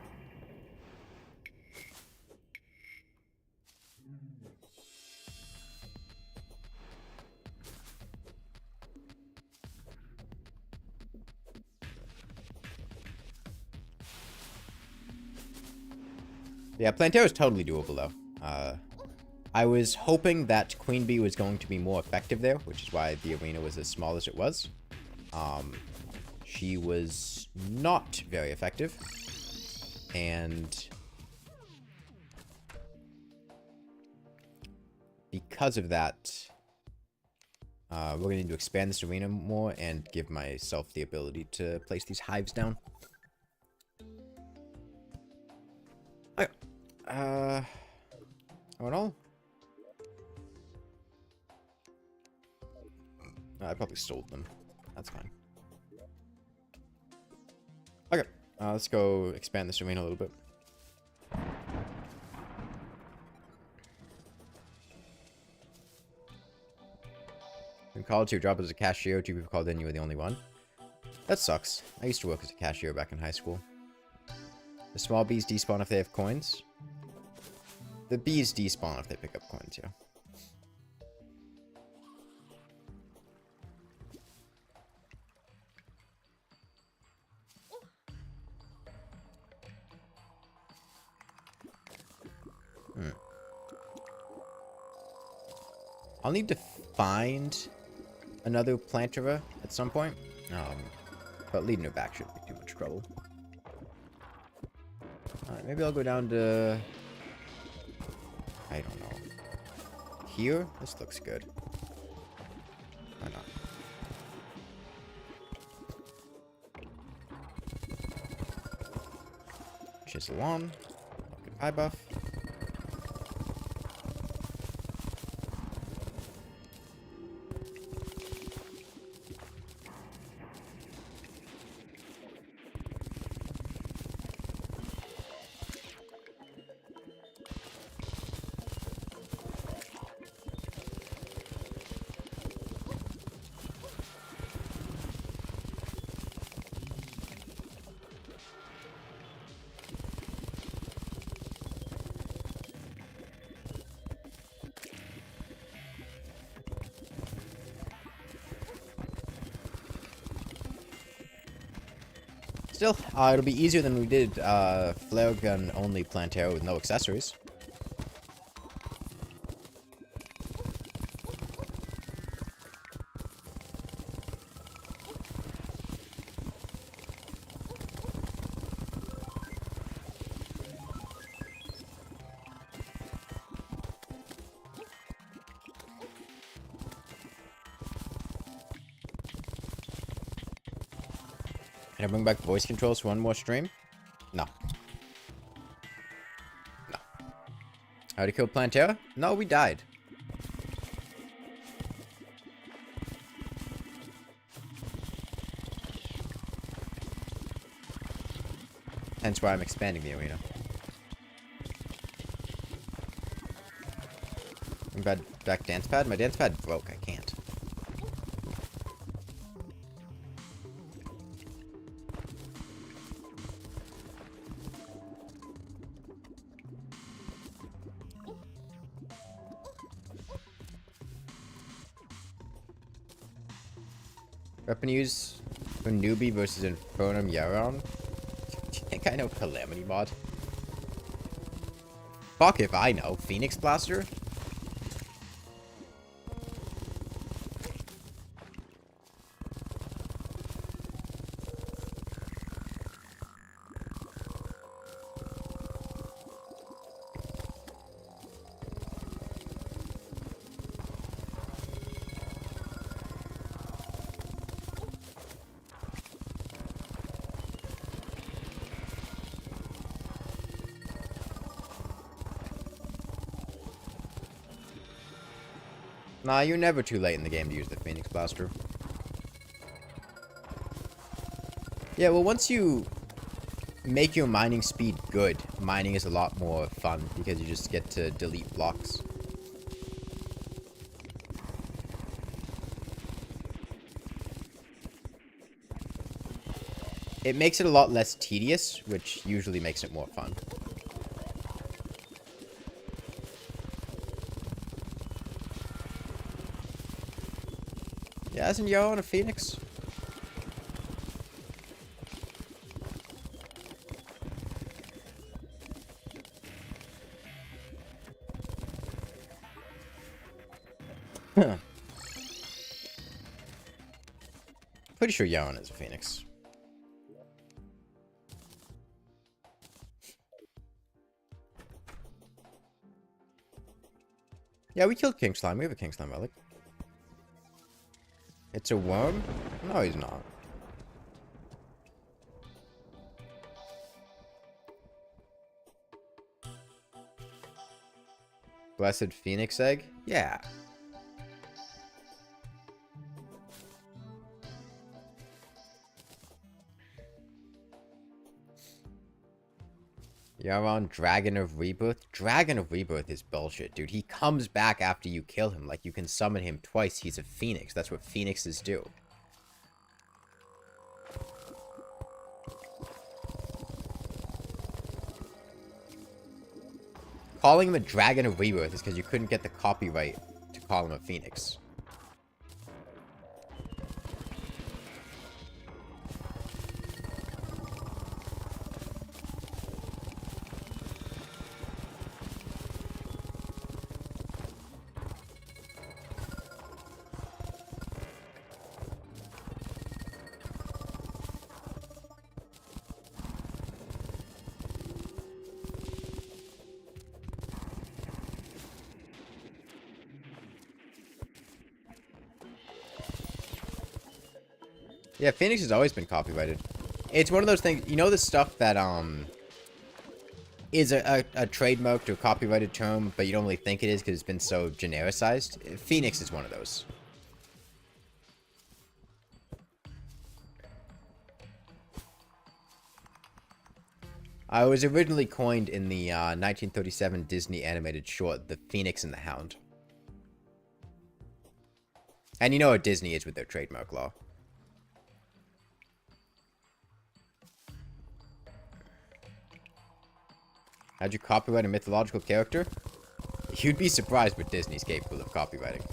Yeah, Plantera is totally doable, though. I was hoping that Queen Bee was going to be more effective there, which is why the arena was as small as it was. She was not very effective. And because of that, we're going to need to expand this arena more and give myself the ability to place these hives down. Okay. All in all, I probably sold them. That's fine. Okay, let's go expand this arena a little bit. In college, your job as a cashier, 2 people called in, you were the only one. That sucks. I used to work as a cashier back in high school. The small bees despawn if they have coins. The bees despawn if they pick up coins, yeah. I'll need to find another Plantera at some point. But leading her back shouldn't be too much trouble. Alright, maybe I'll go down to... I don't know. Here? This looks good. Why not? Chisel on. High buff. Still, it'll be easier than we did flare gun only Plantera with no accessories. Can I bring back voice controls for one more stream? No. No. How to kill Plantera? No, we died. Hence why I'm expanding the arena. Bring back dance pad? My dance pad broke. I can't. Weapon use for newbie versus Infernum Yaron. Do you think I know Calamity mod? Fuck if I know. Phoenix Blaster? Nah, you're never too late in the game to use the Phoenix Blaster. Yeah, well, once you make your mining speed good, mining is a lot more fun because you just get to delete blocks. It makes it a lot less tedious, which usually makes it more fun. Yeah, isn't Yo on a phoenix? Pretty sure Yaron is a phoenix. Yeah, we killed King Slime. We have a King Slime relic. It's a worm? No, he's not. Blessed Phoenix Egg? Yeah. Yaron, Dragon of Rebirth? Dragon of Rebirth is bullshit, dude. He comes back after you kill him. Like, you can summon him twice. He's a phoenix. That's what phoenixes do. Calling him a Dragon of Rebirth is because you couldn't get the copyright to call him a phoenix. Yeah, Phoenix has always been copyrighted. It's one of those things, you know, the stuff that, is a trademarked or copyrighted term, but you don't really think it is because it's been so genericized? Phoenix is one of those. I was originally coined in the 1937 Disney animated short, The Phoenix and the Hound. And you know what Disney is with their trademark law. How'd you copyright a mythological character? You'd be surprised what Disney's capable of copywriting.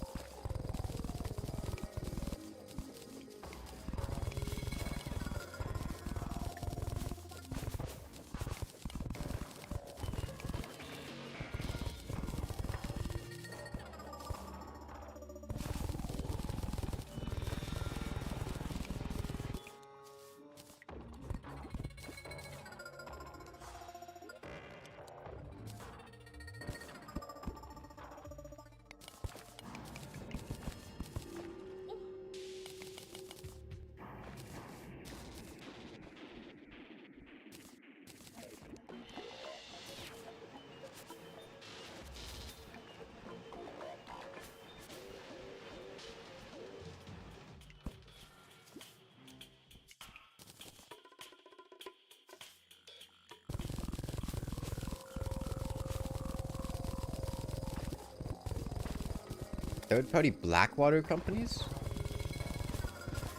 Third-party Blackwater companies?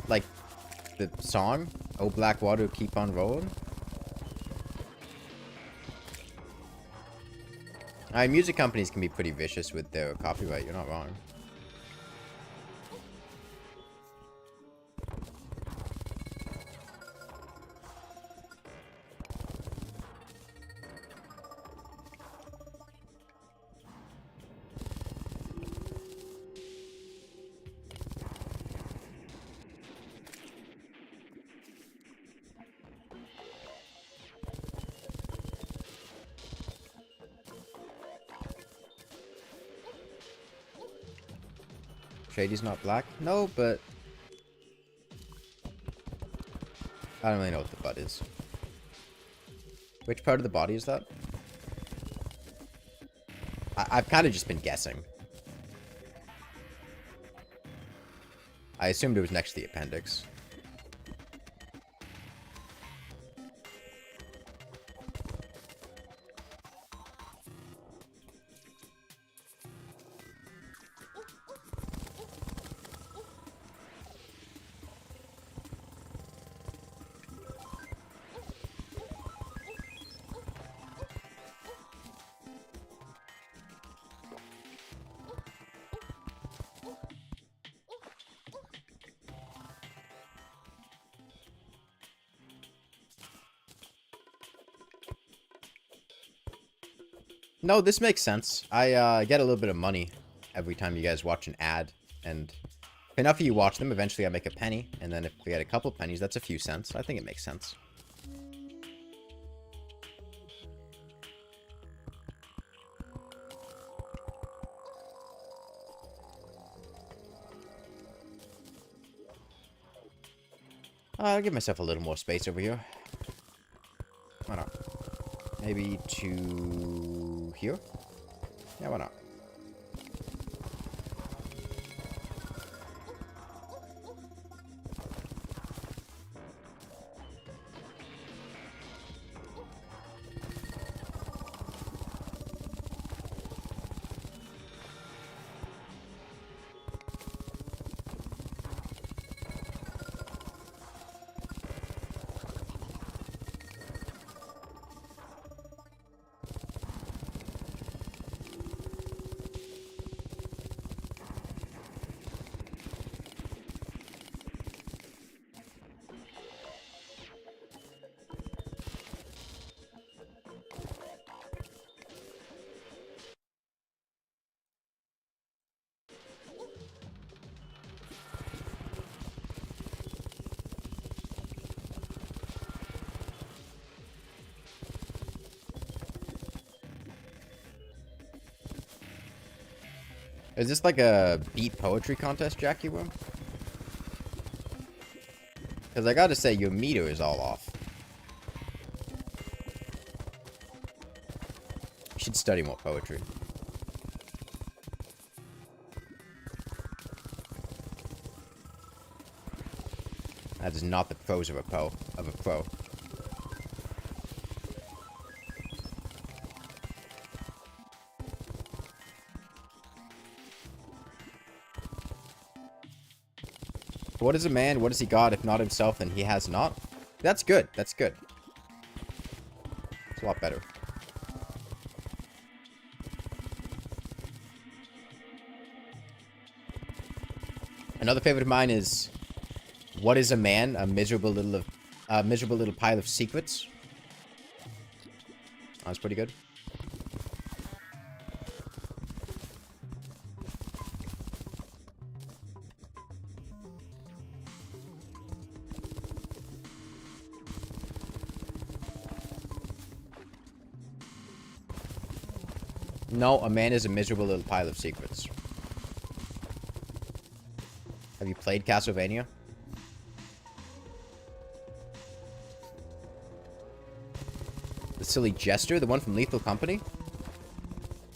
Like the song, "Oh Blackwater, Keep on Rolling"? Music companies can be pretty vicious with their copyright, you're not wrong. Shady's not black? No, but I don't really know what the butt is. Which part of the body is that? I've kind of just been guessing. I assumed it was next to the appendix. No, this makes sense. I get a little bit of money every time you guys watch an ad. And if enough of you watch them, eventually I make a penny. And then if we get a couple pennies, that's a few cents. I think it makes sense. I'll give myself a little more space over here. Why not? Maybe to here? Yeah, why not? Is this like a beat poetry contest, Jackie Room? Because I gotta say, your meter is all off. You should study more poetry. That is not the prose of a pro. What is a man? What is he got? If not himself, then he has not. That's good. That's good. It's a lot better. Another favorite of mine is, what is a man? A miserable little pile of secrets. That was pretty good. No, a man is a miserable little pile of secrets. Have you played Castlevania? The silly jester? The one from Lethal Company?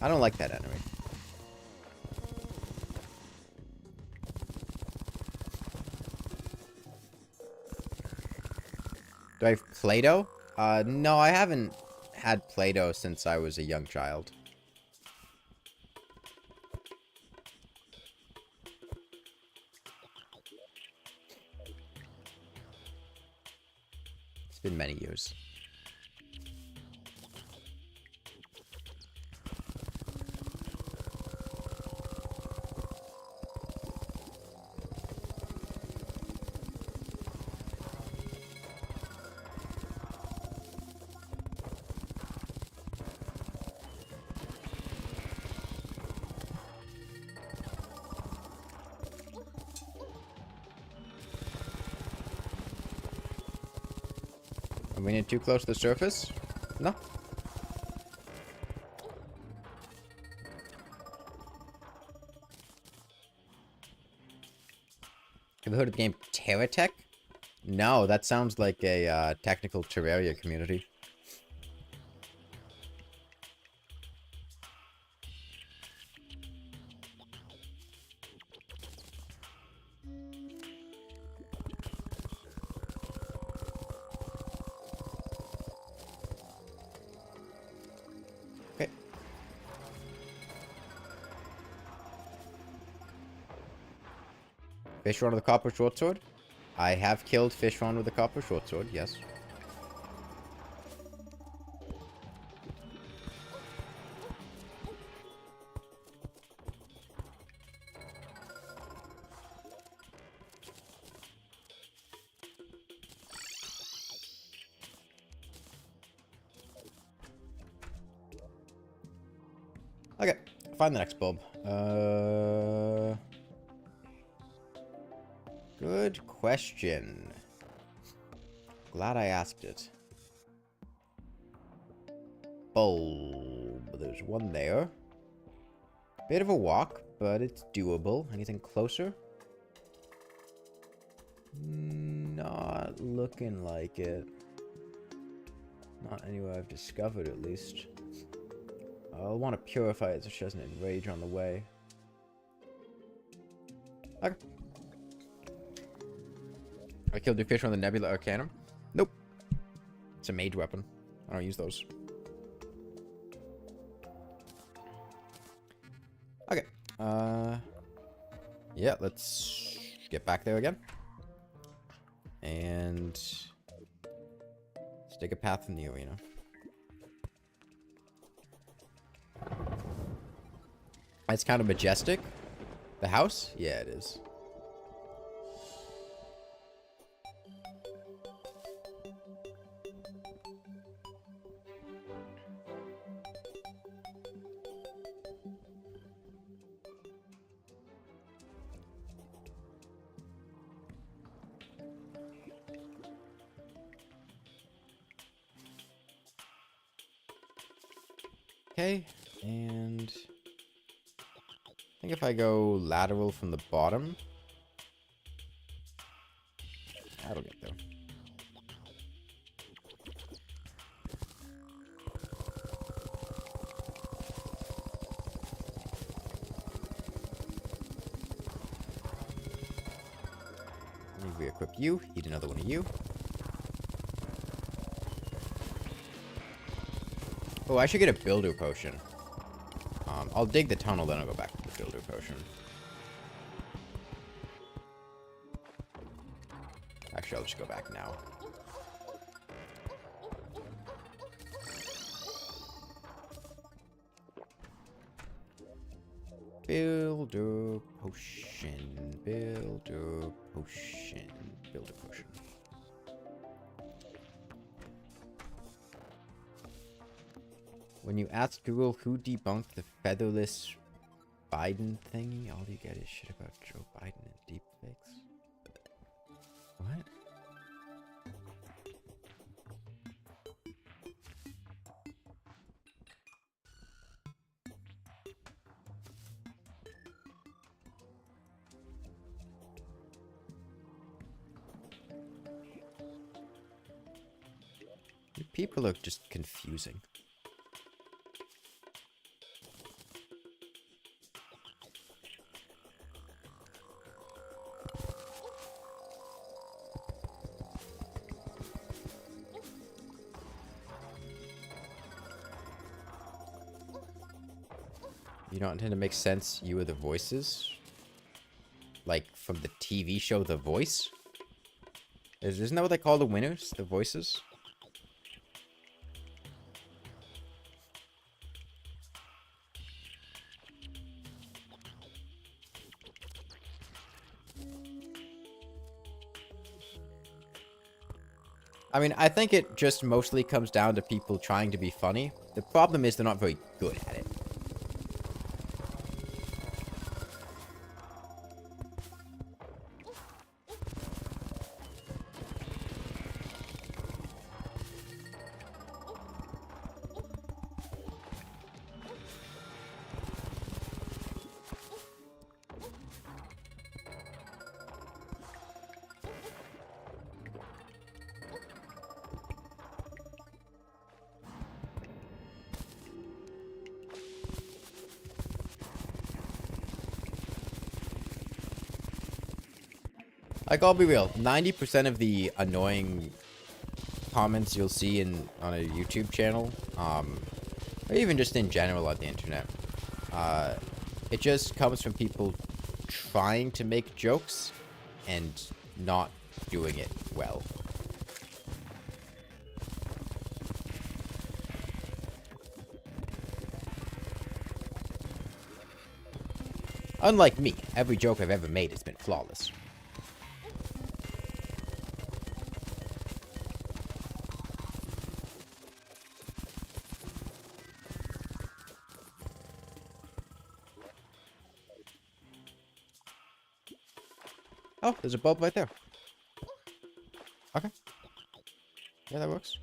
I don't like that enemy. Do I have Play-Doh? No, I haven't had Play-Doh since I was a young child. It's been many years. Are we too close to the surface? No. Have you heard of the game Terraria? No, that sounds like a technical Terraria community. Okay. Fishron with a copper short sword? I have killed Fishron with a copper short sword, yes. Okay, find the next bulb. Good question. Glad I asked it. Bulb. There's one there. Bit of a walk, but it's doable. Anything closer? Not looking like it. Not anywhere I've discovered, at least. I'll want to purify it so she doesn't enrage on the way. Okay. I killed your fish on the Nebula Arcanum? Nope. It's a mage weapon. I don't use those. Okay. Yeah, let's get back there again. And let's take a path in the arena. It's kind of majestic. The house? Yeah, it is. Okay, and I think if I go lateral from the bottom, that'll get there. Let me re-equip you, eat another one of you. Oh, I should get a builder potion. I'll dig the tunnel, then I'll go back to the builder potion. Actually, I'll just go back now. Builder potion, builder potion, builder potion. When you ask Google who debunked the featherless Biden thing, all you get is shit about Joe Biden and deepfakes. What? You people are just confusing. You don't intend to make sense, you are the voices? Like, from the TV show The Voice? Isn't that what they call the winners? The voices? I mean, I think it just mostly comes down to people trying to be funny. The problem is they're not very good at it. Like, I'll be real, 90% of the annoying comments you'll see on a YouTube channel, or even just in general on the internet, it just comes from people trying to make jokes and not doing it well. Unlike me, every joke I've ever made has been flawless. Oh, there's a bulb right there. Okay. Yeah, that works.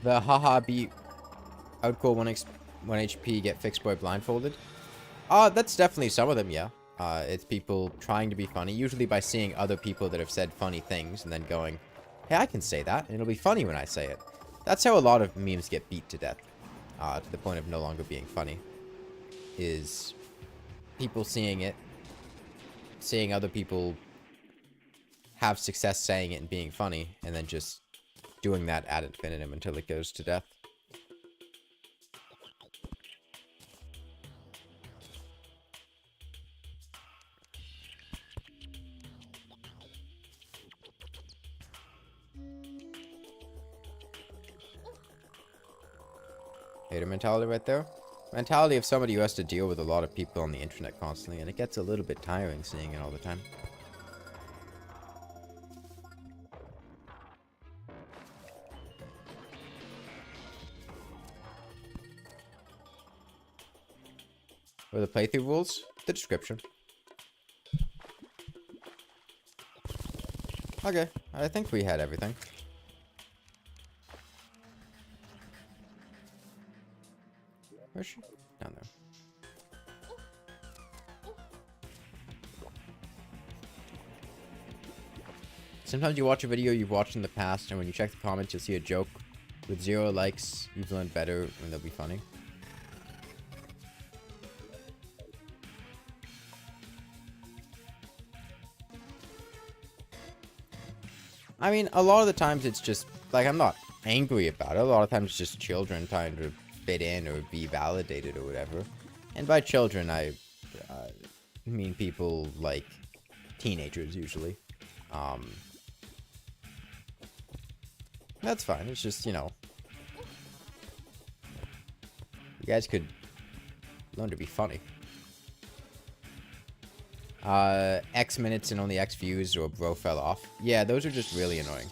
The haha beat outcore 1 HP get fixed boy blindfolded. That's definitely some of them, yeah. It's people trying to be funny, usually by seeing other people that have said funny things and then going, hey, I can say that, and it'll be funny when I say it. That's how a lot of memes get beat to death, to the point of no longer being funny, is people seeing it, seeing other people have success saying it and being funny, and then just doing that ad infinitum until it goes to death. Hater mentality right there. Mentality of somebody who has to deal with a lot of people on the internet constantly, and it gets a little bit tiring seeing it all the time. What are the playthrough rules? The description. Okay, I think we had everything. Where's she? Down there. Sometimes you watch a video you've watched in the past, and when you check the comments, you'll see a joke with 0 likes. You've learned better, and they'll be funny. I mean, a lot of the times it's just, like, I'm not angry about it. A lot of times it's just children trying to fit in or be validated or whatever. And by children, I mean people like teenagers, usually. That's fine. It's just, you know, you guys could learn to be funny. X minutes and only X views or bro fell off. Yeah, those are just really annoying.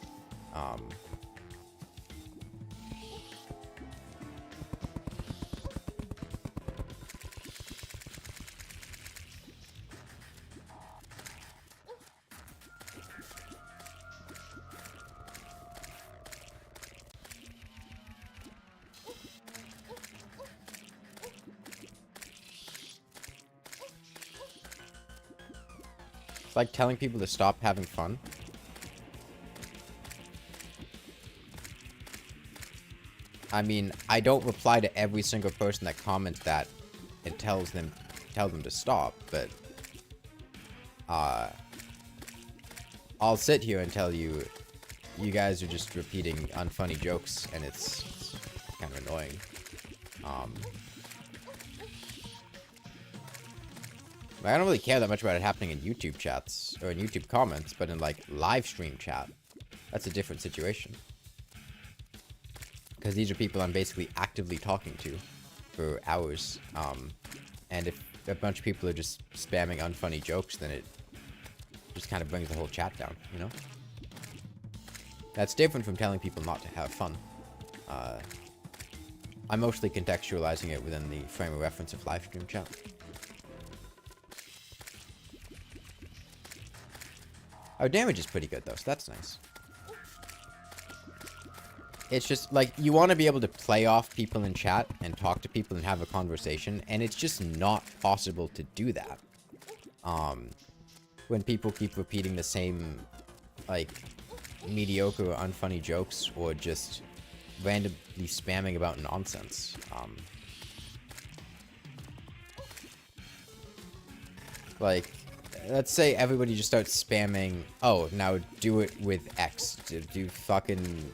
It's like telling people to stop having fun. I mean, I don't reply to every single person that comments that and tell them to stop, but I'll sit here and tell you, you guys are just repeating unfunny jokes, and it's kind of annoying. I don't really care that much about it happening in YouTube chats, or in YouTube comments, but in, like, live stream chat, that's a different situation. Because these are people I'm basically actively talking to for hours, and if a bunch of people are just spamming unfunny jokes, then it just kind of brings the whole chat down, you know? That's different from telling people not to have fun. I'm mostly contextualizing it within the frame of reference of live stream chat. Our damage is pretty good, though, so that's nice. It's just, like, you want to be able to play off people in chat and talk to people and have a conversation, and it's just not possible to do that. When people keep repeating the same, like, mediocre or unfunny jokes, or just randomly spamming about nonsense. Like, let's say everybody just starts spamming, oh, now do it with X. Do fucking,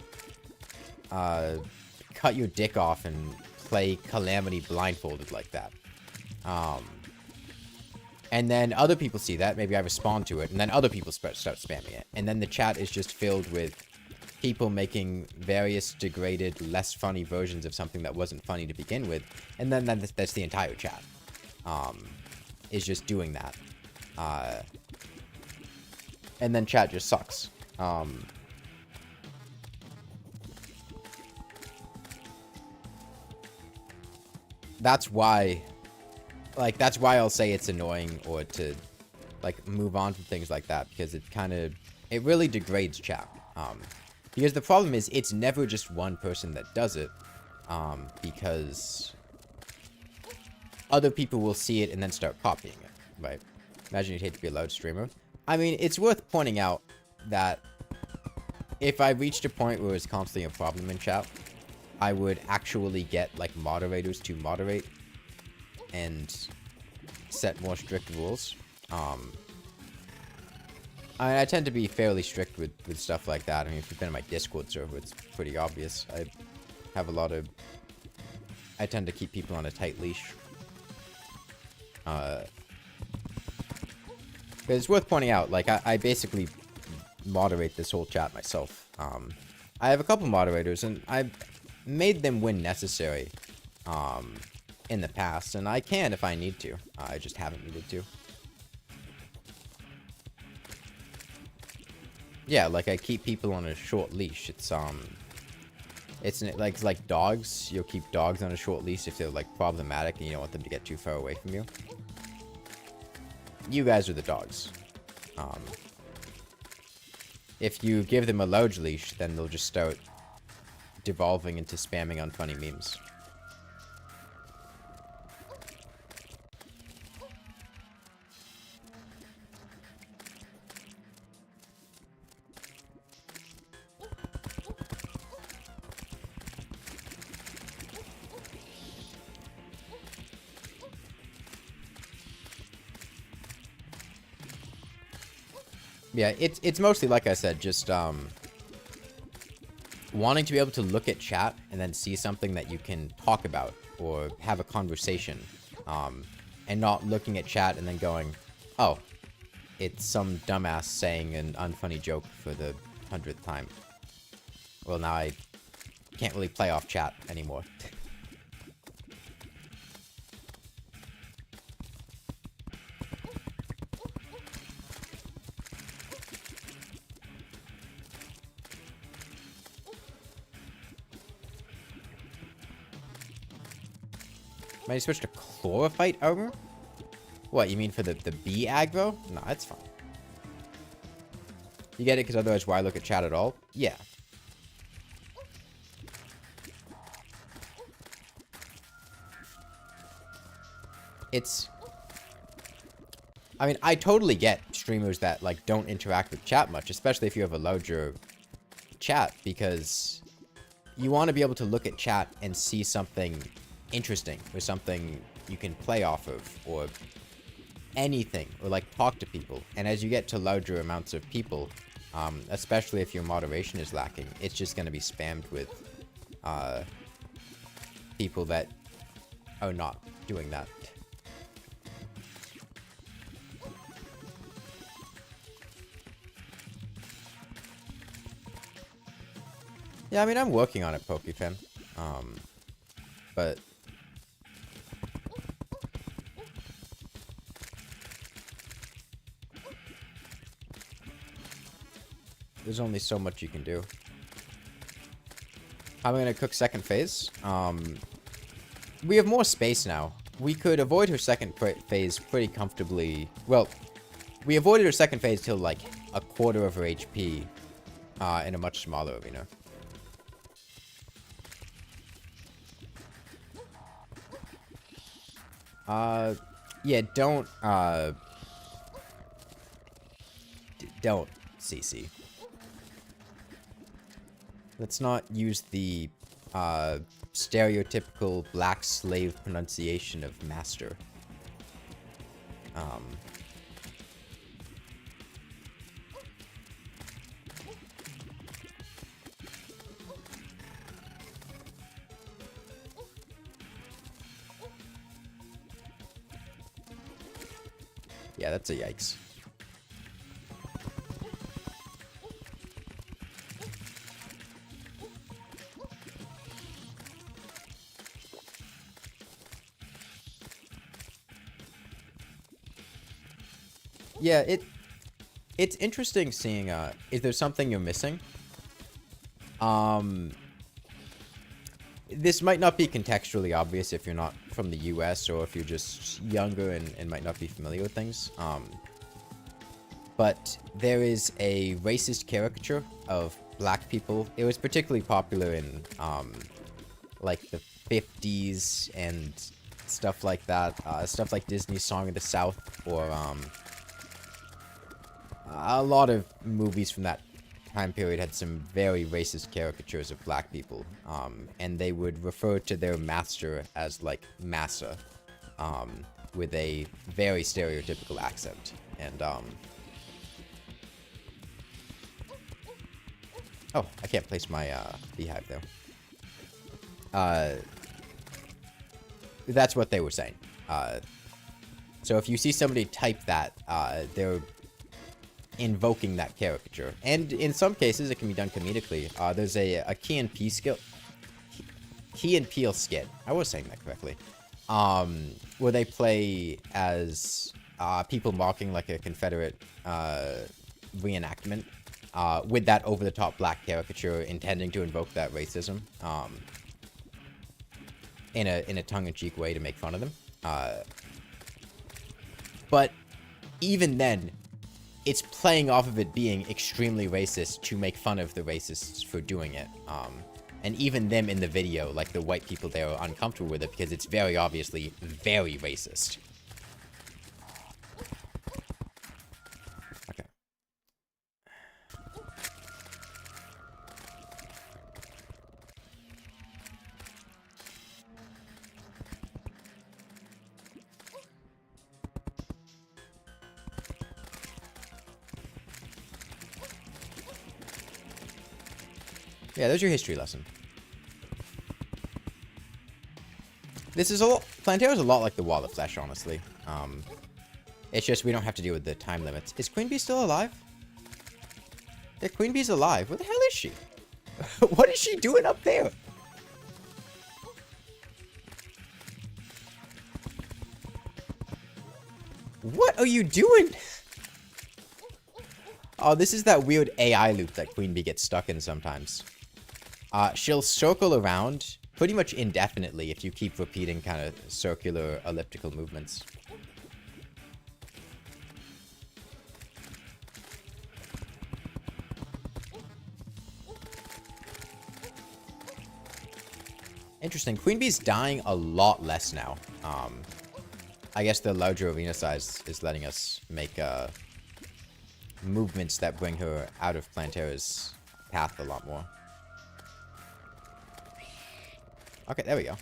cut your dick off and play Calamity blindfolded like that. And then other people see that, maybe I respond to it, and then other people start spamming it. And then the chat is just filled with people making various degraded, less funny versions of something that wasn't funny to begin with. And then that's the entire chat. is just doing that. And then chat just sucks. That's why, like, that's why I'll say it's annoying or to, like, move on from things like that, because it kind of, it really degrades chat. Because the problem is, it's never just one person that does it, because other people will see it and then start copying it, right? Imagine you'd hate to be a loud streamer. I mean, it's worth pointing out that if I reached a point where it's constantly a problem in chat, I would actually get, like, moderators to moderate and set more strict rules. I tend to be fairly strict with stuff like that. I mean, if you've been in my Discord server, it's pretty obvious. I have a lot of... I tend to keep people on a tight leash. But it's worth pointing out, like, I basically moderate this whole chat myself. I have a couple moderators, and I've made them when necessary in the past, and I can if I need to. I just haven't needed to. Yeah, like, I keep people on a short leash. It's like dogs. You'll keep dogs on a short leash if they're, like, problematic and you don't want them to get too far away from you. You guys are the dogs. If you give them a large leash, then they'll just start devolving into spamming unfunny memes. Yeah, it's mostly, like I said, just wanting to be able to look at chat and then see something that you can talk about or have a conversation, and not looking at chat and then going, oh, it's some dumbass saying an unfunny joke for the 100th time. Well, now I can't really play off chat anymore. Might I switch to chlorophyte armor? What, you mean for the bee aggro? No, that's fine. You get it because otherwise why look at chat at all? Yeah. It's... I mean, I totally get streamers that, like, don't interact with chat much, especially if you have a larger chat, because you want to be able to look at chat and see something interesting or something you can play off of or anything, or like talk to people. And as you get to larger amounts of people, especially if your moderation is lacking, it's just going to be spammed with people that are not doing that. Yeah, I mean, I'm working on it, PokeFan. But there's only so much you can do. How am I going to cook second phase? We have more space now. We could avoid her second phase pretty comfortably. Well, we avoided her second phase till like a quarter of her HP in a much smaller arena. Yeah, don't CC. Let's not use the, stereotypical black slave pronunciation of master. Yeah, that's a yikes. Yeah, it's interesting seeing, is there something you're missing? This might not be contextually obvious if you're not from the US or if you're just younger and might not be familiar with things. But there is a racist caricature of black people. It was particularly popular in, like, the 50s and stuff like that. Stuff like Disney's Song of the South or, a lot of movies from that time period had some very racist caricatures of black people. And they would refer to their master as, like, massa, with a very stereotypical accent. And, oh, I can't place my, beehive there. That's what they were saying. So if you see somebody type that, they're invoking that caricature. And in some cases, it can be done comedically. There's a Key and Peele skit. I was saying that correctly. Where they play as people mocking like a Confederate reenactment with that over-the-top black caricature intending to invoke that racism in a tongue-in-cheek way to make fun of them. But even then, it's playing off of it being extremely racist to make fun of the racists for doing it. And even them in the video, like the white people there, are uncomfortable with it because it's very obviously very racist. Okay. Yeah, there's your history lesson. This is Plantera's a lot like the Wall of Flesh, honestly. It's just we don't have to deal with the time limits. Is Queen Bee still alive? Yeah, Queen Bee's alive. Where the hell is she? What is she doing up there? What are you doing? Oh, this is that weird AI loop that Queen Bee gets stuck in sometimes. She'll circle around pretty much indefinitely if you keep repeating kind of circular elliptical movements. Interesting. Queen Bee's dying a lot less now. I guess the larger arena size is letting us make movements that bring her out of Plantera's path a lot more. Okay, there we go.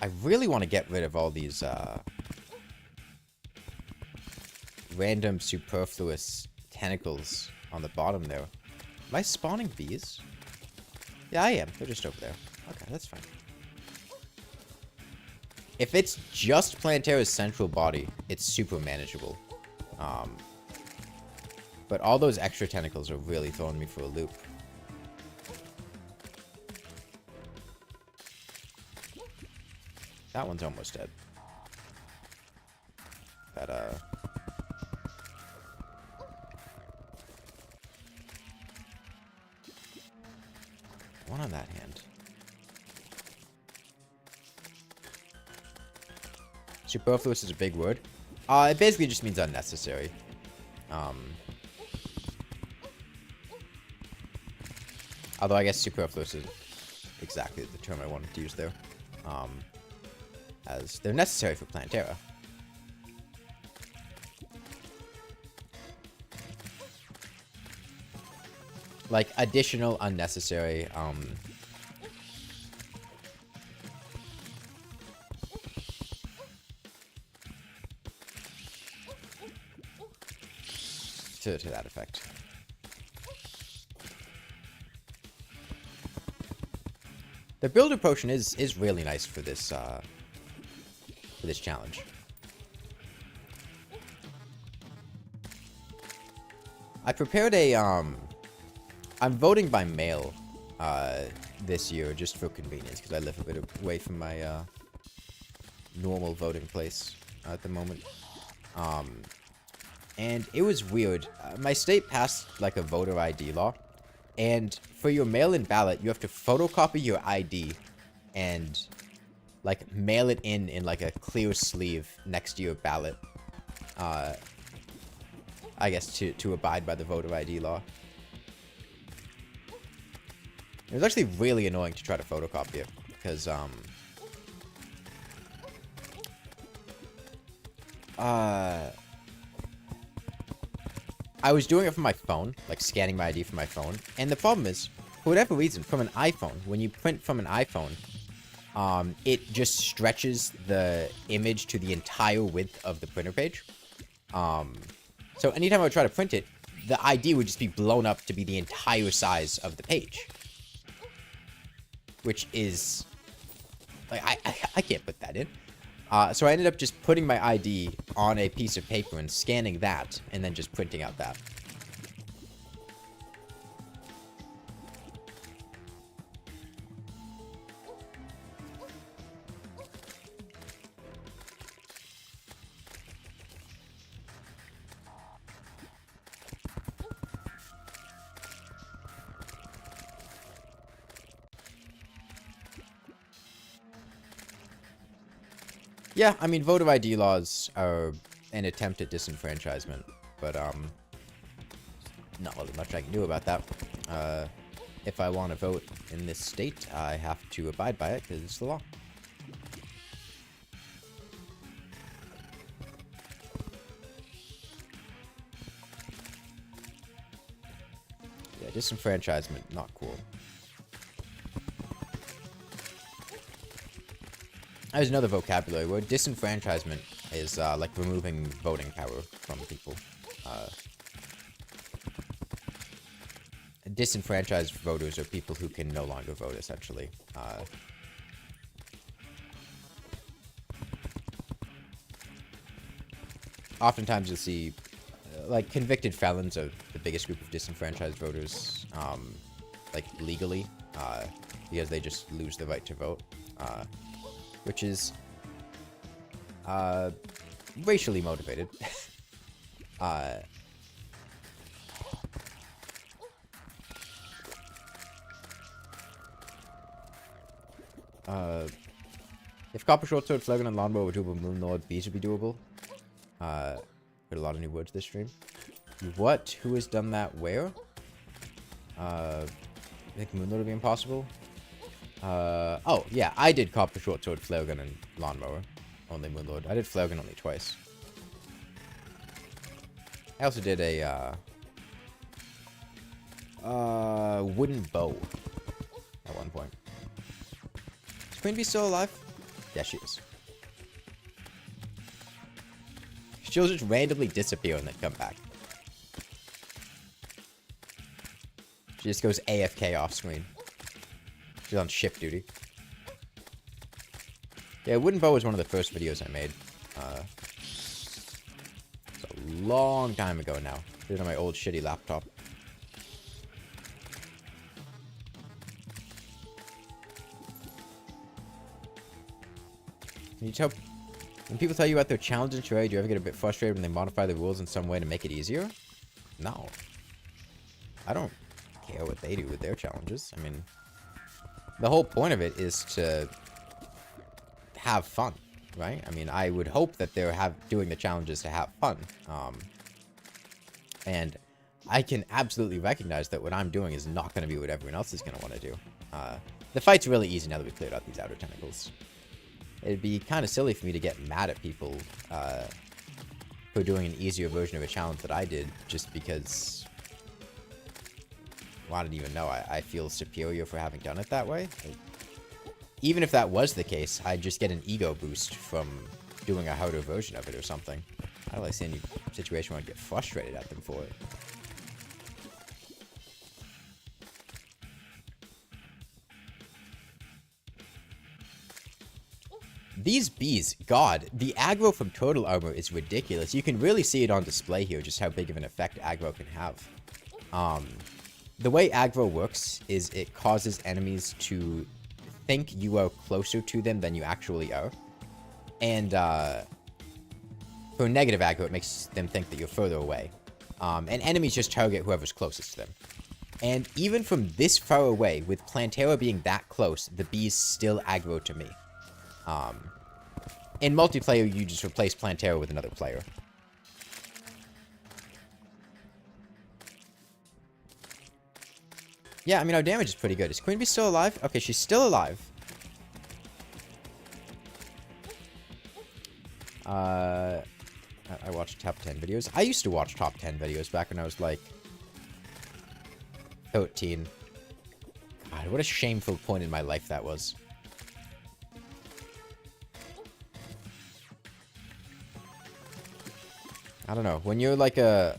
I really want to get rid of all these random superfluous tentacles on the bottom there. Am I spawning bees? Yeah, I am. They're just over there. Okay, that's fine. If it's just Plantera's central body, it's super manageable. But all those extra tentacles are really throwing me for a loop. That one's almost dead. That, one on that hand. Superfluous is a big word. It basically just means unnecessary. Although I guess superfluous is exactly the term I wanted to use there. As they're necessary for Plantera. Like, additional, unnecessary, to that effect. The builder potion is really nice for this challenge. I prepared a I'm voting by mail this year just for convenience because I live a bit away from my normal voting place at the moment. And it was weird. My state passed like a voter ID law. And for your mail-in ballot, you have to photocopy your ID and, like, mail it in like, a clear sleeve next to your ballot. I guess to abide by the voter ID law. It was actually really annoying to try to photocopy it, because, I was doing it from my phone, like scanning my ID from my phone, and the problem is, for whatever reason, from an iPhone, when you print from an iPhone, it just stretches the image to the entire width of the printer page. So anytime I would try to print it, the ID would just be blown up to be the entire size of the page. Which is, like, I can't put that in. So I ended up just putting my ID on a piece of paper and scanning that, and then just printing out that. Yeah, I mean, voter ID laws are an attempt at disenfranchisement, but, not really much I can do about that. If I want to vote in this state, I have to abide by it, because it's the law. Yeah, disenfranchisement, not cool. There's another vocabulary word. Disenfranchisement is, like, removing voting power from people. Disenfranchised voters are people who can no longer vote, essentially. Oftentimes you'll see, like, convicted felons are the biggest group of disenfranchised voters, like, legally, because they just lose the right to vote. Which is racially motivated. If Copper Short Sword, Flagon, and Lawnmower were doable, Moon Lord, Bees would be doable. Heard a lot of new words this stream. What? Who has done that where? I think Moon Lord would be impossible. Oh, yeah, I did Copper Short Sword, Flare Gun, and Lawnmower. Only Moonlord. I did Flare Gun only twice. I also did a, wooden bow at one point. Is Queen Bee still alive? Yeah, she is. She'll just randomly disappear and then come back. She just goes AFK off screen. She's on shift duty. Yeah, wooden bow was one of the first videos I made. It's a long time ago now. Did it on my old shitty laptop. When people tell you about their challenges in Terraria, do you ever get a bit frustrated when they modify the rules in some way to make it easier? No. I don't care what they do with their challenges. I mean, the whole point of it is to have fun, right? I mean, I would hope that they're doing the challenges to have fun. And I can absolutely recognize that what I'm doing is not going to be what everyone else is going to want to do. The fight's really easy now that we've cleared out these outer tentacles. It'd be kind of silly for me to get mad at people for doing an easier version of a challenge that I did just because... Well, I don't even know. I feel superior for having done it that way. Even if that was the case, I'd just get an ego boost from doing a harder version of it or something. I don't like seeing any situation where I get frustrated at them for it. These bees, God, the aggro from Turtle Armor is ridiculous. You can really see it on display here, just how big of an effect aggro can have. The way aggro works is it causes enemies to think you are closer to them than you actually are. And for negative aggro, it makes them think that you're further away. And enemies just target whoever's closest to them. And even from this far away, with Plantera being that close, the bees still aggro to me. In multiplayer, you just replace Plantera with another player. Yeah, I mean, our damage is pretty good. Is Queen Bee still alive? Okay, she's still alive. I watch top 10 videos. I used to watch top 10 videos back when I was like 13. God, what a shameful point in my life that was. I don't know. When you're like a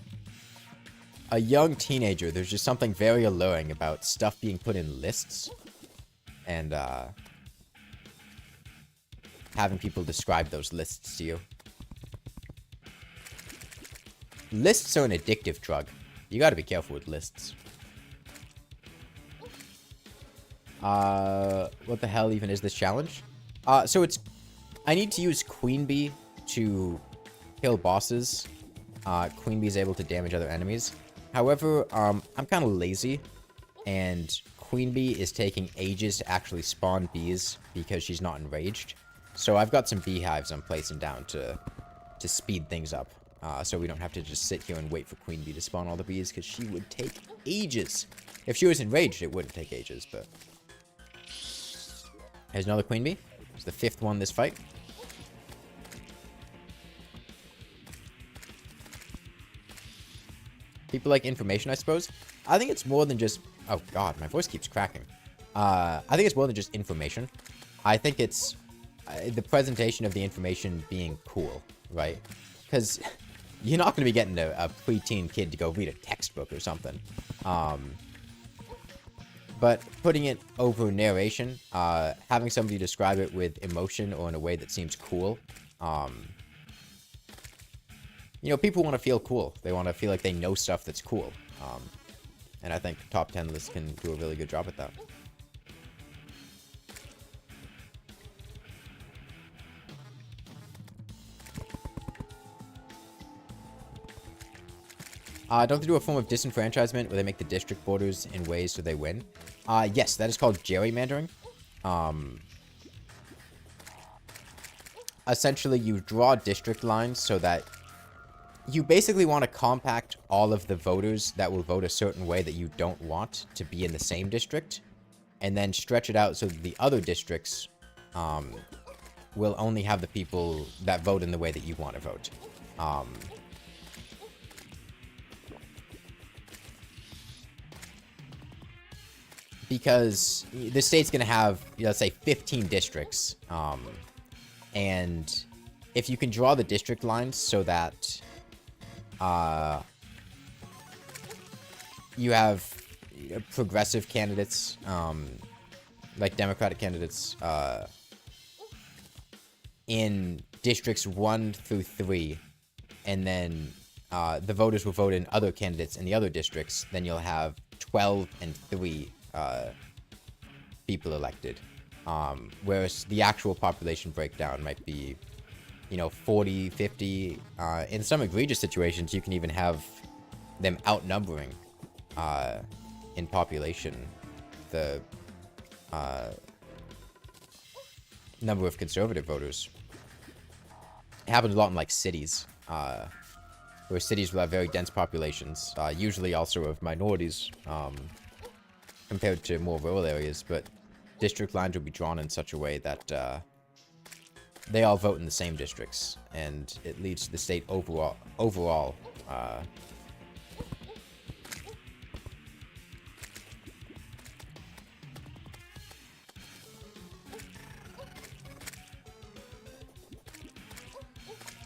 young teenager, there's just something very alluring about stuff being put in lists. And having people describe those lists to you. Lists are an addictive drug. You gotta be careful with lists. What the hell even is this challenge? So it's... I need to use Queen Bee to kill bosses. Queen Bee is able to damage other enemies. However, I'm kind of lazy. And Queen Bee is taking ages to actually spawn bees because she's not enraged. So I've got some beehives I'm placing down to speed things up. So we don't have to just sit here and wait for Queen Bee to spawn all the bees, because she would take ages. If she was enraged, it wouldn't take ages, but... Here's another Queen Bee. It's the 5th one this fight. People like information, I suppose. I think it's more than just... Oh, God, my voice keeps cracking. I think it's more than just information. I think it's the presentation of the information being cool, right? Because... You're not going to be getting a preteen kid to go read a textbook or something. But putting it over narration, having somebody describe it with emotion or in a way that seems cool. You know, people want to feel cool. They want to feel like they know stuff that's cool. And I think top 10 lists can do a really good job at that. Don't they do a form of disenfranchisement where they make the district borders in ways so they win? Yes, that is called gerrymandering. Essentially, you draw district lines so that you basically want to compact all of the voters that will vote a certain way that you don't want to be in the same district, and then stretch it out so that the other districts will only have the people that vote in the way that you want to vote. Because the state's going to have, let's say, 15 districts. And if you can draw the district lines so that you have progressive candidates, like Democratic candidates, in districts 1 through 3, and then the voters will vote in other candidates in the other districts, then you'll have 12 and 3 people elected. Whereas the actual population breakdown might be, 40, 50. In some egregious situations, you can even have them outnumbering in population the number of conservative voters. It happens a lot in, like, cities, where cities will have very dense populations, usually also of minorities, compared to more rural areas, but district lines will be drawn in such a way that they all vote in the same districts, and it leads to the state overall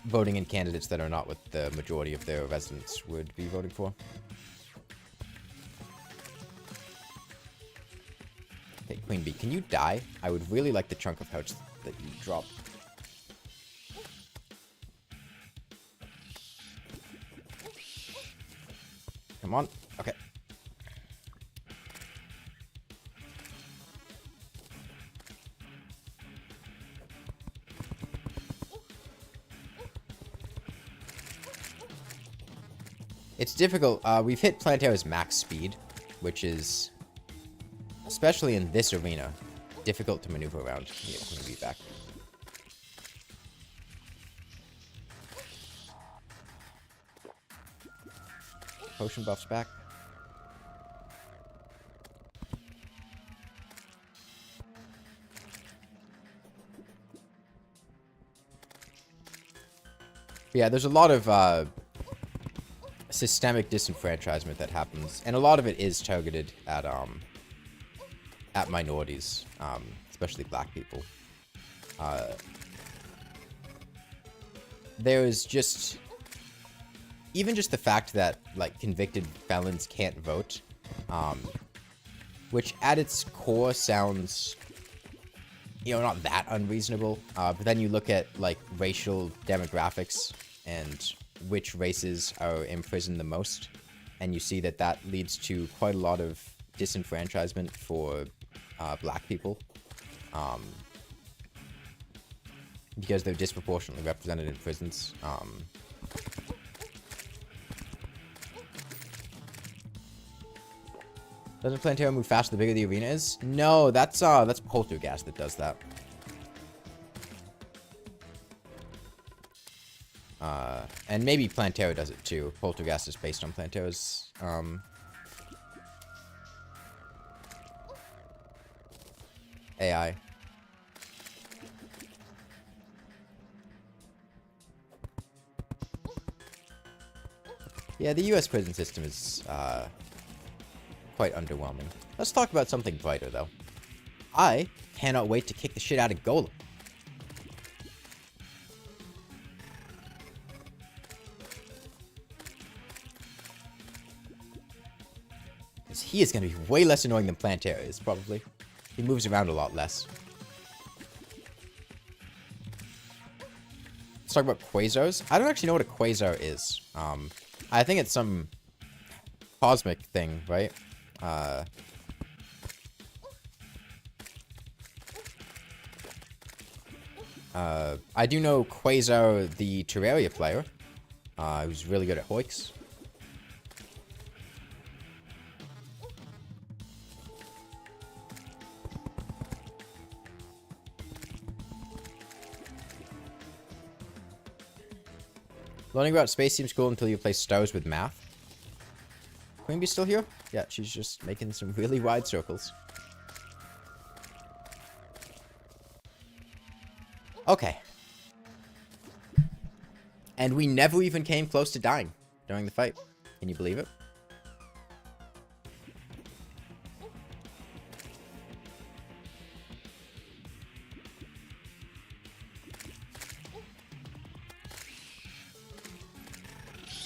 voting in candidates that are not what the majority of their residents would be voting for. Okay, Queen Bee, can you die? I would really like the chunk of hearts that you drop. Come on. Okay. It's difficult. We've hit Planterra's max speed, which is, especially in this arena, difficult to maneuver around. Yeah, Queen Bee back. Potion buffs back. Yeah, there's a lot of systemic disenfranchisement that happens, and a lot of it is targeted at minorities, especially black people. There is just even just the fact that like convicted felons can't vote, which at its core sounds, you know, not that unreasonable. But then you look at like racial demographics and which races are imprisoned the most, and you see that that leads to quite a lot of disenfranchisement for black people, because they're disproportionately represented in prisons. Doesn't Planterra move faster the bigger the arena is? No, that's Poltergeist that does that. And maybe Planterra does it too. Poltergeist is based on Planterra's AI. Yeah, the US prison system is quite underwhelming. Let's talk about something brighter, though. I cannot wait to kick the shit out of Golem. Because he is going to be way less annoying than Planterra is, probably. He moves around a lot less. Let's talk about Quasars. I don't actually know what a Quasar is. I think it's some cosmic thing, right? I do know Quasar, the Terraria player, who's really good at hoiks. Learning about space seems cool until you play stars with math. Queen Bee still here? Yeah, she's just making some really wide circles. Okay. And we never even came close to dying during the fight. Can you believe it?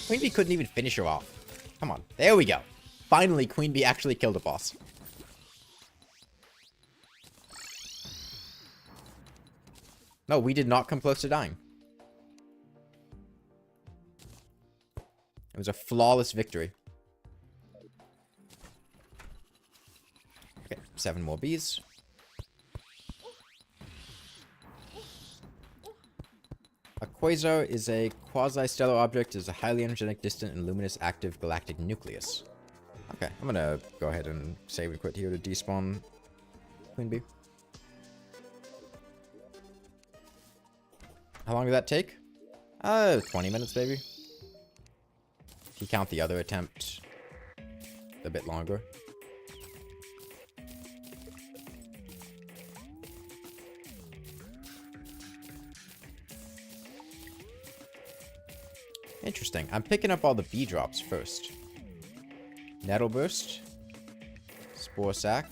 Queen Bee couldn't even finish her off. Come on. There we go. Finally, Queen Bee actually killed a boss. No, we did not come close to dying. It was a flawless victory. Okay, 7 more bees. A quasar is a quasi-stellar object. It is a highly energetic, distant, and luminous active galactic nucleus. Okay, I'm gonna go ahead and save and quit here to despawn Queen Bee. How long did that take? 20 minutes, maybe. If you count the other attempt, a bit longer. Interesting. I'm picking up all the bee drops first. Nettle Burst. Spore Sack.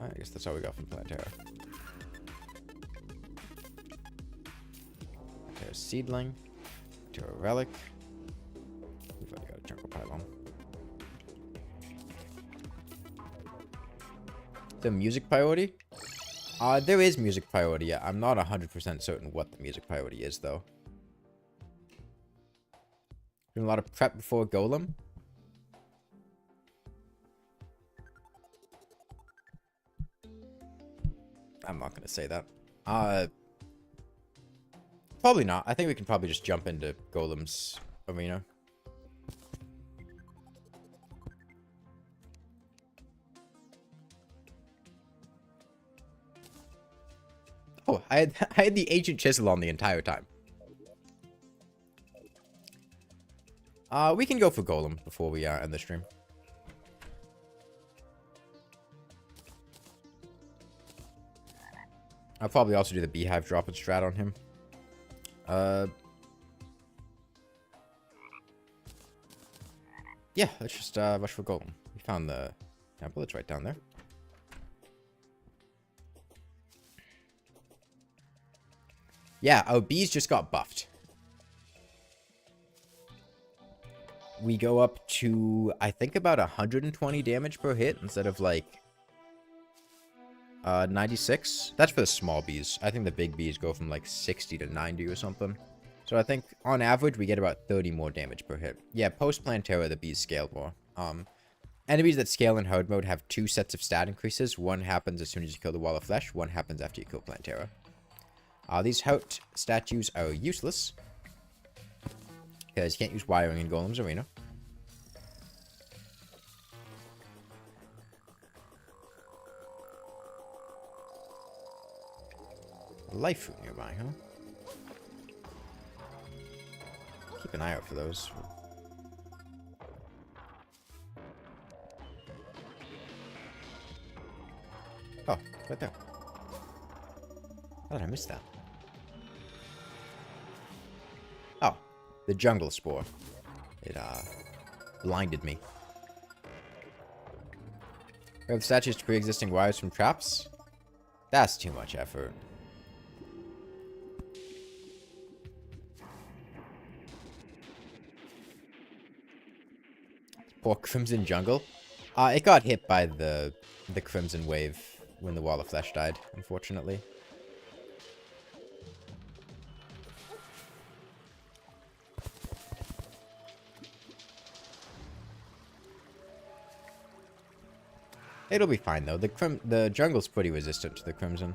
I guess that's all we got from Planterra. a seedling. To a relic. We've already got a jungle pylon. The music priority? There is music priority. Yeah, I'm not 100% certain what the music priority is, though. Doing a lot of prep before Golem. I'm not going to say that. Probably not. I think we can probably just jump into Golem's arena. Oh, I had the ancient chisel on the entire time. We can go for Golem before we end the stream. I'll probably also do the beehive drop and strat on him. Yeah, let's just rush for Golem. We found the temple. It's right down there. Yeah, our bees just got buffed. We go up to, I think, about 120 damage per hit instead of, like, 96. That's for the small bees. I think the big bees go from, like, 60 to 90 or something. So I think, on average, we get about 30 more damage per hit. Yeah, post-Plantera, the bees scale more. Enemies that scale in herd mode have 2 sets of stat increases. One happens as soon as you kill the wall of flesh. One happens after you kill Plantera. These Hout statues are useless. Because you can't use wiring in Golem's arena. Life fruit nearby, huh? Keep an eye out for those. Oh, right there. How did I miss that? Oh, the jungle spore. It, blinded me. We have statues to pre-existing wires from traps? That's too much effort. Poor Crimson Jungle. It got hit by the Crimson Wave when the Wall of Flesh died, unfortunately. It'll be fine, though. The jungle's pretty resistant to the Crimson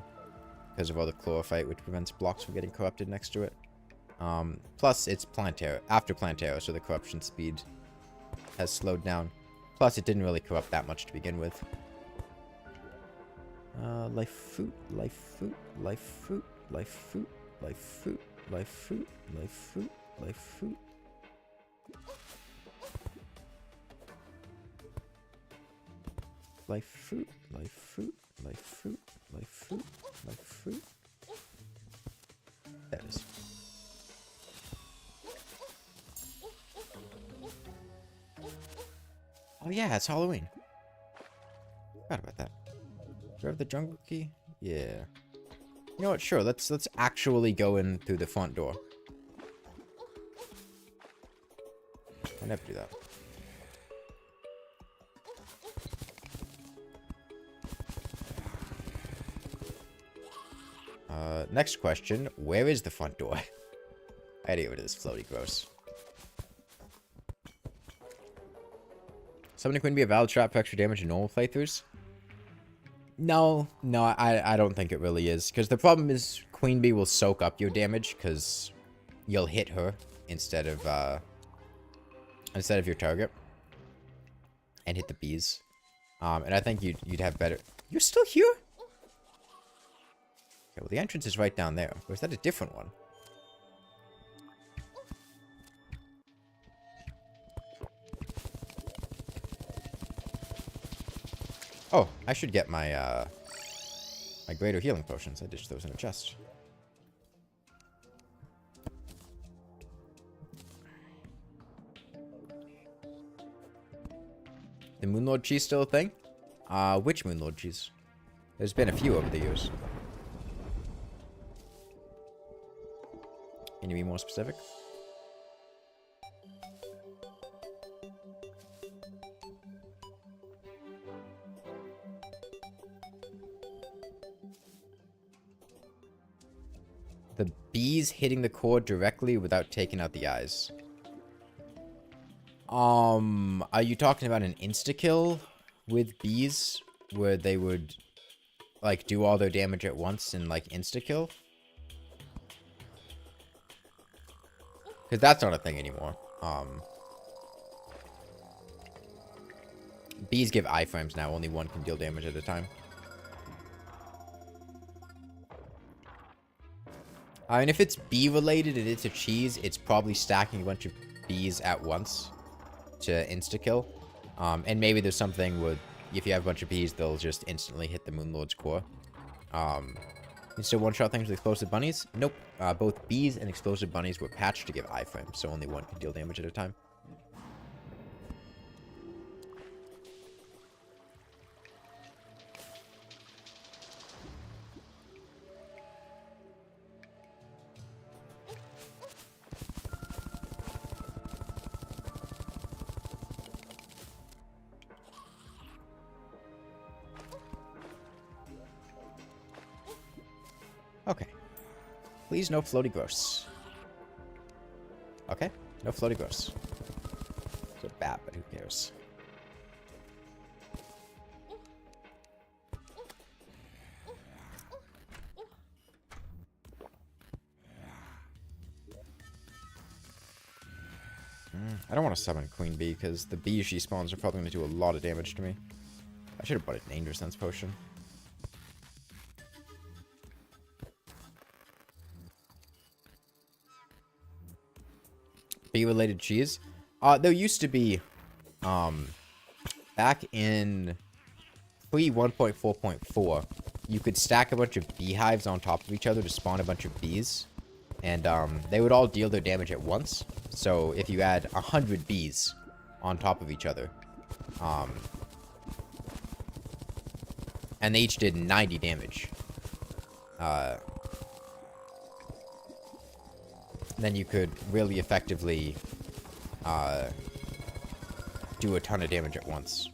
because of all the chlorophyte, which prevents blocks from getting corrupted next to it. Plus, it's Plantera, after Plantera, so the corruption speed has slowed down. Plus, it didn't really corrupt that much to begin with. Life fruit, life fruit, life fruit, life fruit, life fruit, life fruit, life fruit, life fruit. Life fruit, life fruit, life fruit, life fruit, life fruit. That is. Oh yeah, it's Halloween. Forgot about that. Do I have the jungle key? Yeah. You know what? Sure. Let's actually go in through the front door. I never do that. Next question. Where is the front door? I had to get rid of this floaty gross. Summoning Queen Bee a valid trap for extra damage in normal playthroughs? No, I don't think it really is. Because the problem is Queen Bee will soak up your damage because you'll hit her instead of your target. And hit the bees. And I think you'd have better... You're still here? Okay, well the entrance is right down there. Or is that a different one? Oh, I should get my, my greater healing potions. I ditched those in a chest. The Moonlord cheese still a thing? Which Moonlord cheese? There's been a few over the years. Can you be more specific? The bees hitting the core directly without taking out the eyes. Are you talking about an insta-kill with bees where they would, like, do all their damage at once and, like, insta-kill? Because that's not a thing anymore. Bees give iframes now. Only one can deal damage at a time. I mean, if it's bee-related and it's a cheese, it's probably stacking a bunch of bees at once to insta-kill. And maybe there's something with, if you have a bunch of bees, they'll just instantly hit the Moonlord's core. You still one-shot things with explosive bunnies? Nope. Both bees and explosive bunnies were patched to give iframes, so only one can deal damage at a time. Okay. Please, no floaty gross. Okay. No floaty gross. So bad, but who cares? I don't want to summon Queen Bee, because the bees she spawns are probably going to do a lot of damage to me. I should have bought a Danger Sense potion. Bee-related cheese? There used to be, back in pre-1.4.4, you could stack a bunch of beehives on top of each other to spawn a bunch of bees. And, they would all deal their damage at once. So, if you had 100 bees on top of each other, and they each did 90 damage, then you could really effectively do a ton of damage at once.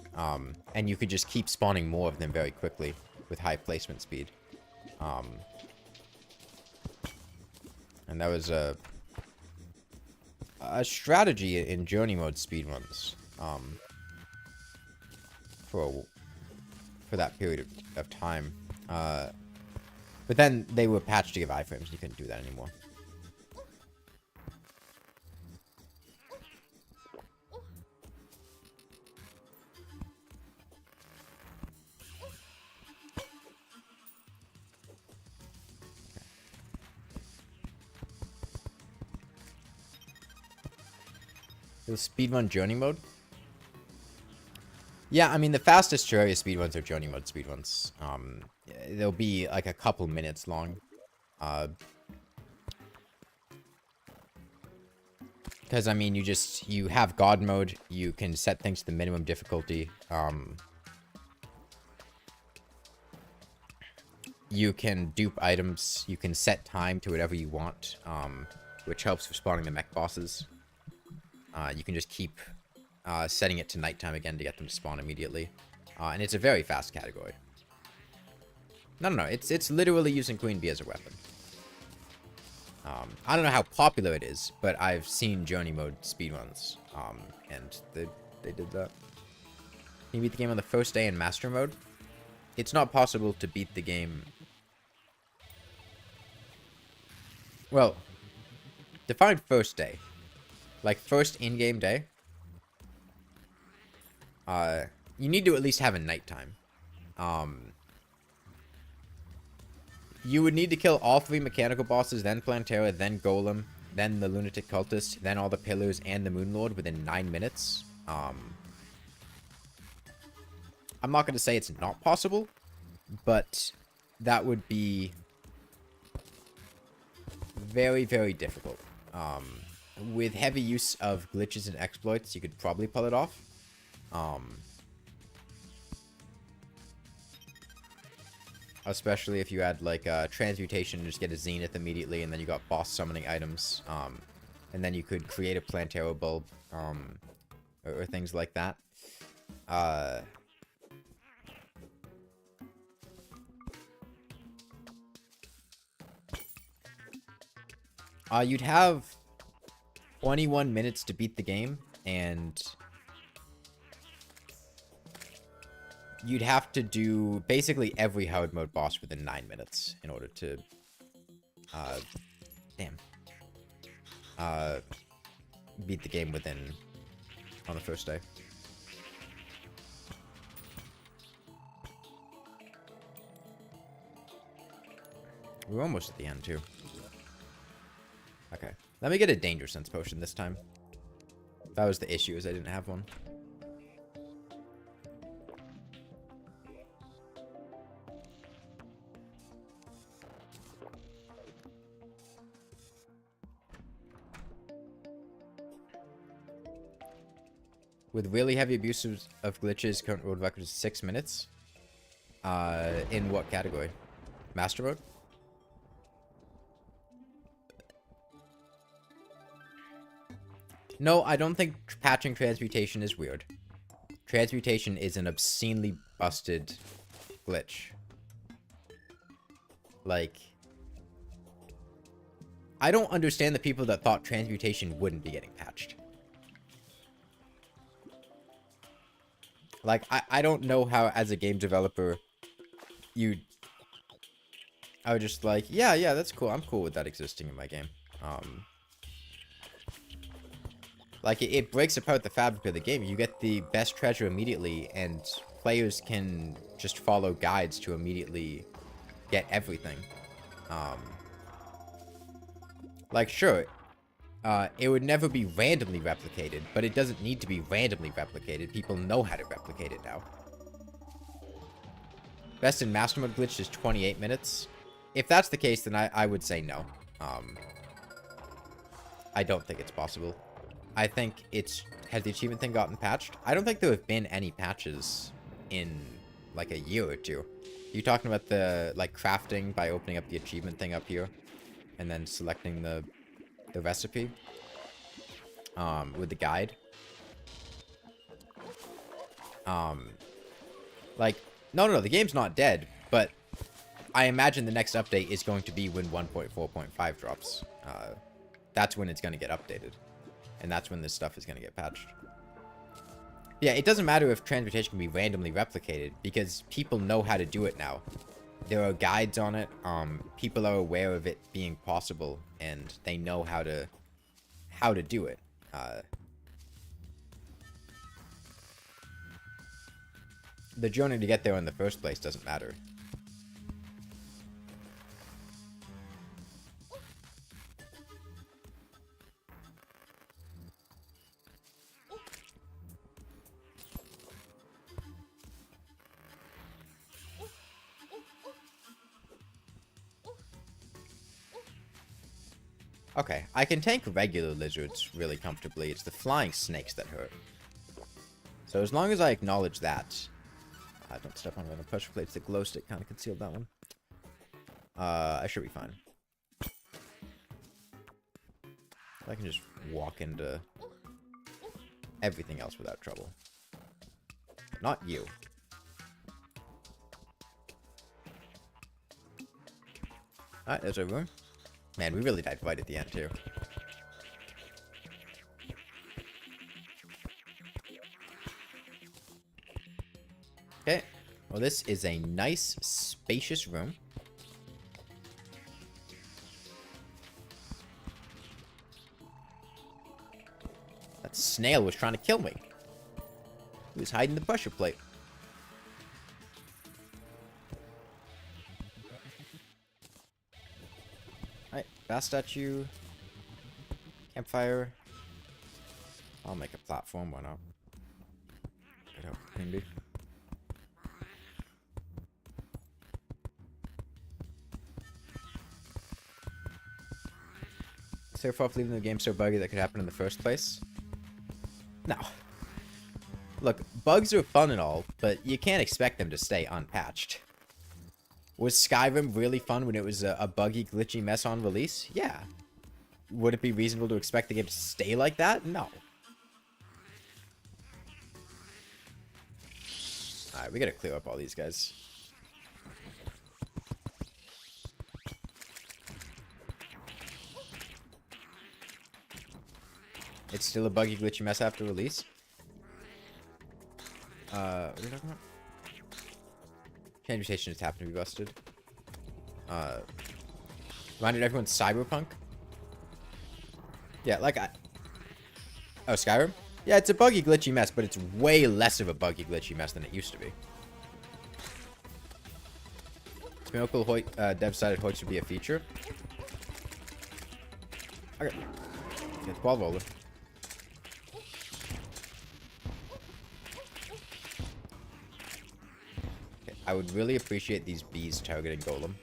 And you could just keep spawning more of them very quickly with high placement speed. And that was a strategy in Journey mode speedruns for that period of time. But then they were patched to give iframes. You couldn't do that anymore. The speedrun Journey mode? Yeah, I mean, the fastest Terraria speedruns are Journey mode speedruns. They'll be like a couple minutes long. Because, I mean, you have God mode, you can set things to the minimum difficulty. You can dupe items, you can set time to whatever you want, which helps for spawning the mech bosses. You can just keep setting it to nighttime again to get them to spawn immediately. And it's a very fast category. No, it's literally using Queen Bee as a weapon. I don't know how popular it is, but I've seen Journey mode speedruns, and they did that. Can you beat the game on the first day in Master mode? It's not possible to beat the game... Well, define first day. Like, first in-game day. You need to at least have a nighttime. You would need to kill all 3 mechanical bosses, then Plantera, then Golem, then the Lunatic Cultist, then all the Pillars and the Moonlord within 9 minutes. I'm not going to say it's not possible, but that would be very, very difficult. With heavy use of glitches and exploits, you could probably pull it off. Especially if you had, like, transmutation and just get a zenith immediately, and then you got boss summoning items. And then you could create a Plantera bulb, or things like that. You'd have 21 minutes to beat the game, and you'd have to do basically every hard mode boss within 9 minutes in order to, beat the game on the first day. We're almost at the end, too. Okay. Let me get a Danger Sense potion this time. That was the issue, is I didn't have one. With really heavy abuse of glitches, current world record is 6 minutes. In what category? Master mode? No, I don't think patching transmutation is weird. Transmutation is an obscenely busted glitch. Like, I don't understand the people that thought transmutation wouldn't be getting patched. Like, I don't know how, as a game developer, I would just like, yeah, that's cool. I'm cool with that existing in my game. Like, it breaks apart the fabric of the game. You get the best treasure immediately, and players can just follow guides to immediately get everything. Like, sure, it would never be randomly replicated, but it doesn't need to be randomly replicated. People know how to replicate it now. Best in Master Mode glitch is 28 minutes. If that's the case, then I would say no. I don't think it's possible. I think has the achievement thing gotten patched? I don't think there have been any patches in, like, a year or two. You talking about the, like, crafting by opening up the achievement thing up here? And then selecting the recipe? With the guide? Like, no, the game's not dead, but I imagine the next update is going to be when 1.4.5 drops. That's when it's going to get updated. And that's when this stuff is going to get patched. Yeah, it doesn't matter if transmutation can be randomly replicated, because people know how to do it now. There are guides on it, people are aware of it being possible, and they know how to do it. The journey to get there in the first place doesn't matter. Okay, I can tank regular lizards really comfortably. It's the flying snakes that hurt. So as long as I acknowledge that... don't step on the pressure plates. The glow stick kind of concealed that one. I should be fine. I can just walk into everything else without trouble. Not you. Alright, there's our room. Man, we really died right at the end, too. Okay. Well, this is a nice, spacious room. That snail was trying to kill me. He was hiding the pressure plate. Alright, fast statue. Campfire. I'll make a platform, why not? Good help, maybe. So far, leaving the game so buggy that could happen in the first place? No. Look, bugs are fun and all, but you can't expect them to stay unpatched. Was Skyrim really fun when it was a buggy, glitchy mess on release? Yeah. Would it be reasonable to expect the game to stay like that? No. Alright, we gotta clear up all these guys. It's still a buggy, glitchy mess after release. What are you talking about? Change mutation just happened to be busted. Reminded everyone Cyberpunk. Yeah, like oh, Skyrim? Yeah, it's a buggy, glitchy mess, but it's way less of a buggy, glitchy mess than it used to be. It's been cool. Dev decided Hoik should be a feature. Okay. Get the ball rolling. Okay, I would really appreciate these bees targeting Golem.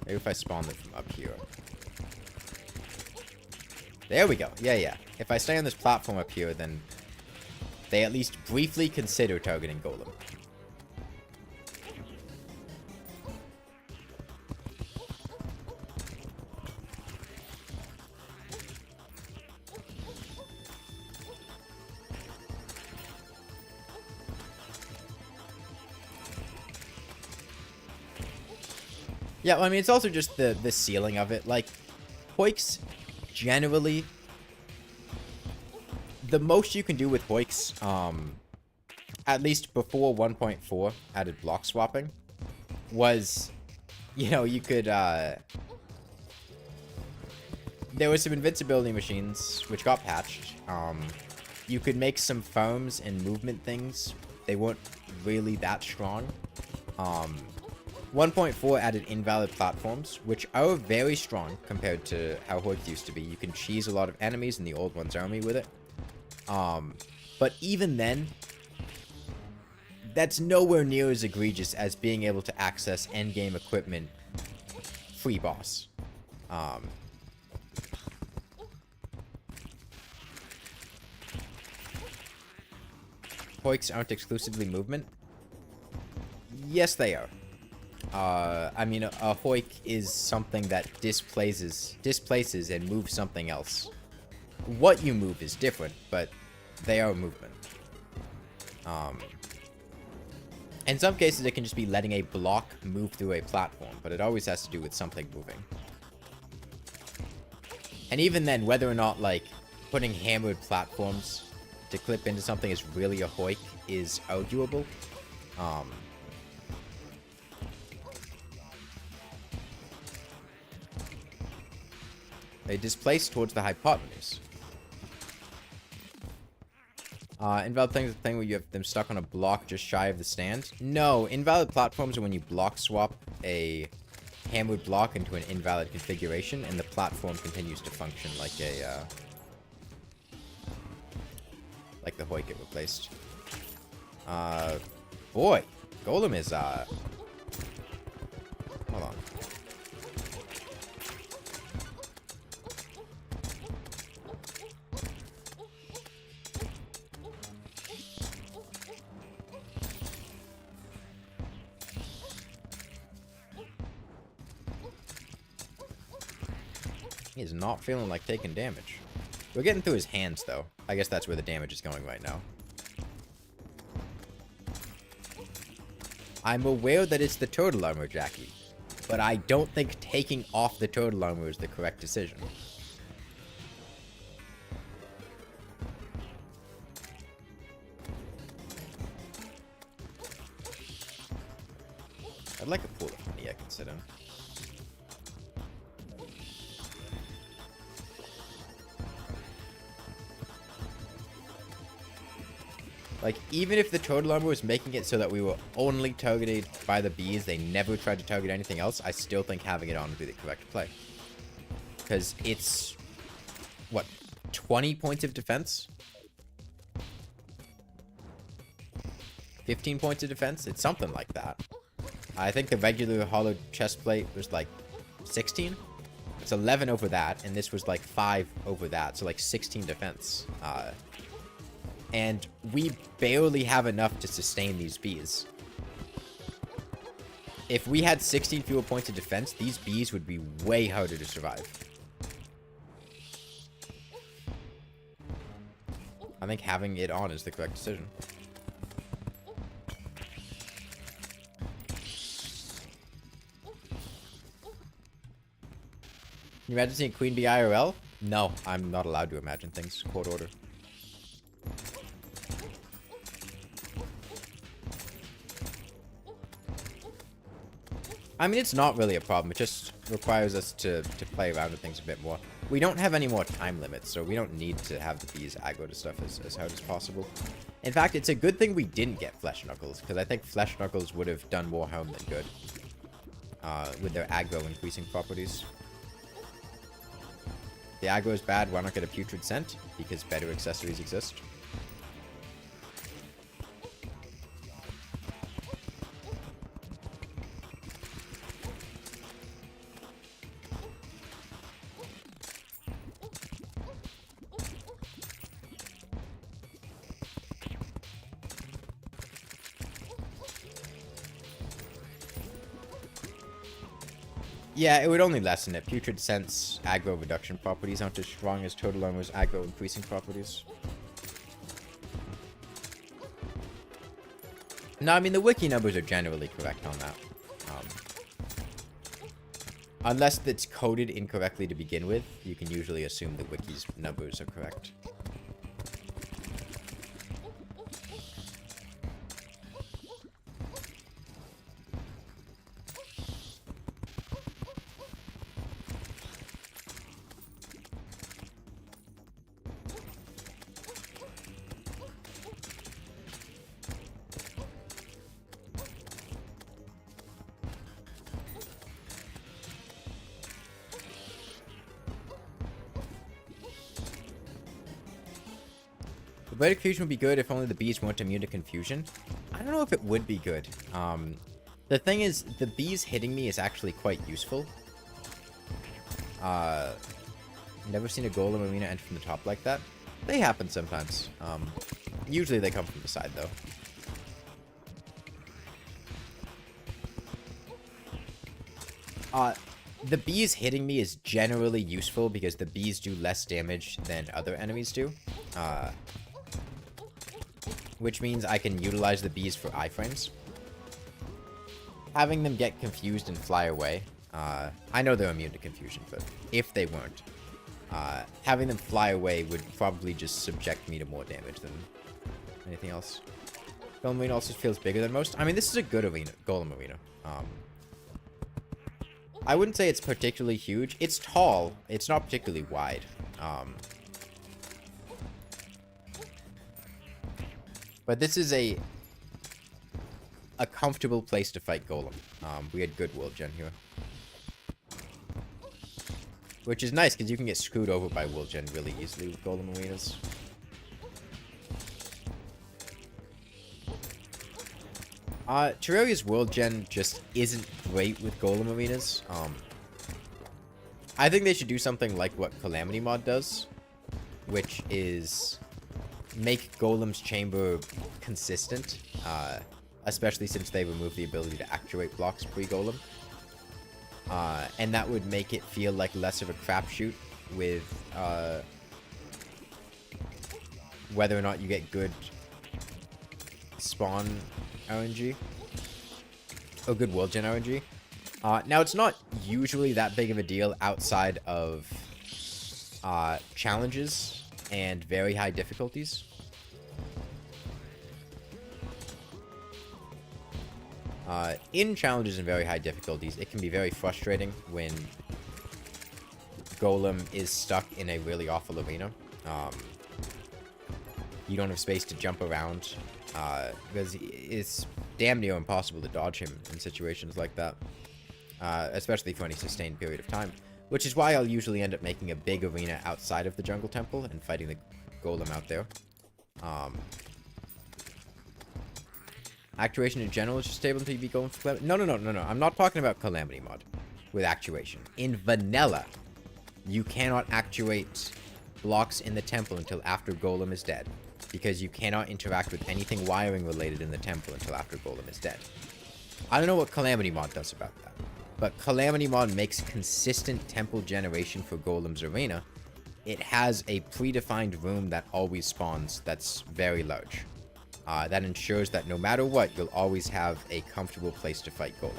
Maybe if I spawn them from up here. There we go. Yeah, yeah. If I stay on this platform up here, then they at least briefly consider targeting Golem. Yeah, well, I mean, it's also just the ceiling of it. Like, Hoiks, generally, the most you can do with Hoiks, at least before 1.4 added block swapping, was, you know, you could, there was some invincibility machines, which got patched. You could make some farms and movement things. They weren't really that strong. 1.4 added invalid platforms, which are very strong compared to how Hoik used to be. You can cheese a lot of enemies in the old one's army with it. But even then, that's nowhere near as egregious as being able to access endgame equipment free boss. Hoiks aren't exclusively movement. Yes, they are. I mean, a Hoik is something that displaces and moves something else. What you move is different, but they are movement. In some cases, it can just be letting a block move through a platform, but it always has to do with something moving. And even then, whether or not, like, putting hammered platforms to clip into something is really a Hoik is arguable. They displace towards the hypotenuse. Invalid things is the thing where you have them stuck on a block just shy of the stand. No, invalid platforms are when you block swap a hammered block into an invalid configuration, and the platform continues to function like a like the Hoik it replaced. Boy, Golem is hold on. He's not feeling like taking damage. We're getting through his hands, though. I guess that's where the damage is going right now. I'm aware that it's the turtle armor, Jackie, but I don't think taking off the turtle armor is the correct decision. I'd like a pool of honey I can sit in. Like, even if the turtle armor was making it so that we were only targeted by the bees, they never tried to target anything else, I still think having it on would be the correct play. Because it's, what, 20 points of defense? 15 points of defense? It's something like that. I think the regular hollow chest plate was like 16? It's 11 over that, and this was like 5 over that, so like 16 defense. And we barely have enough to sustain these bees. If we had 16 fewer points of defense, these bees would be way harder to survive. I think having it on is the correct decision. Can you imagine seeing Queen Bee IRL? No, I'm not allowed to imagine things. Court order. I mean, it's not really a problem. It just requires us to play around with things a bit more. We don't have any more time limits, so we don't need to have the bees aggro to stuff as hard as possible. In fact, it's a good thing we didn't get Flesh Knuckles, because I think Flesh Knuckles would have done more harm than good. With their aggro increasing properties. The aggro is bad, why not get a Putrid Scent? Because better accessories exist. Yeah, it would only lessen it. Putrid Scent's aggro reduction properties aren't as strong as Total Armor's aggro increasing properties. No, I mean, the wiki numbers are generally correct on that. Unless it's coded incorrectly to begin with, you can usually assume the wiki's numbers are correct. The Blade of Confusion would be good if only the bees weren't immune to confusion. I don't know if it would be good. The thing is, the bees hitting me is actually quite useful. Never seen a golem arena enter from the top like that. They happen sometimes. Usually they come from the side, though. The bees hitting me is generally useful because the bees do less damage than other enemies do. Which means I can utilize the bees for iframes. Having them get confused and fly away. I know they're immune to confusion, but if they weren't, having them fly away would probably just subject me to more damage than anything else. Golem Arena also feels bigger than most. I mean, this is a good arena, Golem Arena. I wouldn't say it's particularly huge. It's tall. It's not particularly wide. But this is a comfortable place to fight Golem. We had good world gen here. Which is nice, because you can get screwed over by world gen really easily with Golem arenas. Terraria's world gen just isn't great with Golem arenas. I think they should do something like what Calamity Mod does, which is make Golem's chamber consistent, especially since they remove the ability to actuate blocks pre-Golem. And that would make it feel like less of a crapshoot with whether or not you get good spawn RNG or good world gen RNG. Now, it's not usually that big of a deal outside of challenges and very high difficulties. In challenges and very high difficulties, it can be very frustrating when Golem is stuck in a really awful arena. You don't have space to jump around, because it's damn near impossible to dodge him in situations like that, especially for any sustained period of time. Which is why I'll usually end up making a big arena outside of the Jungle Temple and fighting the Golem out there. Actuation in general is just stable until you beat Golem for Calamity. No. I'm not talking about Calamity Mod with actuation. In vanilla, you cannot actuate blocks in the temple until after Golem is dead, because you cannot interact with anything wiring related in the temple until after Golem is dead. I don't know what Calamity Mod does about that. But Calamity Mod makes consistent temple generation for Golem's Arena. It has a predefined room that always spawns that's very large. That ensures that no matter what, you'll always have a comfortable place to fight Golem.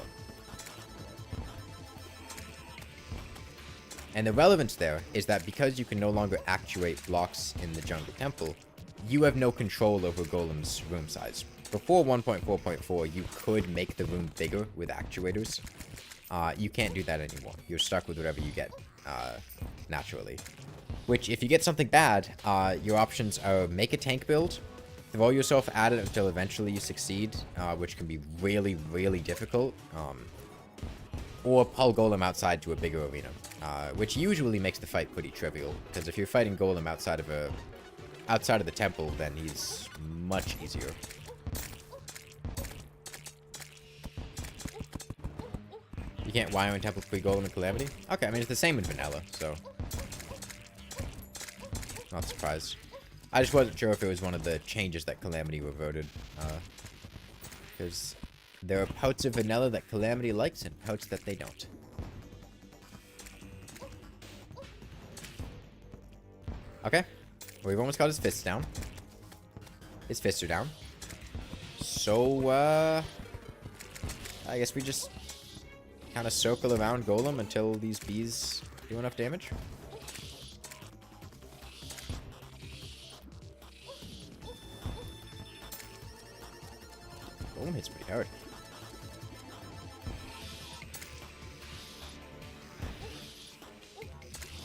And the relevance there is that because you can no longer actuate blocks in the Jungle Temple, you have no control over Golem's room size. Before 1.4.4, you could make the room bigger with actuators. You can't do that anymore. You're stuck with whatever you get naturally. Which, if you get something bad, your options are make a tank build, throw yourself at it until eventually you succeed, which can be really, really difficult. Or pull Golem outside to a bigger arena, which usually makes the fight pretty trivial. Because if you're fighting Golem outside of the temple, then he's much easier. You can't wire in temple pre-Golem and Calamity? Okay, I mean it's the same in vanilla, so not surprised. I just wasn't sure if it was one of the changes that Calamity reverted, because there are parts of vanilla that Calamity likes and parts that they don't. Okay. Well, we've almost got his fists down. His fists are down. So, I guess we just kind of circle around Golem until these bees do enough damage. Golem hits pretty hard.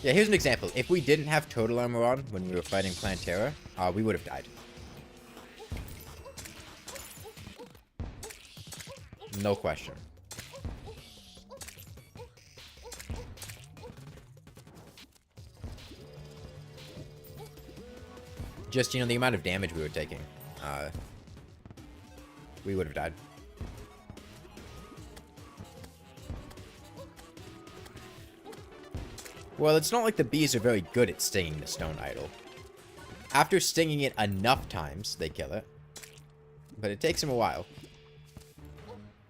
Yeah, here's an example. If we didn't have total armor on when we were fighting Plantera, we would have died. No question. Just, you know, the amount of damage we were taking. We would have died. Well, it's not like the bees are very good at stinging the stone idol. After stinging it enough times, they kill it. But it takes them a while.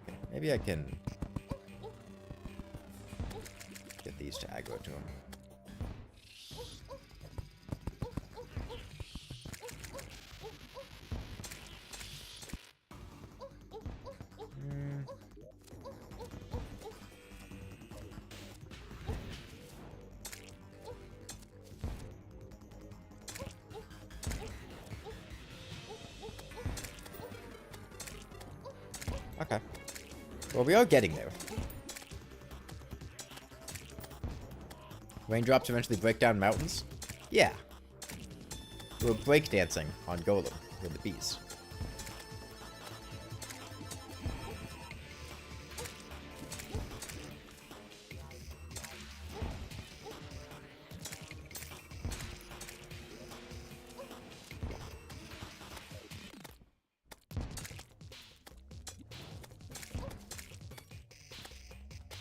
Okay, maybe I can get these to aggro to him. Okay. Well, we are getting there. Raindrops eventually break down mountains? Yeah. We're breakdancing on Golem with the bees.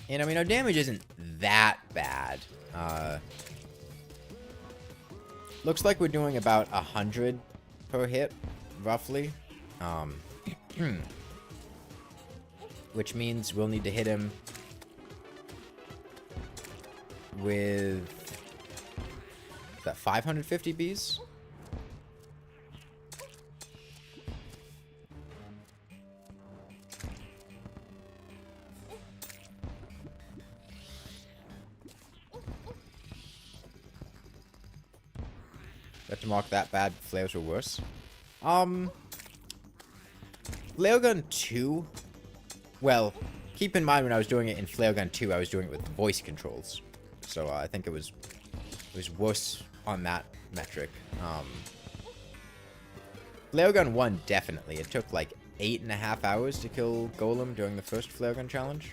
And I mean, our damage isn't that bad. Looks like we're doing about 100 per hit, roughly. Which means we'll need to hit him with, is that 550 bees? To mark that bad, flares were worse. Flare Gun 2. Well, keep in mind when I was doing it in Flare Gun 2, I was doing it with voice controls. So I think it was worse on that metric. Flare Gun 1, definitely. It took like 8.5 hours to kill Golem during the first Flare Gun challenge.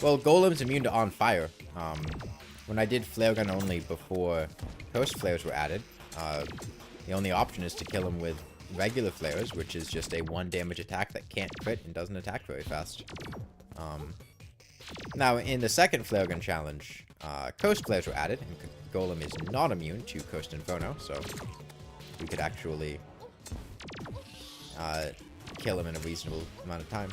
Well, Golem's immune to on fire. When I did Flare Gun only before Coast Flares were added, the only option is to kill him with regular flares, which is just a 1 damage attack that can't crit and doesn't attack very fast. Now, in the second flare gun challenge, Coast Flares were added, and Golem is not immune to Coast Inferno, so we could actually kill him in a reasonable amount of time.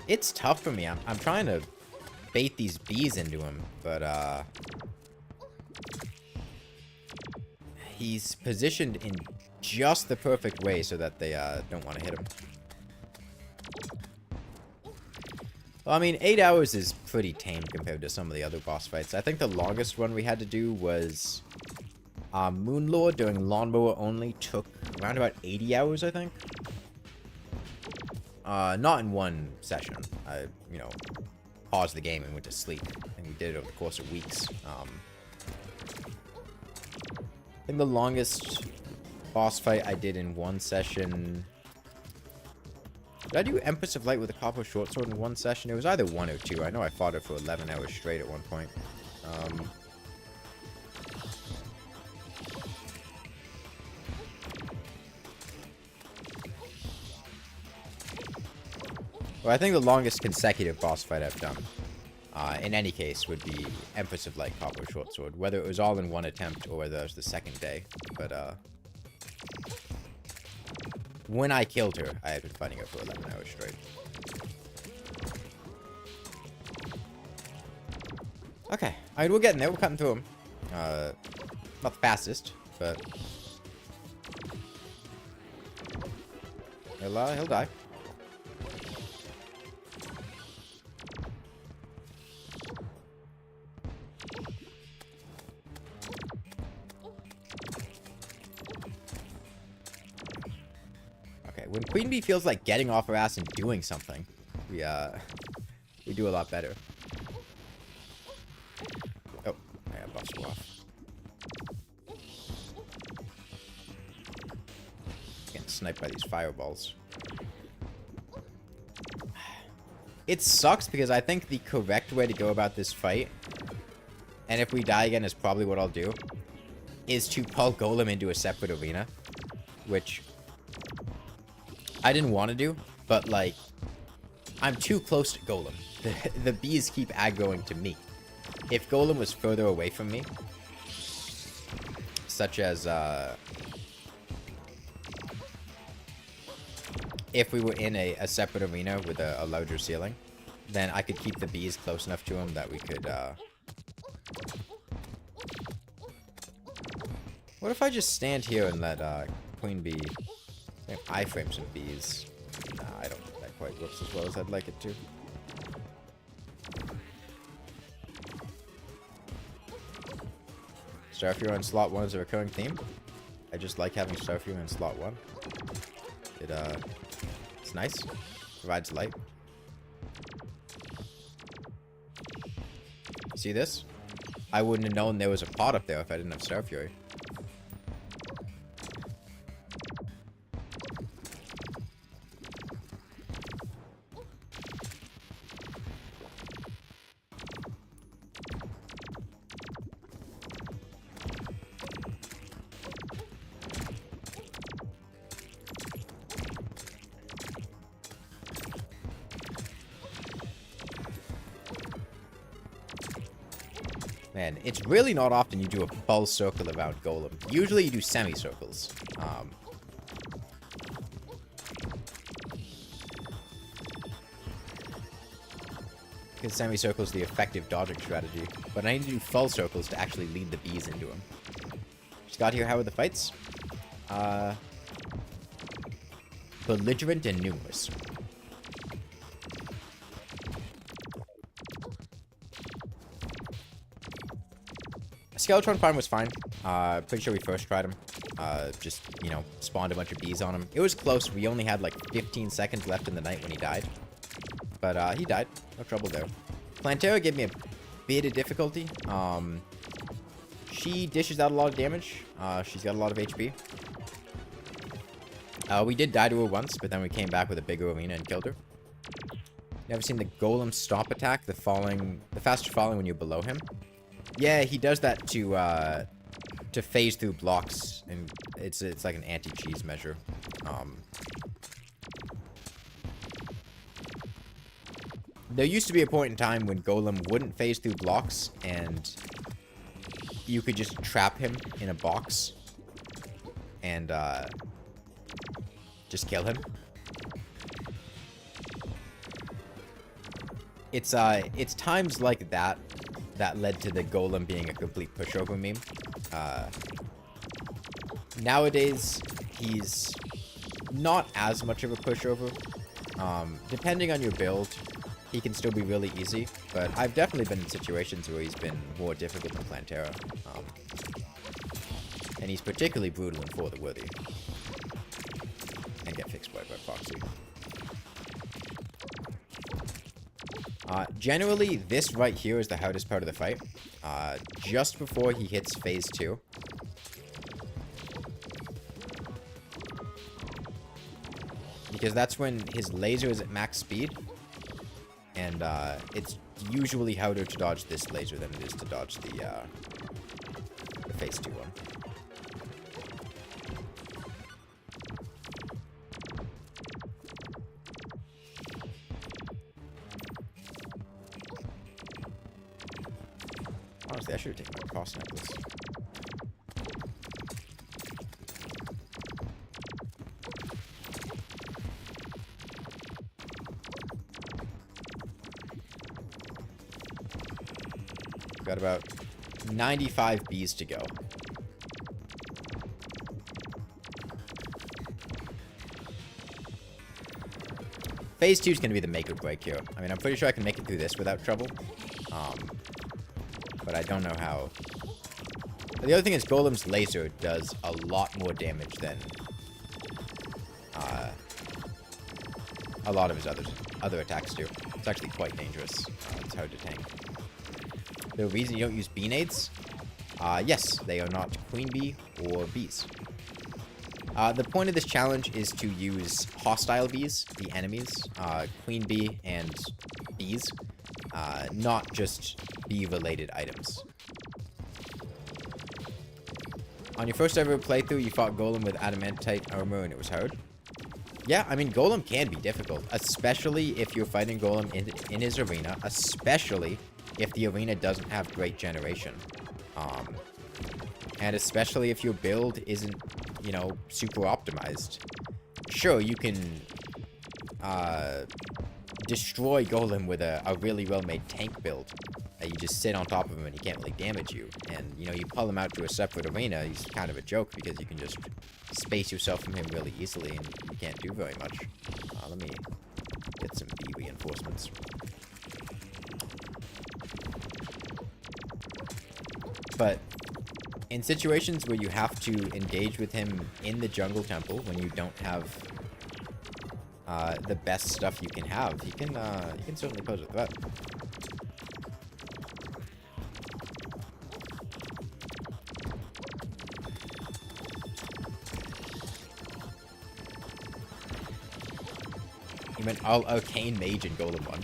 It's tough for me. I'm trying to bait these bees into him, but he's positioned in just the perfect way so that they don't want to hit him. Well, I mean, 8 hours is pretty tame compared to some of the other boss fights. I think the longest one we had to do was Moonlord doing Lawnmower only took around about 80 hours, I think. Not in one session. I, you know, paused the game and went to sleep. I think we did it over the course of weeks. I think the longest boss fight I did in one session... Did I do Empress of Light with a copper short sword in one session? It was either 1 or 2. I know I fought it for 11 hours straight at one point. Well, I think the longest consecutive boss fight I've done, in any case, would be Empress of Light Copper Short Sword. Whether it was all in one attempt or whether it was the second day. But, when I killed her, I had been fighting her for 11 hours straight. Okay. Alright, we're getting there. We're cutting through him. Not the fastest, but... He'll die. When Queen Bee feels like getting off her ass and doing something, we do a lot better. Oh, I got buffs go off. Getting sniped by these fireballs. It sucks because I think the correct way to go about this fight, and if we die again is probably what I'll do, is to pull Golem into a separate arena, which... I didn't want to do, but, like, I'm too close to Golem. The bees keep aggroing to me. If Golem was further away from me, such as, if we were in a separate arena with a larger ceiling, then I could keep the bees close enough to him that we could, What if I just stand here and let, Queen Bee... iframe some bees. Nah, I don't think that quite works as well as I'd like it to. Starfire in slot 1 is a recurring theme. I just like having Starfire in slot 1. It's nice. Provides light. See this? I wouldn't have known there was a pot up there if I didn't have Starfury. Man, it's really not often you do a full circle around Golem. Usually you do semicircles. Because semicircles the effective dodging strategy. But I need to do full circles to actually lead the bees into him. Just got here, how are the fights? Belligerent and numerous. Skeletron farm was fine. Pretty sure we first tried him. Just, you know, spawned a bunch of bees on him. It was close. We only had like 15 seconds left in the night when he died. But he died. No trouble there. Plantera gave me a bit of difficulty. She dishes out a lot of damage. She's got a lot of HP. We did die to her once, but then we came back with a bigger arena and killed her. Never seen the Golem stop attack? The faster falling when you're below him? Yeah, he does that to phase through blocks, and it's like an anti-cheese measure. There used to be a point in time when Golem wouldn't phase through blocks, and you could just trap him in a box and just kill him. It's times like that that led to the Golem being a complete pushover meme. Nowadays, he's not as much of a pushover. Depending on your build, he can still be really easy, but I've definitely been in situations where he's been more difficult than Plantera. And he's particularly brutal and for the worthy. And get fixed by proxy. Generally, this right here is the hardest part of the fight. Just before he hits phase 2. Because that's when his laser is at max speed. And it's usually harder to dodge this laser than it is to dodge the phase 2 one. Honestly, I should have taken my cross necklace. Got about 95 bees to go. Phase 2 is going to be the make or break here. I mean, I'm pretty sure I can make it through this without trouble. But I don't know how. The other thing is Golem's laser does a lot more damage than a lot of his other attacks do. It's actually quite dangerous. It's hard to tank. The reason you don't use bee nades? Yes, they are not queen bee or bees. The point of this challenge is to use hostile bees, the enemies, queen bee and bees, not just bee-related items. On your first ever playthrough, you fought Golem with adamantite armor and it was hard. Yeah, I mean, Golem can be difficult, especially if you're fighting Golem in his arena, especially if the arena doesn't have great generation. And especially if your build isn't, you know, super optimized. Sure, you can destroy Golem with a really well-made tank build. You just sit on top of him and he can't really damage you. And, you know, you pull him out to a separate arena, he's kind of a joke because you can just space yourself from him really easily and you can't do very much. Let me get some bee reinforcements. But in situations where you have to engage with him in the jungle temple, when you don't have the best stuff you can have, he can certainly pose a threat. He went all arcane mage in Golem 1.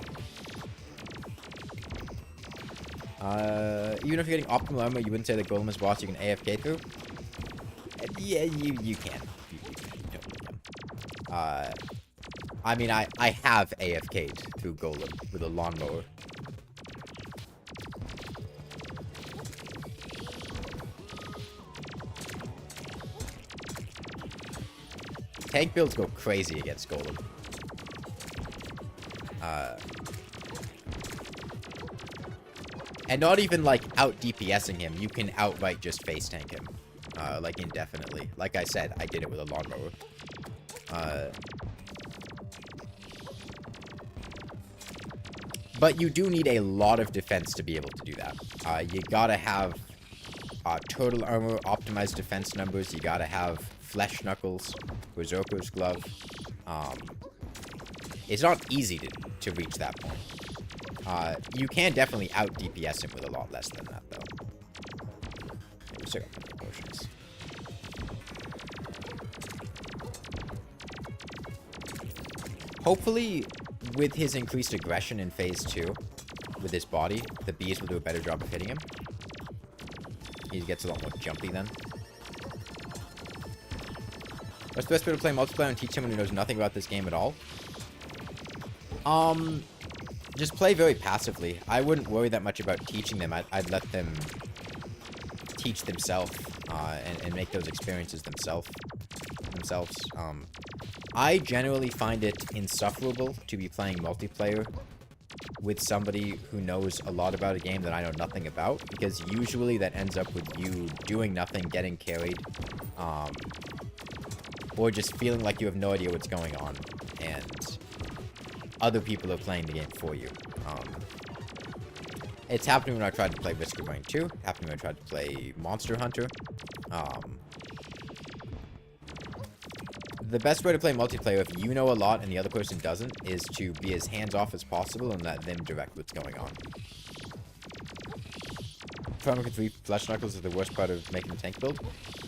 Even if you're getting optimal armor, you wouldn't say that Golem is boss you can AFK through? Yeah, you can. You totally can. I mean, I have AFK'd through Golem with a lawnmower. Tank builds go crazy against Golem. And not even, like, out DPSing him. You can outright just face tank him. Like, indefinitely. Like I said, I did it with a lawnmower. But you do need a lot of defense to be able to do that. You gotta have turtle armor, optimized defense numbers. You gotta have flesh knuckles, berserker's glove. It's not easy to reach that point. You can definitely out DPS him with a lot less than that, though. We still got plenty of potions. Hopefully, with his increased aggression in phase 2, with his body, the bees will do a better job of hitting him. He gets a lot more jumpy then. What's the best way to play multiplayer and teach someone who knows nothing about this game at all? just play very passively. I wouldn't worry that much about teaching them. I'd let them teach themselves and make those experiences themselves. I generally find it insufferable to be playing multiplayer with somebody who knows a lot about a game that I know nothing about, because usually that ends up with you doing nothing, getting carried, or just feeling like you have no idea what's going on, and other people are playing the game for you. It's happening when I tried to play Risk of Rain 2, happening when I tried to play Monster Hunter. The best way to play multiplayer, if you know a lot and the other person doesn't, is to be as hands-off as possible and let them direct what's going on. Primal 3 Flesh Knuckles is the worst part of making a tank build?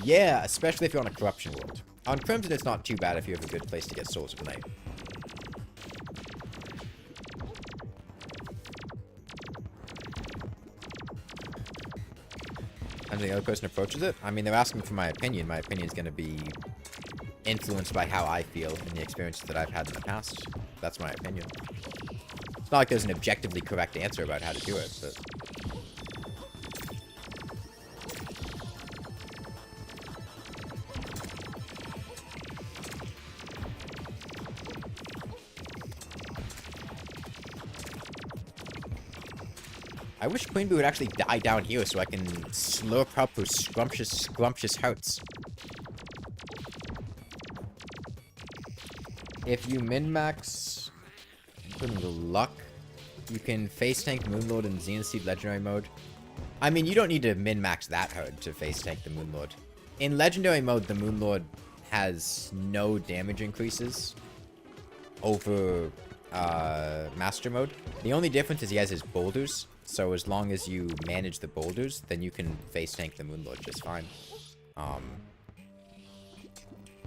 Yeah, especially if you're on a corruption world. On Crimson, it's not too bad if you have a good place to get Souls of Night. And the other person approaches it? I mean, they're asking for my opinion. My opinion is going to be influenced by how I feel and the experiences that I've had in the past. That's my opinion. It's not like there's an objectively correct answer about how to do it, but... I wish Queen Bee would actually die down here so I can slurp up her scrumptious hearts. If you min-max the luck, you can face tank Moonlord in Xenoseed Legendary mode. I mean, you don't need to min-max that hard to face tank the Moonlord. In Legendary mode, the Moonlord has no damage increases over Master mode. The only difference is he has his boulders, so as long as you manage the boulders, then you can face tank the Moonlord just fine.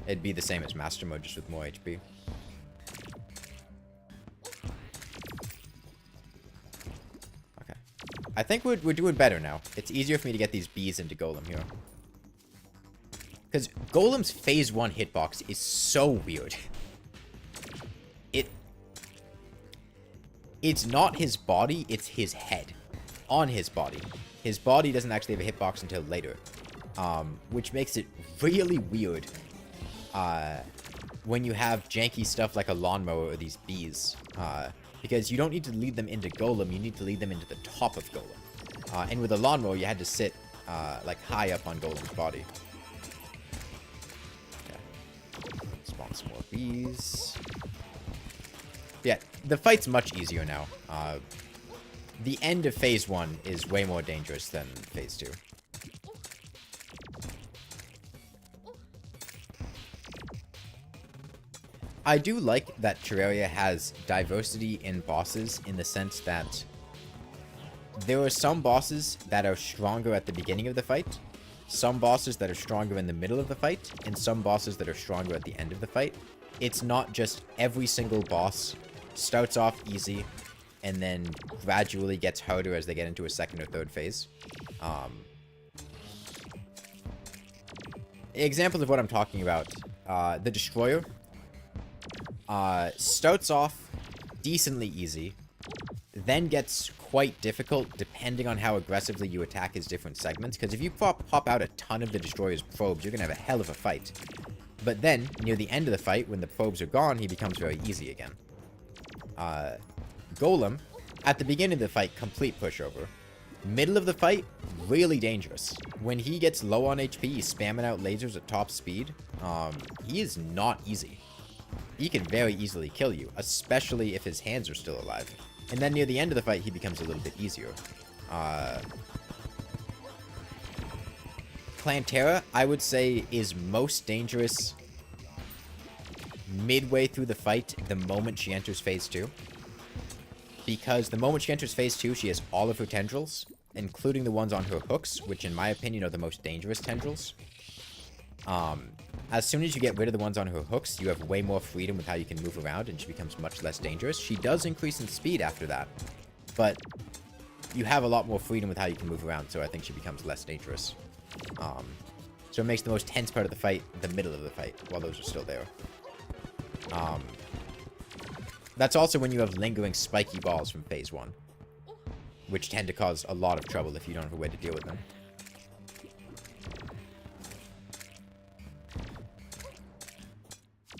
It'd be the same as Master mode, just with more HP. Okay. I think we're doing better now. It's easier for me to get these bees into Golem here. Because Golem's phase 1 hitbox is so weird. It's not his body, it's his head. On his body. His body doesn't actually have a hitbox until later. Which makes it really weird when you have janky stuff like a lawnmower or these bees. Because you don't need to lead them into Golem, you need to lead them into the top of Golem. And with a lawnmower, you had to sit like high up on Golem's body. Okay. Spawn some more bees. Yeah, the fight's much easier now. The end of phase 1 is way more dangerous than phase 2. I do like that Terraria has diversity in bosses in the sense that there are some bosses that are stronger at the beginning of the fight, some bosses that are stronger in the middle of the fight, and some bosses that are stronger at the end of the fight. It's not just every single boss starts off easy and then gradually gets harder as they get into a second or third phase. Examples of what I'm talking about. The Destroyer starts off decently easy, then gets quite difficult depending on how aggressively you attack his different segments, because if you pop out a ton of the Destroyer's probes, you're going to have a hell of a fight. But then, near the end of the fight, when the probes are gone, he becomes very easy again. Golem, at the beginning of the fight, complete pushover. Middle of the fight, really dangerous. When he gets low on HP, he's spamming out lasers at top speed. He is not easy. He can very easily kill you, especially if his hands are still alive. And then near the end of the fight, he becomes a little bit easier. Plantera, I would say, is most dangerous midway through the fight the moment she enters phase 2. Because the moment she enters phase 2, she has all of her tendrils, including the ones on her hooks, which in my opinion are the most dangerous tendrils. As soon as you get rid of the ones on her hooks, you have way more freedom with how you can move around, and she becomes much less dangerous. She does increase in speed after that, but you have a lot more freedom with how you can move around, so I think she becomes less dangerous. So it makes the most tense part of the fight the middle of the fight, while those are still there. That's also when you have lingering spiky balls from phase 1. Which tend to cause a lot of trouble if you don't have a way to deal with them.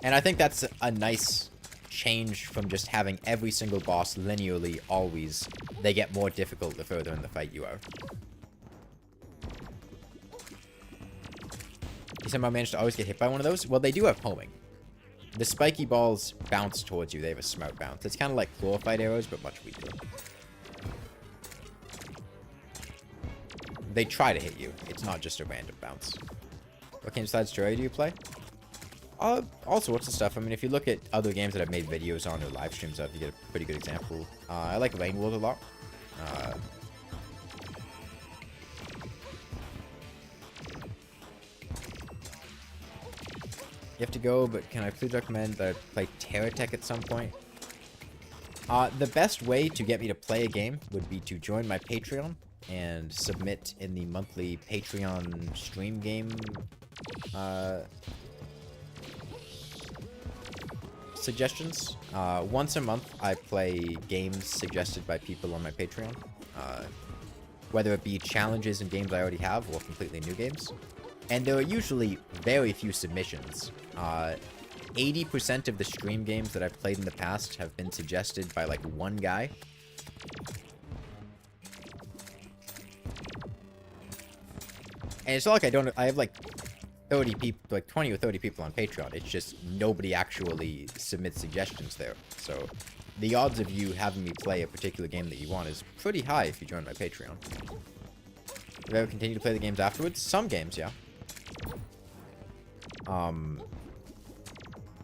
And I think that's a nice change from just having every single boss linearly always. They get more difficult the further in the fight you are. You somehow managed to always get hit by one of those? Well, they do have homing. The spiky balls bounce towards you. They have a smart bounce. It's kind of like glorified arrows, but much weaker. They try to hit you. It's not just a random bounce. What games besides Terraria do you play? All sorts of stuff. I mean, if you look at other games that I've made videos on or live streams of, you get a pretty good example. I like Rain World a lot. You have to go, but can I please recommend that I play Terraria at some point? The best way to get me to play a game would be to join my Patreon and submit in the monthly Patreon stream game suggestions. Once a month, I play games suggested by people on my Patreon. Whether it be challenges in games I already have or completely new games. And there are usually very few submissions. 80% of the stream games that I've played in the past have been suggested by, like, one guy. And it's not like I have, like, 30 people, like, 20 or 30 people on Patreon. It's just nobody actually submits suggestions there. So, the odds of you having me play a particular game that you want is pretty high if you join my Patreon. Have I ever continued to play the games afterwards? Some games, yeah.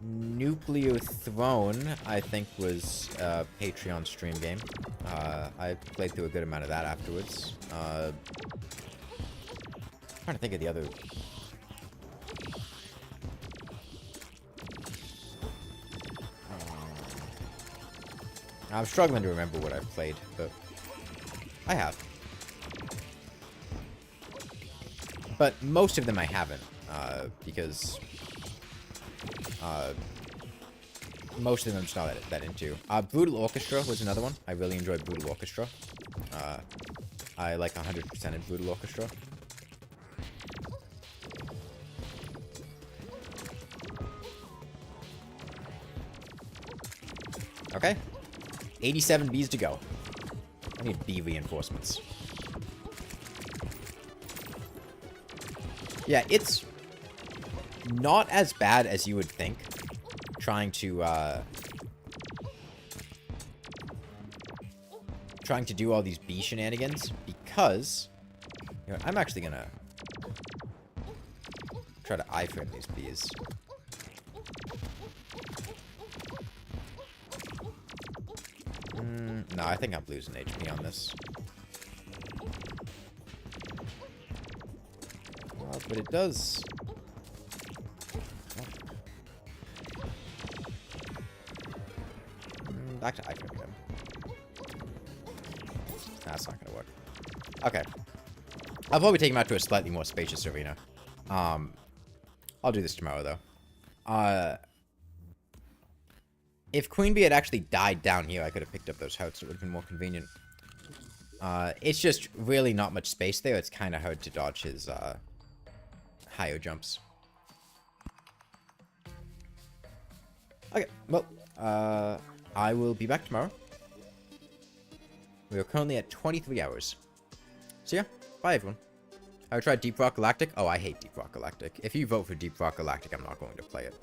Nuclear Throne, I think, was a Patreon stream game. I played through a good amount of that afterwards. I'm trying to think of the other... I'm struggling to remember what I've played, but I have. But most of them I haven't, because most of them I'm just not that into. Brutal Orchestra was another one. I really enjoyed Brutal Orchestra. I like 100% in Brutal Orchestra. Okay. 87 bees to go. I need bee reinforcements. Yeah, it's not as bad as you would think. Trying to do all these bee shenanigans, because, you know, I'm actually gonna try to iframe these bees. No, I think I'm losing HP on this. Well, but it does... Back to iframe him. That's not gonna work. Okay. I'll probably take him out to a slightly more spacious arena. I'll do this tomorrow, though. If Queen Bee had actually died down here, I could have picked up those hearts. It would have been more convenient. It's just really not much space there. It's kind of hard to dodge his higher jumps. Okay, well, I will be back tomorrow. We are currently at 23 hours. So yeah, bye everyone. I tried Deep Rock Galactic. Oh, I hate Deep Rock Galactic. If you vote for Deep Rock Galactic, I'm not going to play it.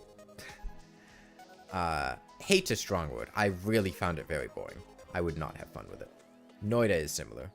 Hate's a strong word. I really found it very boring. I would not have fun with it. Noida is similar.